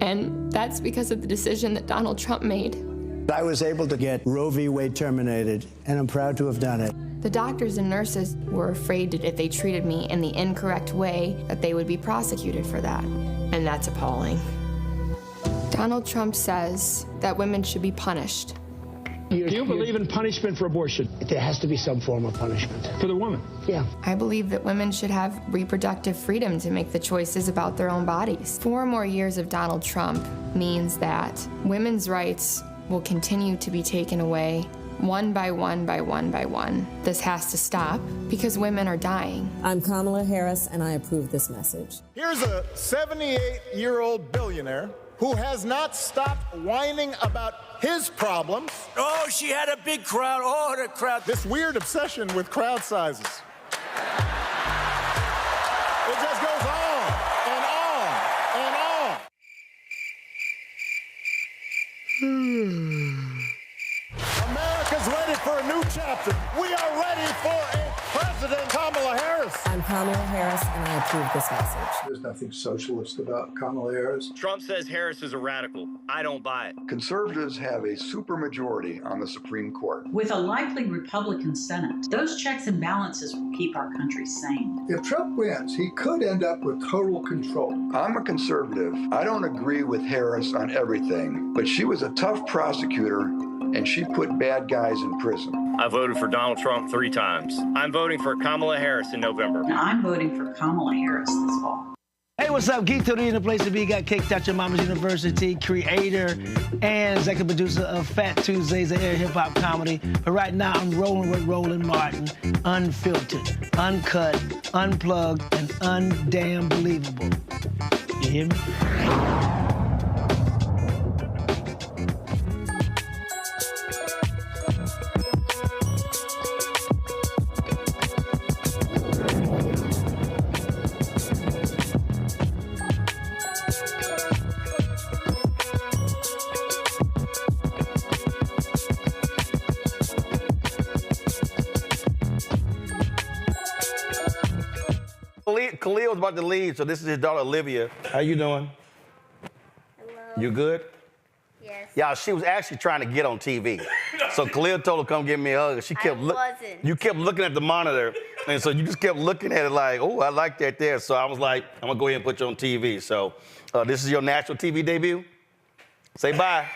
And that's because of the decision that Donald Trump made. I was able to get Roe v. Wade terminated, and I'm proud to have done it. The doctors and nurses were afraid that if they treated me in the incorrect way, that they would be prosecuted for that. And that's appalling. Donald Trump says that women should be punished. Do you believe in punishment for abortion? There has to be some form of punishment. For the woman? Yeah. I believe that women should have reproductive freedom to make the choices about their own bodies. 4 more years of Donald Trump means that women's rights will continue to be taken away one by one by one by one. This has to stop because women are dying. I'm Kamala Harris, and I approve this message. Here's a 78-year-old billionaire who has not stopped whining about his problems. Oh, she had a big crowd. Oh, the crowd. This weird obsession with crowd sizes. It just goes on and on and on. America's ready for a new chapter. We are ready for a President Kamala Harris. I'm Kamala Harris, and I approve this message. There's nothing socialist about Kamala Harris. Trump says Harris is a radical. I don't buy it. Conservatives have a supermajority on the Supreme Court. With a likely Republican Senate, those checks and balances will keep our country sane. If Trump wins, he could end up with total control. I'm a conservative. I don't agree with Harris on everything, but she was a tough prosecutor, and she put bad guys in prison. I voted for Donald Trump 3 times. I'm voting for Kamala Harris in November. Now, I'm voting for Kamala Harris this fall. Hey, what's up? Geek Tony in the place to be. Got kicked out your mama's university, creator and executive producer of Fat Tuesdays, the air hip-hop comedy. But right now, I'm rolling with Roland Martin, unfiltered, uncut, unplugged, and undamn believable. You hear me? Khalil's about to leave, so this is his daughter, Olivia. How you doing? Hello. You good? Yes. Yeah, she was actually trying to get on TV. So Khalil told her, come give me a hug. She kept You kept looking at the monitor, and so you just kept looking at it like, oh, I like that there. So I was like, I'm gonna go ahead and put you on TV. So this is your national TV debut? Say bye.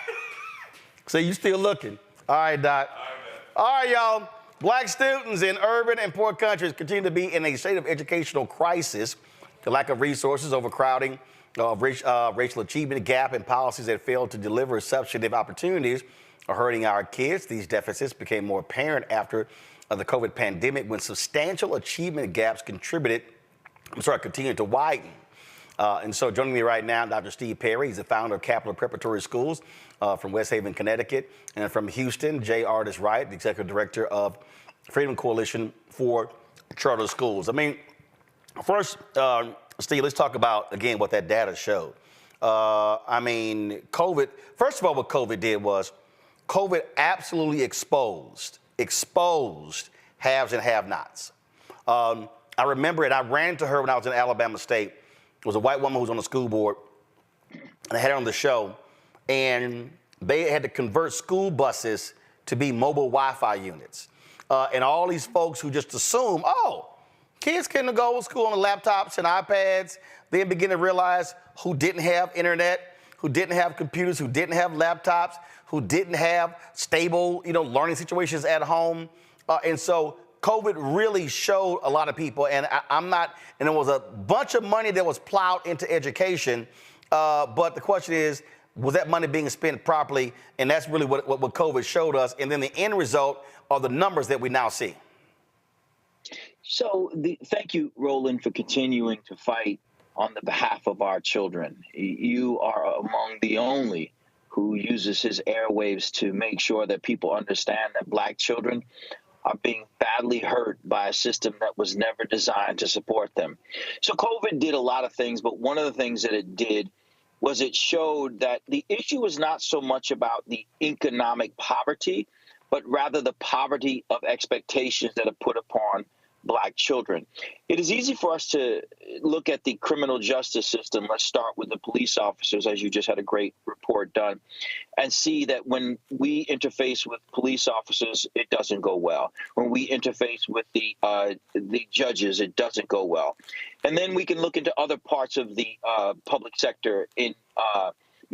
Say you still looking. All right, Doc. All right, y'all. Black students in urban and poor countries continue to be in a state of educational crisis. The lack of resources, overcrowding, racial achievement gap, and policies that fail to deliver substantive opportunities are hurting our kids. These deficits became more apparent after the COVID pandemic when substantial achievement gaps continue to widen. And so joining me right now, Dr. Steve Perry. He's the founder of Capital Preparatory Schools from West Haven, Connecticut. And from Houston, J. Artis Wright, the executive director of Freedom Coalition for Charter Schools. I mean, first, Steve, let's talk about, again, what that data showed. I mean, COVID, first of all, what COVID did was COVID absolutely exposed haves and have-nots. I remember it. I ran into her when I was in Alabama State. It was a white woman who was on the school board, and I had her on the show, and they had to convert school buses to be mobile Wi-Fi units. And all these folks who just assume, oh, kids can go to school on laptops and iPads, then begin to realize who didn't have internet, who didn't have computers, who didn't have laptops, who didn't have stable, learning situations at home. And so COVID really showed a lot of people, and and there was a bunch of money that was plowed into education, but the question is, was that money being spent properly? And that's really what COVID showed us. And then the end result are the numbers that we now see. So thank you, Roland, for continuing to fight on the behalf of our children. You are among the only who uses his airwaves to make sure that people understand that Black children are being badly hurt by a system that was never designed to support them. So COVID did a lot of things, but one of the things that it did was it showed that the issue was not so much about the economic poverty, but rather the poverty of expectations that are put upon Black children. It is easy for us to look at the criminal justice system. Let's start with the police officers, as you just had a great report done, and see that when we interface with police officers, it doesn't go well. When we interface with the judges, it doesn't go well. And then we can look into other parts of the public sector in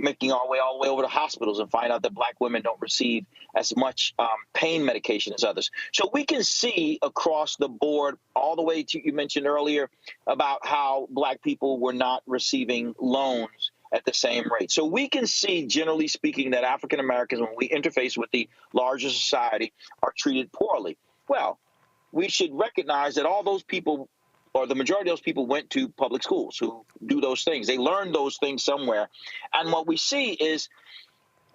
making our way all the way over to hospitals and find out that Black women don't receive as much pain medication as others. So we can see across the board, all the way to, you mentioned earlier, about how Black people were not receiving loans at the same rate. So we can see, generally speaking, that African Americans, when we interface with the larger society, are treated poorly. Well, we should recognize that all those people, or the majority of those people, went to public schools who do those things. They learned those things somewhere. And what we see is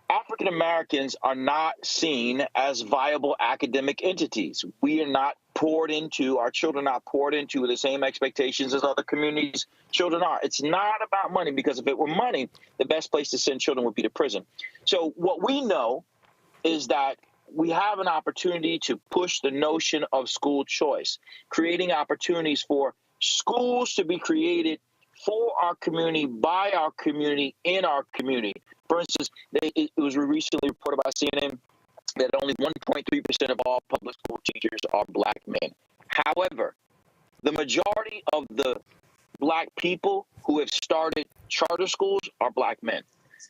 African Americans are not seen as viable academic entities. We are not poured into, our children are not poured into with the same expectations as other communities' children are. It's not about money, because if it were money, the best place to send children would be to prison. So what we know is that we have an opportunity to push the notion of school choice, creating opportunities for schools to be created for our community, by our community, in our community. For instance, it was recently reported by CNN that only 1.3% of all public school teachers are Black men. However, the majority of the Black people who have started charter schools are Black men.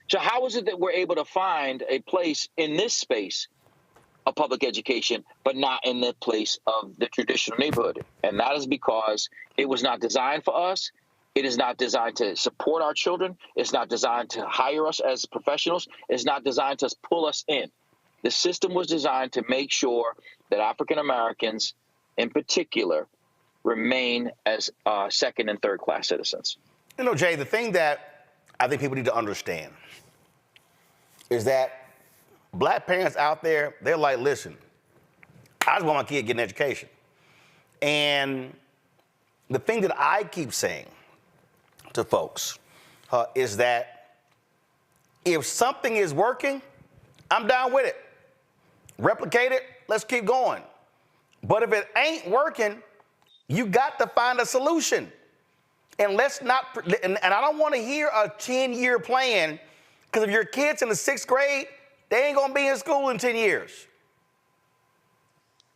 So how is it that we're able to find a place in this space of public education, but not in the place of the traditional neighborhood? And that is because it was not designed for us. It is not designed to support our children. It's not designed to hire us as professionals. It's not designed to pull us in. The system was designed to make sure that African Americans, in particular, remain as second and third class citizens. Jay, the thing that I think people need to understand is that Black parents out there, they're like, listen, I just want my kid to get an education. And the thing that I keep saying to folks is that if something is working, I'm down with it. Replicate it, let's keep going. But if it ain't working, you got to find a solution. And let's not, and I don't want to hear a 10-year plan, because if your kid's in the 6th grade, they ain't gonna be in school in 10 years.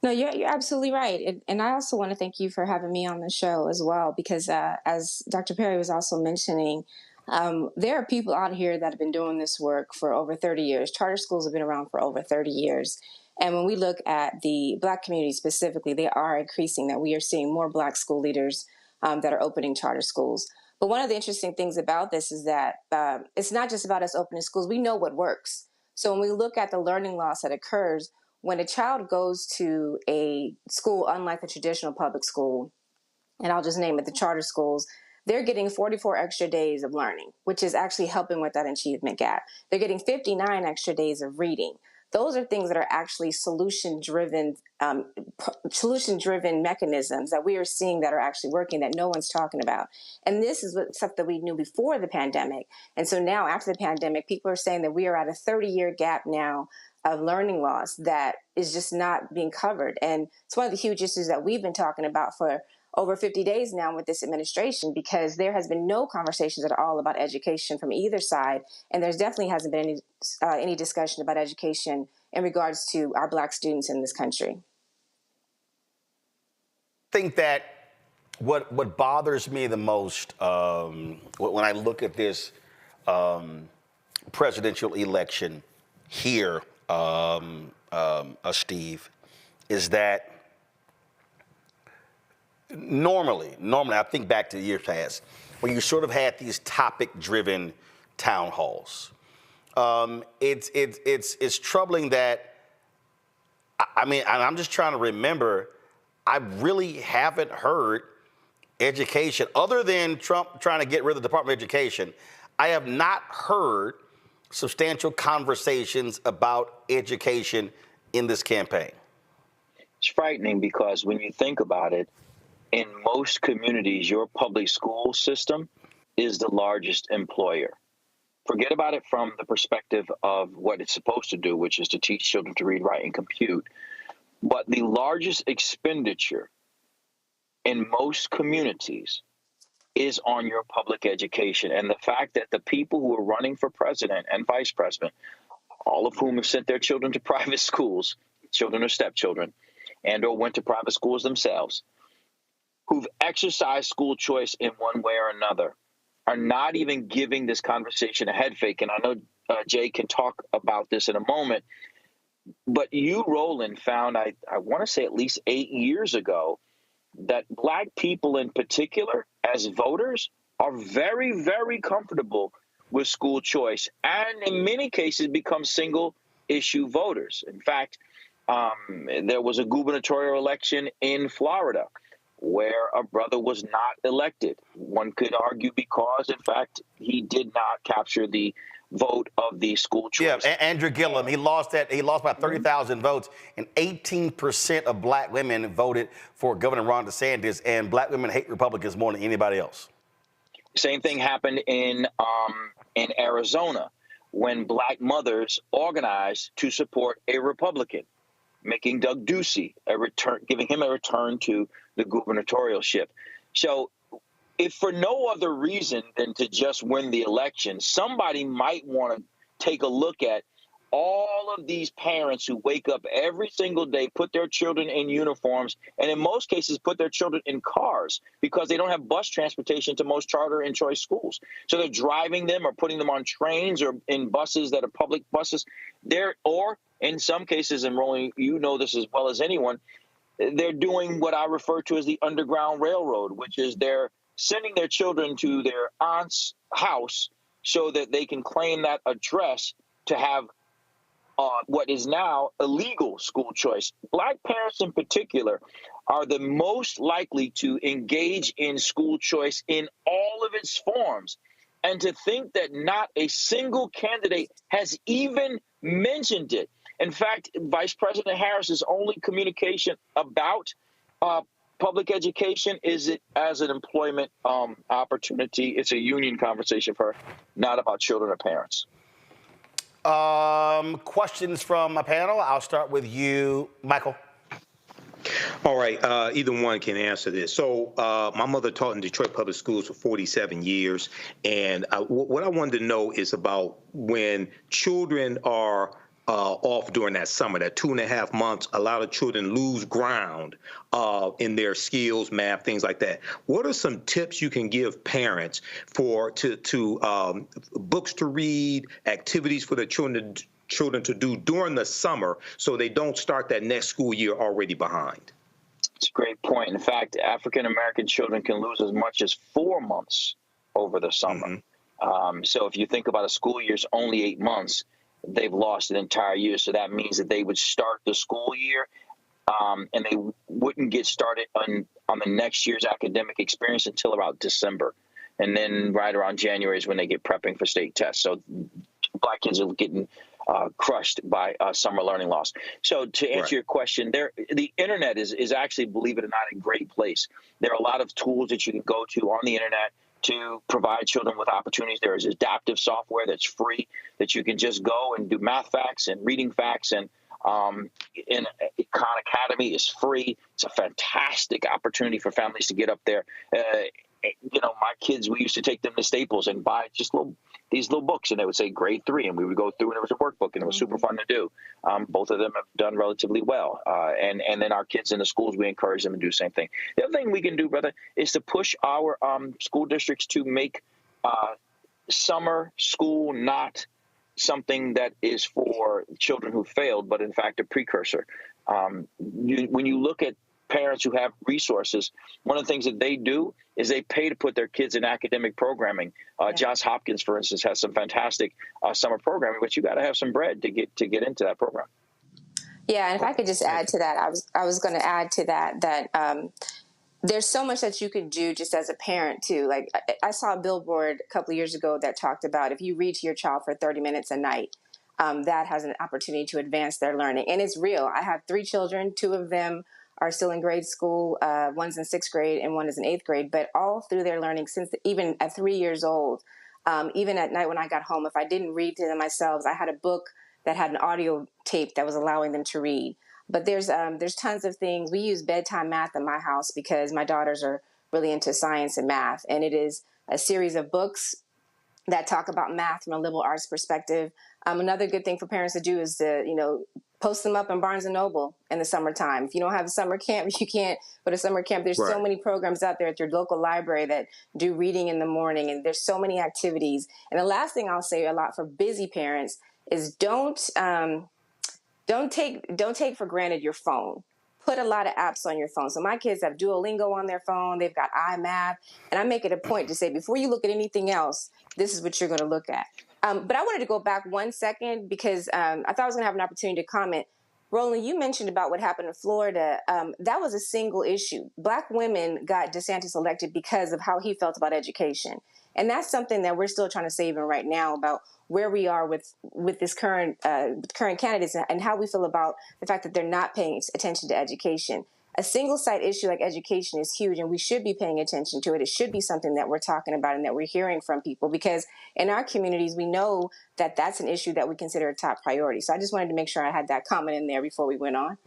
No, you're absolutely right. And I also want to thank you for having me on the show as well, because as Dr. Perry was also mentioning, there are people out here that have been doing this work for over 30 years. Charter schools have been around for over 30 years. And when we look at the Black community specifically, they are increasing, that we are seeing more Black school leaders that are opening charter schools. But one of the interesting things about this is that it's not just about us opening schools. We know what works. So when we look at the learning loss that occurs when a child goes to a school unlike the traditional public school, and I'll just name it the charter schools, they're getting 44 extra days of learning, which is actually helping with that achievement gap. They're getting 59 extra days of reading. Those are things that are actually solution-driven mechanisms that we are seeing that are actually working that no one's talking about. And this is stuff that we knew before the pandemic. And so now after the pandemic, people are saying that we are at a 30-year gap now of learning loss that is just not being covered. And it's one of the huge issues that we've been talking about for over 50 days now with this administration, because there has been no conversations at all about education from either side. And there's definitely hasn't been any discussion about education in regards to our Black students in this country. I think that what bothers me the most when I look at this presidential election here, Steve, is that normally, I think back to years past, when you sort of had these topic-driven town halls. It's troubling that, I mean, I'm just trying to remember, I really haven't heard education, other than Trump trying to get rid of the Department of Education. I have not heard substantial conversations about education in this campaign. It's frightening because when you think about it, in most communities, your public school system is the largest employer. Forget about it from the perspective of what it's supposed to do, which is to teach children to read, write, and compute. But the largest expenditure in most communities is on your public education. And the fact that the people who are running for president and vice president, all of whom have sent their children to private schools, children or stepchildren, and or went to private schools themselves, who've exercised school choice in one way or another, are not even giving this conversation a head fake. And I know Jay can talk about this in a moment, but you, Roland, found, I want to say at least 8 years ago, that Black people in particular, as voters, are very, very comfortable with school choice and in many cases become single-issue voters. In fact, there was a gubernatorial election in Florida where a brother was not elected. One could argue because, in fact, he did not capture the vote of the school choice. Yeah, Andrew Gillum, he lost by 30,000 votes, and 18% of Black women voted for Governor Ron DeSantis, and Black women hate Republicans more than anybody else. Same thing happened in Arizona when Black mothers organized to support a Republican, making Doug Ducey giving him a return to the gubernatorialship. So if for no other reason than to just win the election, somebody might want to take a look at all of these parents who wake up every single day, put their children in uniforms, and in most cases put their children in cars because they don't have bus transportation to most charter and choice schools. So they're driving them or putting them on trains or in buses that are public buses. Or in some cases, and Roland, you know this as well as anyone, they're doing what I refer to as the Underground Railroad, which is they're sending their children to their aunt's house so that they can claim that address to have what is now illegal school choice. Black parents in particular are the most likely to engage in school choice in all of its forms. And to think that not a single candidate has even mentioned it. In fact, Vice President Harris's only communication about public education is it as an employment opportunity. It's a union conversation for her, not about children or parents. Questions from my panel. I'll start with you, Michael. All right, either one can answer this. So my mother taught in Detroit Public Schools for 47 years. And what I wanted to know is about when children are off during that summer, that 2.5 months, a lot of children lose ground in their skills, math, things like that. What are some tips you can give parents to books to read, activities for the children to do during the summer so they don't start that next school year already behind? It's a great point. In fact, African-American children can lose as much as 4 months over the summer. Mm-hmm. So if you think about a school year's only 8 months, they've lost an entire year. So that means that they would start the school year and they wouldn't get started on the next year's academic experience until about December. And then right around January is when they get prepping for state tests. So Black kids are getting crushed by summer learning loss. So to answer your question, the internet is actually, believe it or not, a great place. There are a lot of tools that you can go to on the internet to provide children with opportunities. There is adaptive software that's free that you can just go and do math facts and reading facts, and in Khan Academy is free. It's a fantastic opportunity for families to get up there. My kids, we used to take them to Staples and buy just these little books, and they would say grade 3, and we would go through, and it was a workbook, and it was super fun to do. Both of them have done relatively well. And then our kids in the schools, we encourage them to do the same thing. The other thing we can do, brother, is to push our school districts to make summer school not something that is for children who failed, but in fact a precursor. When you look at parents who have resources, one of the things that they do is they pay to put their kids in academic programming. Johns Hopkins, for instance, has some fantastic summer programming, but you got to have some bread to get into that program. Yeah, and if I could just add to that, I was going to add to that there's so much that you can do just as a parent too. Like I saw a billboard a couple of years ago that talked about if you read to your child for 30 minutes a night, that has an opportunity to advance their learning. And it's real. I have 3 children. 2 of them are still in grade school. One's in 6th grade and one is in 8th grade, but all through their learning since even at 3 years old, even at night when I got home, if I didn't read to them myself, I had a book that had an audio tape that was allowing them to read. But there's tons of things. We use bedtime math in my house because my daughters are really into science and math. And it is a series of books that talk about math from a liberal arts perspective. Another good thing for parents to do is to, post them up in Barnes & Noble in the summertime. If you don't have a summer camp, you can't go to summer camp. There's so many programs out there at your local library that do reading in the morning, and there's so many activities. And the last thing I'll say a lot for busy parents is don't take for granted your phone. Put a lot of apps on your phone. So my kids have Duolingo on their phone. They've got iMath. And I make it a point to say, before you look at anything else, this is what you're going to look at. But I wanted to go back 1 second because I thought I was going to have an opportunity to comment. Roland, you mentioned about what happened in Florida. That was a single issue. Black women got DeSantis elected because of how he felt about education. And that's something that we're still trying to save in right now about where we are with this current candidates and how we feel about the fact that they're not paying attention to education. A single site issue like education is huge, and we should be paying attention to it. It should be something that we're talking about and that we're hearing from people, because in our communities, we know that that's an issue that we consider a top priority. So I just wanted to make sure I had that comment in there before we went on.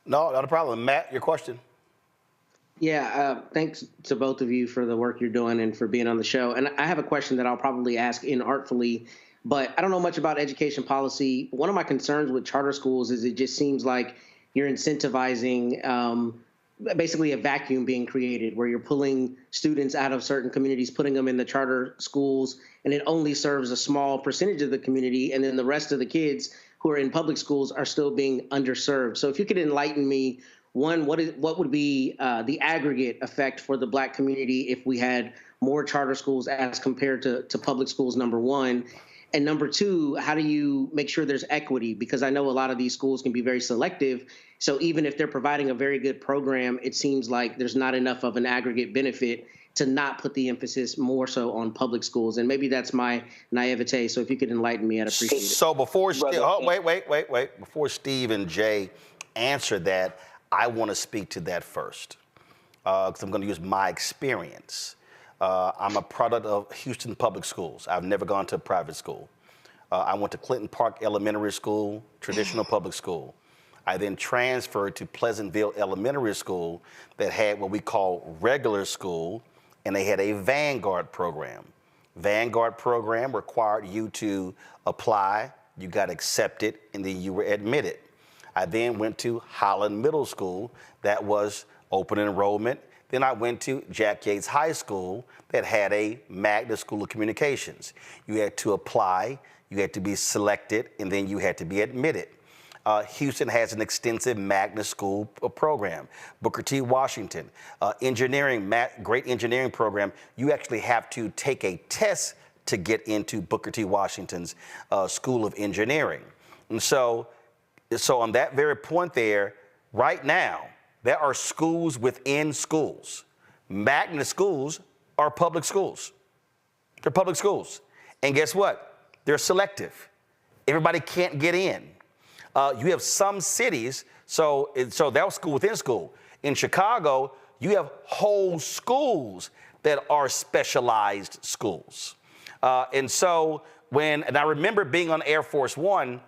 No, not a problem. Matt, your question. Yeah, thanks to both of you for the work you're doing and for being on the show. And I have a question that I'll probably ask inartfully, but I don't know much about education policy. One of my concerns with charter schools is it just seems like you're incentivizing basically a vacuum being created where you're pulling students out of certain communities, putting them in the charter schools, and it only serves a small percentage of the community, and then the rest of the kids who are in public schools are still being underserved. So if you could enlighten me, one, what would be the aggregate effect for the Black community if we had more charter schools as compared to public schools, number one? And number two, how do you make sure there's equity? Because I know a lot of these schools can be very selective. So even if they're providing a very good program, it seems like there's not enough of an aggregate benefit to not put the emphasis more so on public schools. And maybe that's my naivete. So if you could enlighten me, I'd appreciate it. So before wait. Before Steve and Jay answer that, I want to speak to that first, because I'm going to use my experience. I'm a product of Houston Public Schools. I've never gone to a private school. I went to Clinton Park Elementary School, traditional public school. I then transferred to Pleasantville Elementary School that had what we call regular school, and they had a Vanguard program. Vanguard program required you to apply, you got accepted, and then you were admitted. I then went to Holland Middle School that was open enrollment. Then I went to Jack Yates High School that had a Magna School of Communications. You had to apply, you had to be selected, and then you had to be admitted. Houston has an extensive Magna School program. Booker T. Washington, engineering, great engineering program. You actually have to take a test to get into Booker T. Washington's School of Engineering. And so on that very point there, right now, there are schools within schools. Magna schools are public schools. They're public schools. And guess what? They're selective. everybody can't get in. You have some cities, so that was school within school. In Chicago, you have whole schools that are specialized schools. And I remember being on Air Force One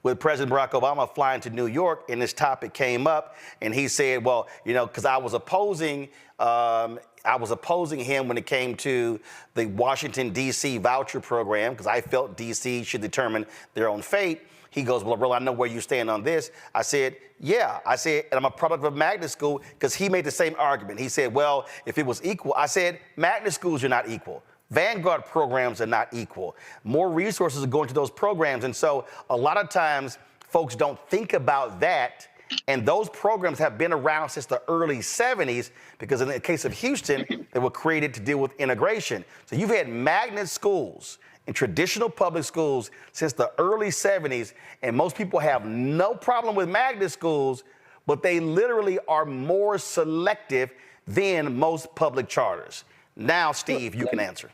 with President Barack Obama flying to New York, and this topic came up, and he said, well, because I was opposing him when it came to the Washington, D.C. voucher program, because I felt D.C. should determine their own fate. He goes, well, Roland, I know where you stand on this. I said, yeah. I said, and I'm a product of magnet school, because he made the same argument. He said, well, if it was equal, I said, magnet schools are not equal. Vanguard programs are not equal. More resources are going to those programs. And so a lot of times folks don't think about that. And those programs have been around since the early 70s, because in the case of Houston, they were created to deal with integration. So you've had magnet schools in traditional public schools since the early 70s, and most people have no problem with magnet schools, but they literally are more selective than most public charters. Now, Steve, you can answer.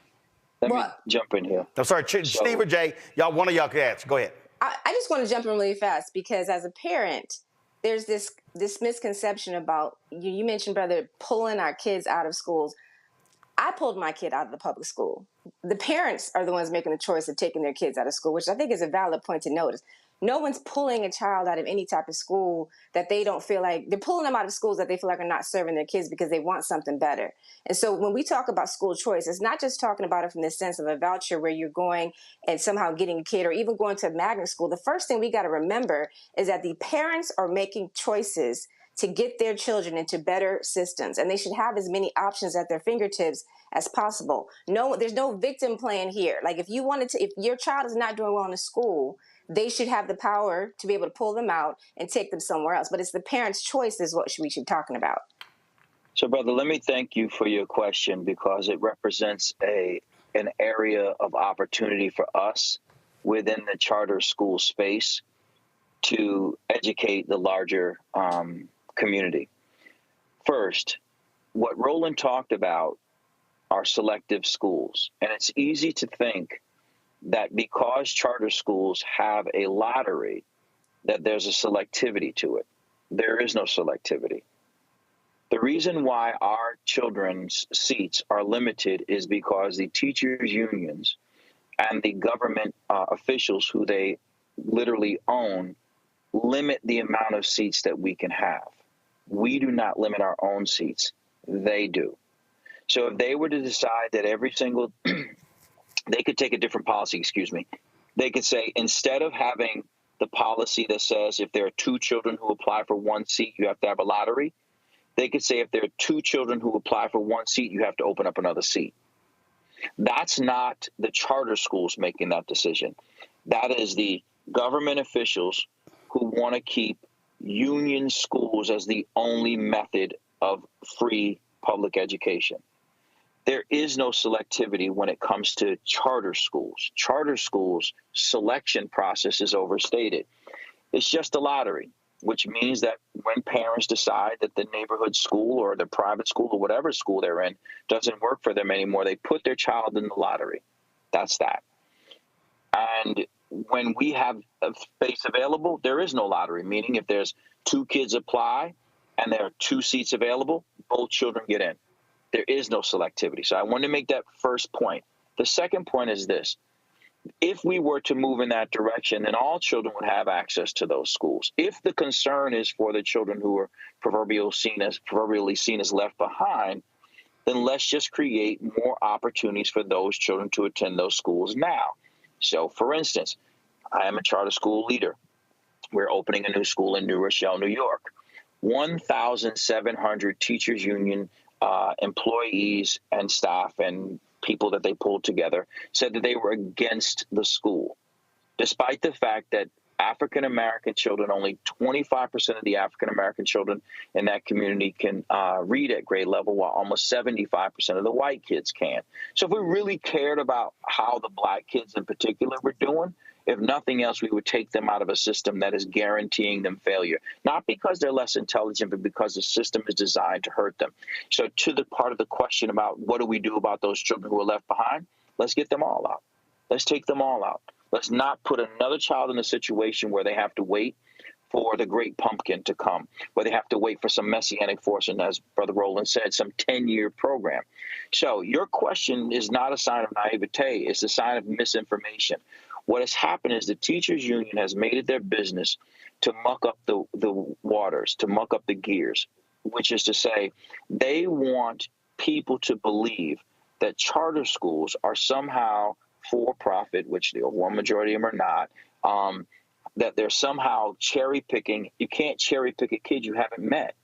Let me jump in here. I'm sorry, Steve or Jay, one of y'all can answer. Go ahead. I just want to jump in really fast, because as a parent, there's this misconception about, you mentioned, brother, pulling our kids out of schools. I pulled my kid out of the public school. The parents are the ones making the choice of taking their kids out of school, which I think is a valid point to notice. No one's pulling a child out of any type of school that they don't feel like, they're pulling them out of schools that they feel like are not serving their kids because they want something better. And so when we talk about school choice, it's not just talking about it from the sense of a voucher where you're going and somehow getting a kid, or even going to a magnet school. The first thing we got to remember is that the parents are making choices to get their children into better systems, and they should have as many options at their fingertips as possible. No, there's no victim plan here. Like if your child is not doing well in school, they should have the power to be able to pull them out and take them somewhere else. But it's the parents' choice is what we should be talking about. So, brother, let me thank you for your question, because it represents an area of opportunity for us within the charter school space to educate the larger community. First, what Roland talked about are selective schools. And it's easy to think that because charter schools have a lottery, that there's a selectivity to it. There is no selectivity. The reason why our children's seats are limited is because the teachers' unions and the government officials who they literally own limit the amount of seats that we can have. We do not limit our own seats. They do. So if they were to decide that every single they could take a different policy, They could say, instead of having the policy that says if there are 2 children who apply for 1 seat, you have to have a lottery, they could say if there are 2 children who apply for 1 seat, you have to open up another seat. That's not the charter schools making that decision. That is the government officials who want to keep union schools as the only method of free public education. There is no selectivity when it comes to charter schools. Charter schools' selection process is overstated. It's just a lottery, which means that when parents decide that the neighborhood school or the private school or whatever school they're in doesn't work for them anymore, they put their child in the lottery. That's that. And when we have a space available, there is no lottery, meaning if there's 2 kids apply and there are 2 seats available, both children get in. There is no selectivity. So I want to make that first point. The second point is this. If we were to move in that direction, then all children would have access to those schools. If the concern is for the children who are proverbially seen as left behind, then let's just create more opportunities for those children to attend those schools now. So, for instance, I am a charter school leader. We're opening a new school in New Rochelle, New York. 1,700 teachers union employees and staff and people that they pulled together said that they were against the school, despite the fact that African-American children, only 25% of the African-American children in that community can read at grade level, while almost 75% of the white kids can. So if we really cared about how the black kids in particular were doing, if nothing else, we would take them out of a system that is guaranteeing them failure, not because they're less intelligent, but because the system is designed to hurt them. So to the part of the question about what do we do about those children who are left behind, let's get them all out. Let's take them all out. Let's not put another child in a situation where they have to wait for the great pumpkin to come, where they have to wait for some messianic force, and as Brother Roland said, some 10-year program. So your question is not a sign of naivete. It's a sign of misinformation. What has happened is the teachers union has made it their business to muck up the waters, to muck up the gears, which is to say they want people to believe that charter schools are somehow for-profit, which the overwhelming majority of them are not, that they're somehow cherry-picking. You can't cherry-pick a kid you haven't met.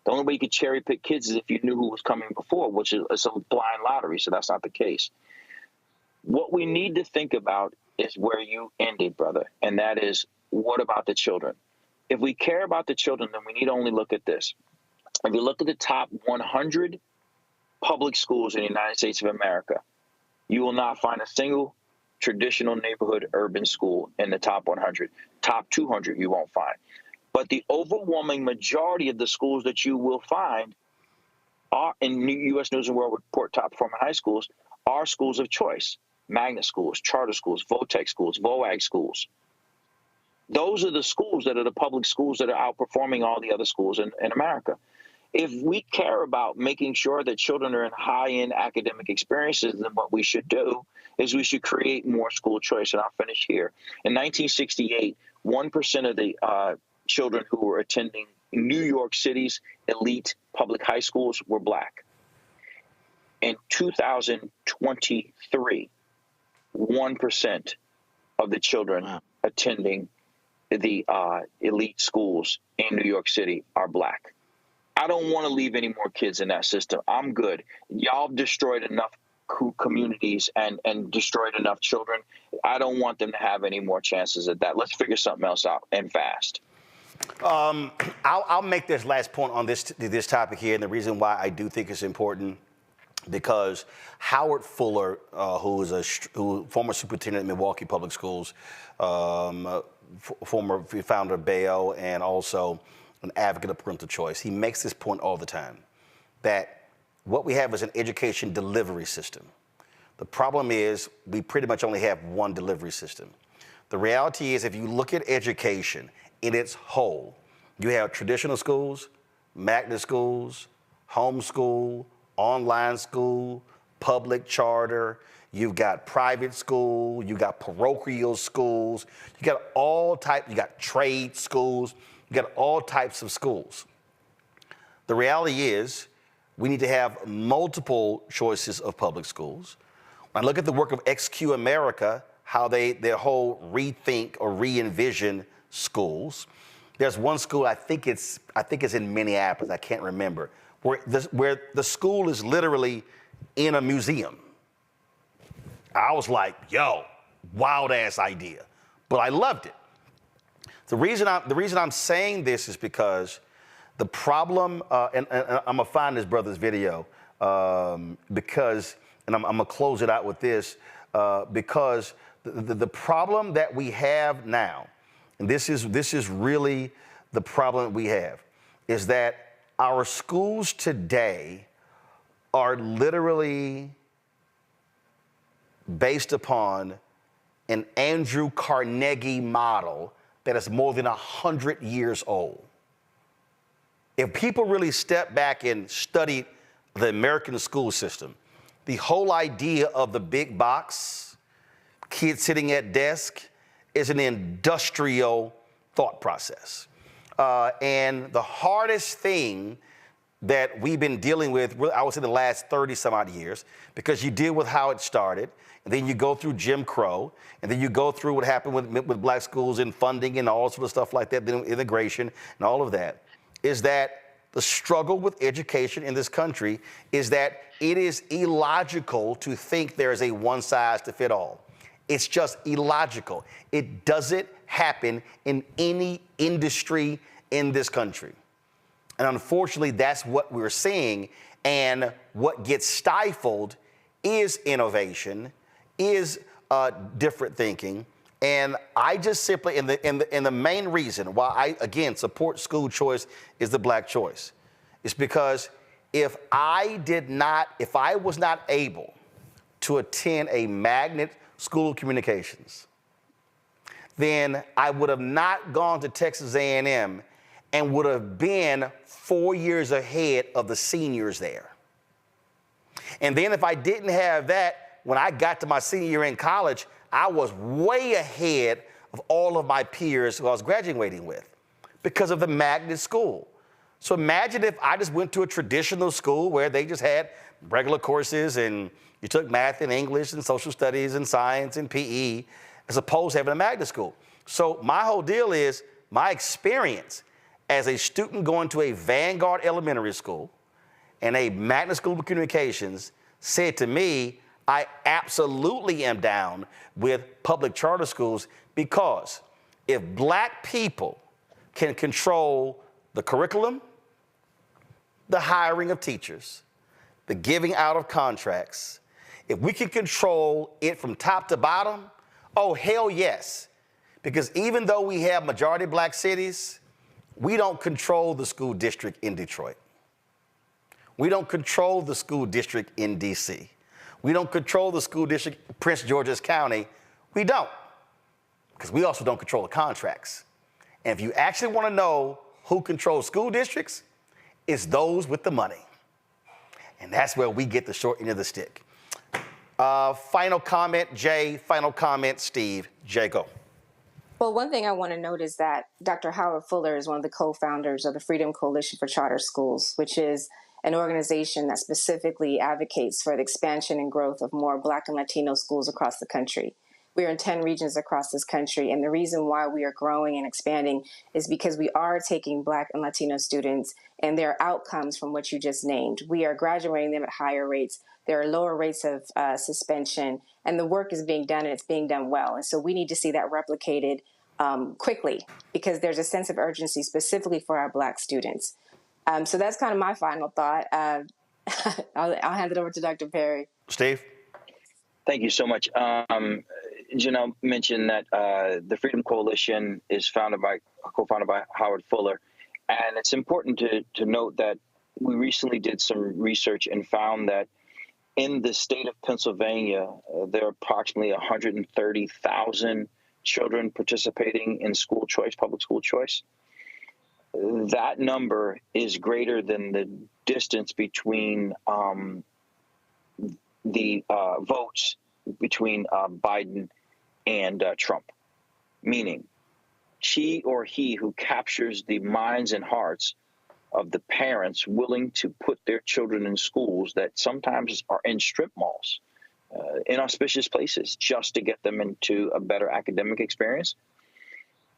The only way you could cherry-pick kids is if you knew who was coming before, which is a blind lottery, so that's not the case. What we need to think about is where you ended, brother, and that is, what about the children? If we care about the children, then we need to only look at this. If you look at the top 100 public schools in the United States of America, you will not find a single traditional neighborhood urban school in the top 100. Top 200 you won't find. But the overwhelming majority of the schools that you will find are in U.S. News and World Report top performing high schools are schools of choice. Magnet schools, charter schools, VOTEC schools, VOAG schools. Those are the schools that are the public schools that are outperforming all the other schools in America. If we care about making sure that children are in high-end academic experiences, then what we should do is we should create more school choice. And I'll finish here. In 1968, 1% of the children who were attending New York City's elite public high schools were Black. In 2023, 1% of the children attending the elite schools in New York City are Black. I don't want to leave any more kids in that system. I'm good. Y'all destroyed enough communities and destroyed enough children. I don't want them to have any more chances at that. Let's figure something else out, and fast. I'll make this last point on this topic here, and the reason why I do think it's important, because Howard Fuller, who is former superintendent at Milwaukee Public Schools, former founder of Bayo, and also an advocate of parental choice, he makes this point all the time, that what we have is an education delivery system. The problem is we pretty much only have one delivery system. The reality is, if you look at education in its whole, you have traditional schools, magnet schools, homeschool, online school, public charter, you've got private school, you got parochial schools, you got you got trade schools, you got all types of schools. The reality is we need to have multiple choices of public schools. When I look at the work of XQ America, how their whole rethink or re-envision schools, there's one school, I think it's in Minneapolis, I can't remember, where the school is literally in a museum. I was like, yo, wild ass idea, but I loved it. The reason I'm saying this is because the problem, and I'm gonna find this brother's video because, and I'm gonna close it out with this, because the problem that we have now, and this is really the problem that we have, is that our schools today are literally based upon an Andrew Carnegie model that is more than 100 years old. If people really step back and study the American school system, the whole idea of the big box, kids sitting at desk, is an industrial thought process. And the hardest thing that we've been dealing with, I would say, the last 30 some odd years, because you deal with how it started, and then you go through Jim Crow, and then you go through what happened with black schools and funding and all sort of stuff like that, then immigration and all of that, is that the struggle with education in this country is that it is illogical to think there is a one size to fit all. It's just illogical. It doesn't happen in any industry in this country. And unfortunately, that's what we're seeing. And what gets stifled is innovation, is different thinking. And I just simply, and the main reason why I, again, support school choice is the black choice. It's because if I was not able to attend a magnet school of communications, then I would have not gone to Texas A&M and would have been 4 years ahead of the seniors there. And then if I didn't have that, when I got to my senior year in college, I was way ahead of all of my peers who I was graduating with because of the magnet school. So imagine if I just went to a traditional school where they just had regular courses and you took math and English and social studies and science and PE as opposed to having a magnet school. So my whole deal is my experience as a student going to a Vanguard Elementary School and a magnet school of communications said to me, I absolutely am down with public charter schools because if black people can control the curriculum, the hiring of teachers, the giving out of contracts, if we can control it from top to bottom, oh, hell yes. Because even though we have majority black cities, we don't control the school district in Detroit. We don't control the school district in DC. We don't control the school district in Prince George's County. We don't, because we also don't control the contracts. And if you actually want to know who controls school districts, it's those with the money. And that's where we get the short end of the stick. Final comment, Jay. Final comment, Steve. Jay, go. Well, one thing I want to note is that Dr. Howard Fuller is one of the co-founders of the Freedom Coalition for Charter Schools, which is an organization that specifically advocates for the expansion and growth of more Black and Latino schools across the country. We are in 10 regions across this country, and the reason why we are growing and expanding is because we are taking Black and Latino students and their outcomes from what you just named. We are graduating them at higher rates. There are lower rates of suspension, and the work is being done, and it's being done well. And so we need to see that replicated quickly because there's a sense of urgency specifically for our Black students. So that's kind of my final thought. I'll hand it over to Dr. Perry. Steve? Thank you so much. Janelle mentioned that the Freedom Coalition is co-founded by Howard Fuller. And it's important to note that we recently did some research and found that in the state of Pennsylvania, there are approximately 130,000 children participating in school choice, public school choice. That number is greater than the distance between the votes between Biden and Trump, meaning she or he who captures the minds and hearts of the parents willing to put their children in schools that sometimes are in strip malls, inauspicious places, just to get them into a better academic experience.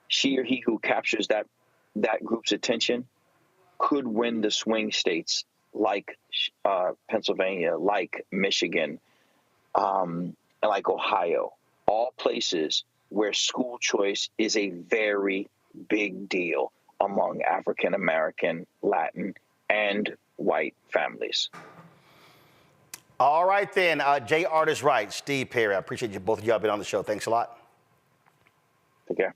She or he who captures that group's attention could win the swing states like Pennsylvania, like Michigan, and like Ohio, all places where school choice is a very big deal among African American, Latin, and white families. All right, then. Jay Art is right. Steve Perry, I appreciate you both of y'all being on the show. Thanks a lot. Take care.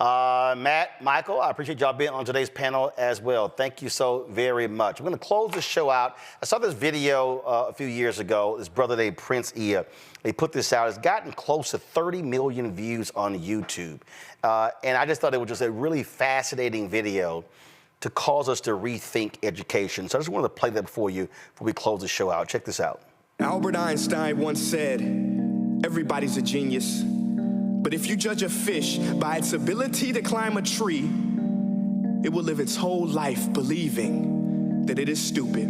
Matt, Michael, I appreciate y'all being on today's panel as well. Thank you so very much. I'm going to close the show out. I saw this video a few years ago. This brother named Prince Ia. They put this out. It's gotten close to 30 million views on YouTube. And I just thought it was just a really fascinating video to cause us to rethink education. So I just wanted to play that for you before we close the show out. Check this out. Albert Einstein once said, "Everybody's a genius. But if you judge a fish by its ability to climb a tree, it will live its whole life believing that it is stupid."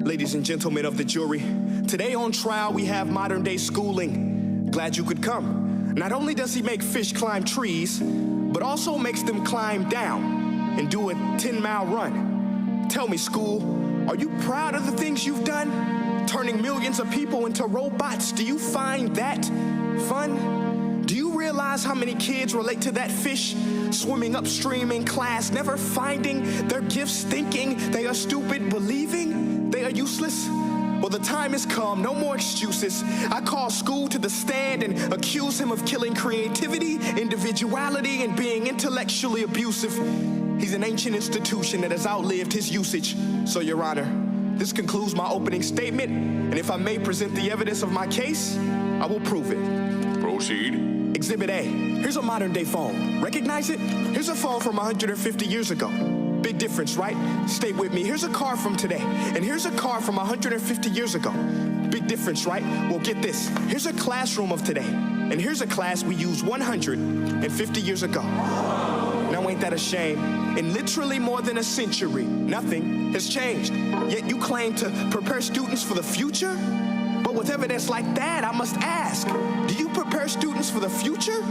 Ladies and gentlemen of the jury, today on trial we have modern day schooling. Glad you could come. Not only does he make fish climb trees, but also makes them climb down and do a 10-mile run. Tell me, school, are you proud of the things you've done? Turning millions of people into robots, do you find that fun? Do you realize how many kids relate to that fish swimming upstream in class, never finding their gifts, thinking they are stupid, believing they are useless? Well, the time has come, no more excuses. I call school to the stand and accuse him of killing creativity, individuality, and being intellectually abusive. He's an ancient institution that has outlived his usage. So, Your Honor, this concludes my opening statement, and if I may present the evidence of my case, I will prove it. Proceed. Exhibit A, here's a modern day phone. Recognize it? Here's a phone from 150 years ago. Big difference, right? Stay with me. Here's a car from today, and here's a car from 150 years ago. Big difference, right? Well, get this. Here's a classroom of today, and here's a class we used 150 years ago. Now, ain't that a shame? In literally more than a century, nothing has changed. Yet you claim to prepare students for the future? But with evidence like that, I must ask, do you prepare students for the future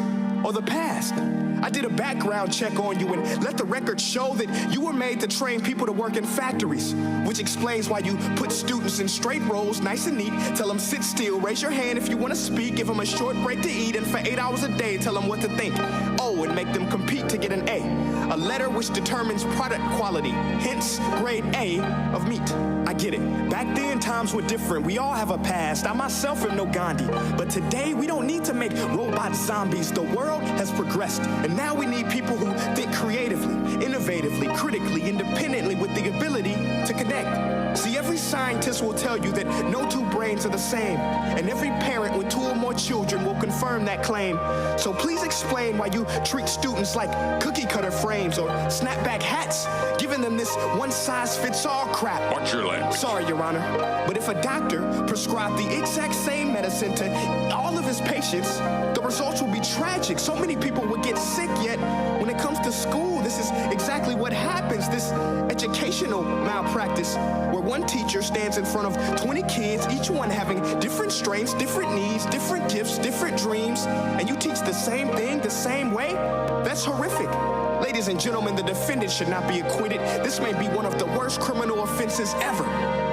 or the past? I did a background check on you and let the record show that you were made to train people to work in factories, which explains why you put students in straight rows, nice and neat, tell them sit still, raise your hand if you want to speak, give them a short break to eat, and for 8 hours a day, tell them what to think. Oh, and make them compete to get an A letter which determines product quality, hence grade A of meat. I get it. Back then, times were different. We all have a past. I myself am no Gandhi. But today, we don't need to make robot zombies. The world has progressed, and now we need people who think creatively, innovatively, critically, independently, with the ability to connect. See, every scientist will tell you that no two brains are the same, and every parent with 2 or more children will confirm that claim. So please explain why you treat students like cookie-cutter frames or snapback hats, giving them this one-size-fits-all crap. Watch your language. Sorry, Your Honor, but if a doctor prescribed the exact same medicine to all of his patients, the results will be tragic. So many people would get sick, yet when it comes to school, this is exactly what happens, this educational malpractice, where one teacher stands in front of 20 kids, each one having different strengths, different needs, different gifts, different dreams, and you teach the same thing the same way? That's horrific. Ladies and gentlemen, the defendant should not be acquitted. This may be one of the worst criminal offenses ever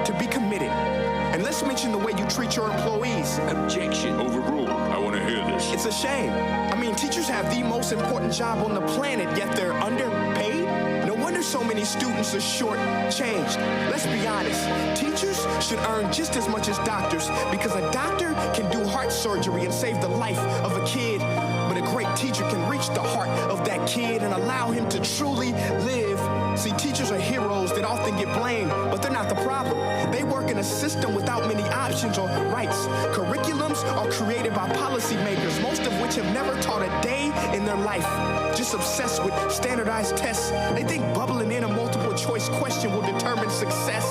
to be committed. And let's mention the way you treat your employees. Objection. Overruled. I want to hear this. It's a shame. I mean, teachers have the most important job on the planet, yet they're underpaid. No wonder so many students are short-changed. Let's be honest. Teachers should earn just as much as doctors, because a doctor can do heart surgery and save the life of a kid. But a great teacher can reach the heart of that kid and allow him to truly live. See, teachers are heroes that often get blamed, but they're not the problem. They work in a system without many options or rights. Curriculums are created by policymakers, most of which have never taught a day in their life. Just obsessed with standardized tests. They think bubbling in a multiple choice question will determine success.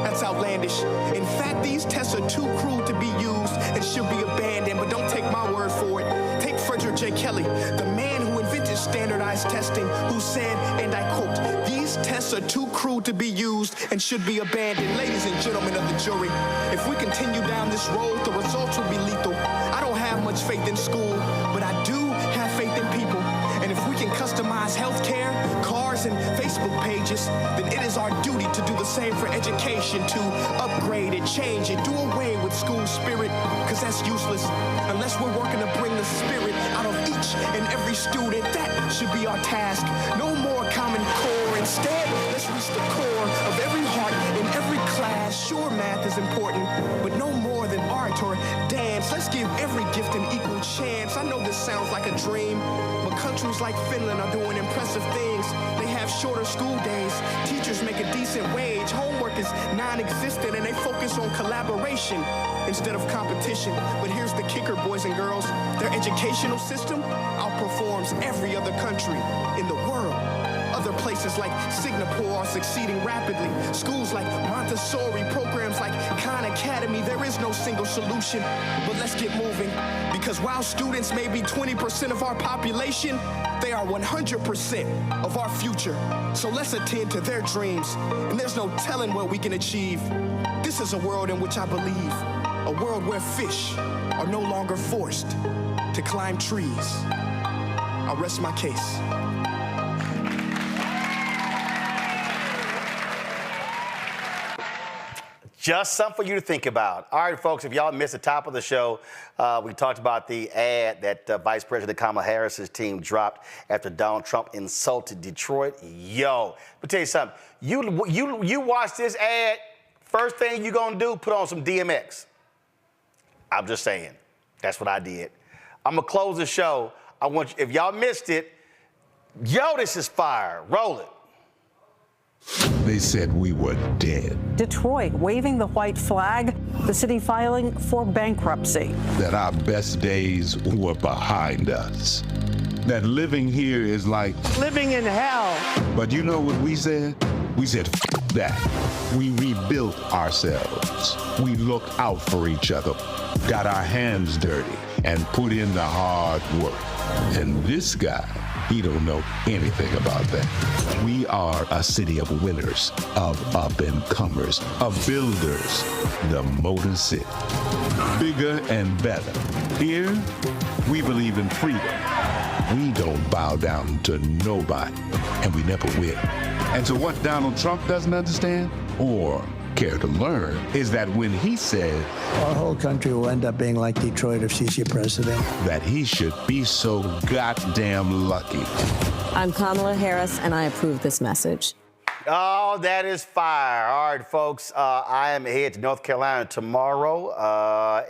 That's outlandish. In fact, these tests are too cruel to be used and should be abandoned, but don't take my word for it. Take Frederick J. Kelly, the man who invented standardized testing, who said, and I quote, "These tests are too cruel to be used and should be abandoned." Ladies and gentlemen of the jury, if we continue down this road, the results will be lethal. I don't have much faith in school, but I do have faith in people. And if we can customize healthcare, cars, and Facebook pages, then it is our duty to do the same for education, to upgrade it, change it, do away with school spirit, because that's useless unless we're working to bring the spirit out of each and every student. That should be our task. No more Common Core. Instead, let's reach the core of every heart in every class. Sure, math is important, but no more than art or dance. Let's give every gift an equal chance. I know this sounds like a dream, but countries like Finland are doing impressive things. They have shorter school days. Teachers make a decent wage. Homework is non-existent, and they focus on collaboration instead of competition. But here's the kicker, boys and girls. Their educational system outperforms every other country in the world. Other places like Singapore are succeeding rapidly. Schools like Montessori, programs like Khan Academy, there is no single solution. But let's get moving, because while students may be 20% of our population, they are 100% of our future. So let's attend to their dreams, and there's no telling what we can achieve. This is a world in which I believe, a world where fish are no longer forced to climb trees. I'll rest my case. Just something for you to think about. All right, folks, if y'all missed the top of the show, we talked about the ad that Vice President Kamala Harris's team dropped after Donald Trump insulted Detroit. Yo, let me tell you something. You watch this ad, first thing you're gonna do, put on some DMX. I'm just saying. That's what I did. I'm gonna close the show. If y'all missed it, yo, this is fire. Roll it. They said we were dead. Detroit waving the white flag, the city filing for bankruptcy. That our best days were behind us. That living here is like living in hell. But you know what we said? We said, F that. We rebuilt ourselves. We looked out for each other, got our hands dirty, and put in the hard work. And this guy, he don't know anything about that. We are a city of winners, of up-and-comers, of builders, the Motor City. Bigger and better. Here, we believe in freedom. We don't bow down to nobody, and we never will. And so what Donald Trump doesn't understand, or care to learn, is that when he said, our whole country will end up being like Detroit if she's your president, that he should be so goddamn lucky. I'm Kamala Harris, and I approve this message. Oh, that is fire. All right, folks, I am headed to North Carolina tomorrow,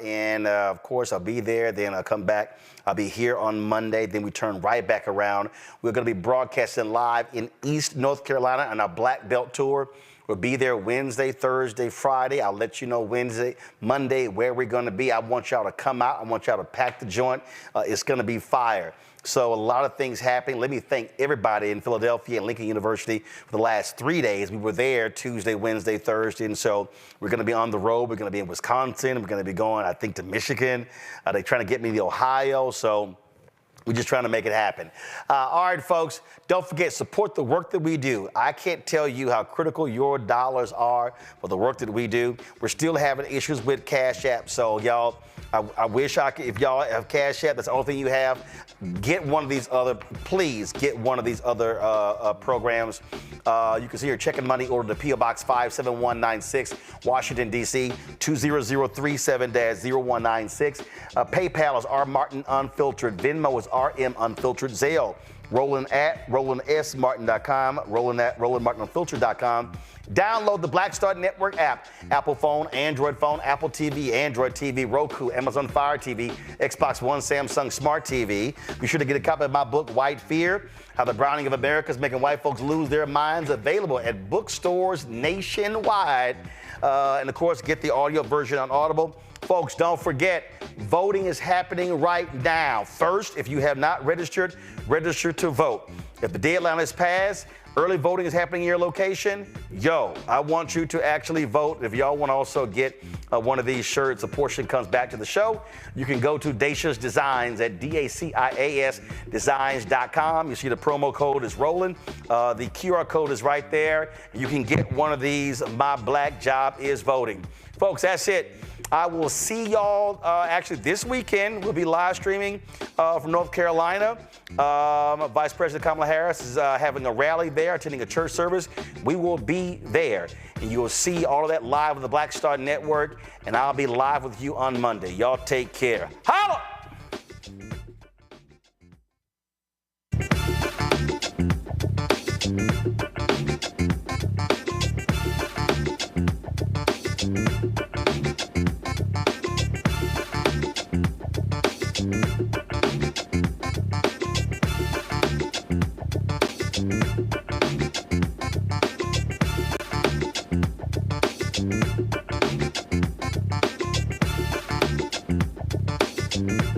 and of course, I'll be there. Then I'll come back. I'll be here on Monday. Then we turn right back around. We're going to be broadcasting live in East North Carolina on our Black Belt Tour. We'll be there Wednesday, Thursday, Friday. I'll let you know Monday, where we're going to be. I want y'all to come out. I want y'all to pack the joint. It's going to be fire. So a lot of things happening. Let me thank everybody in Philadelphia and Lincoln University for the last 3 days. We were there Tuesday, Wednesday, Thursday, and so we're going to be on the road. We're going to be in Wisconsin. We're going to be going, I think, to Michigan. They're trying to get me to Ohio, so we're just trying to make it happen. All right, folks, don't forget, support the work that we do. I can't tell you how critical your dollars are for the work that we do. We're still having issues with Cash App, so y'all, I wish I could, if y'all have Cash App, that's the only thing you have, get one of these other, please get one of these other programs. You can see your checking money order to P.O. Box 57196, Washington, D.C., 20037-0196. PayPal is R. Martin Unfiltered. Venmo is RM Unfiltered. Zelle, Roland at RolandSMartin.com, Roland at RolandMartinUnfiltered.com. Download the Black Star Network app. Apple phone, Android phone, Apple TV, Android TV, Roku, Amazon Fire TV, Xbox One, Samsung Smart TV. Be sure to get a copy of my book, White Fear, How the Browning of America is Making White Folks Lose Their Minds, available at bookstores nationwide. And of course, get the audio version on Audible. Folks, don't forget, voting is happening right now. First, if you have not registered, register to vote. If the deadline is passed, early voting is happening in your location. I want you to actually vote. If y'all want to also get one of these shirts, a portion comes back to the show. You can go to Dacia's Designs at DACIAS Designs.com. You see the promo code is Roland. The QR code is right there. You can get one of these. My Black Job is Voting. Folks, that's it. I will see y'all actually this weekend. We'll be live streaming from North Carolina. Vice President Kamala Harris is having a rally there, attending a church service. We will be there. And you will see all of that live on the Black Star Network. And I'll be live with you on Monday. Y'all take care. Holla! Mm-hmm.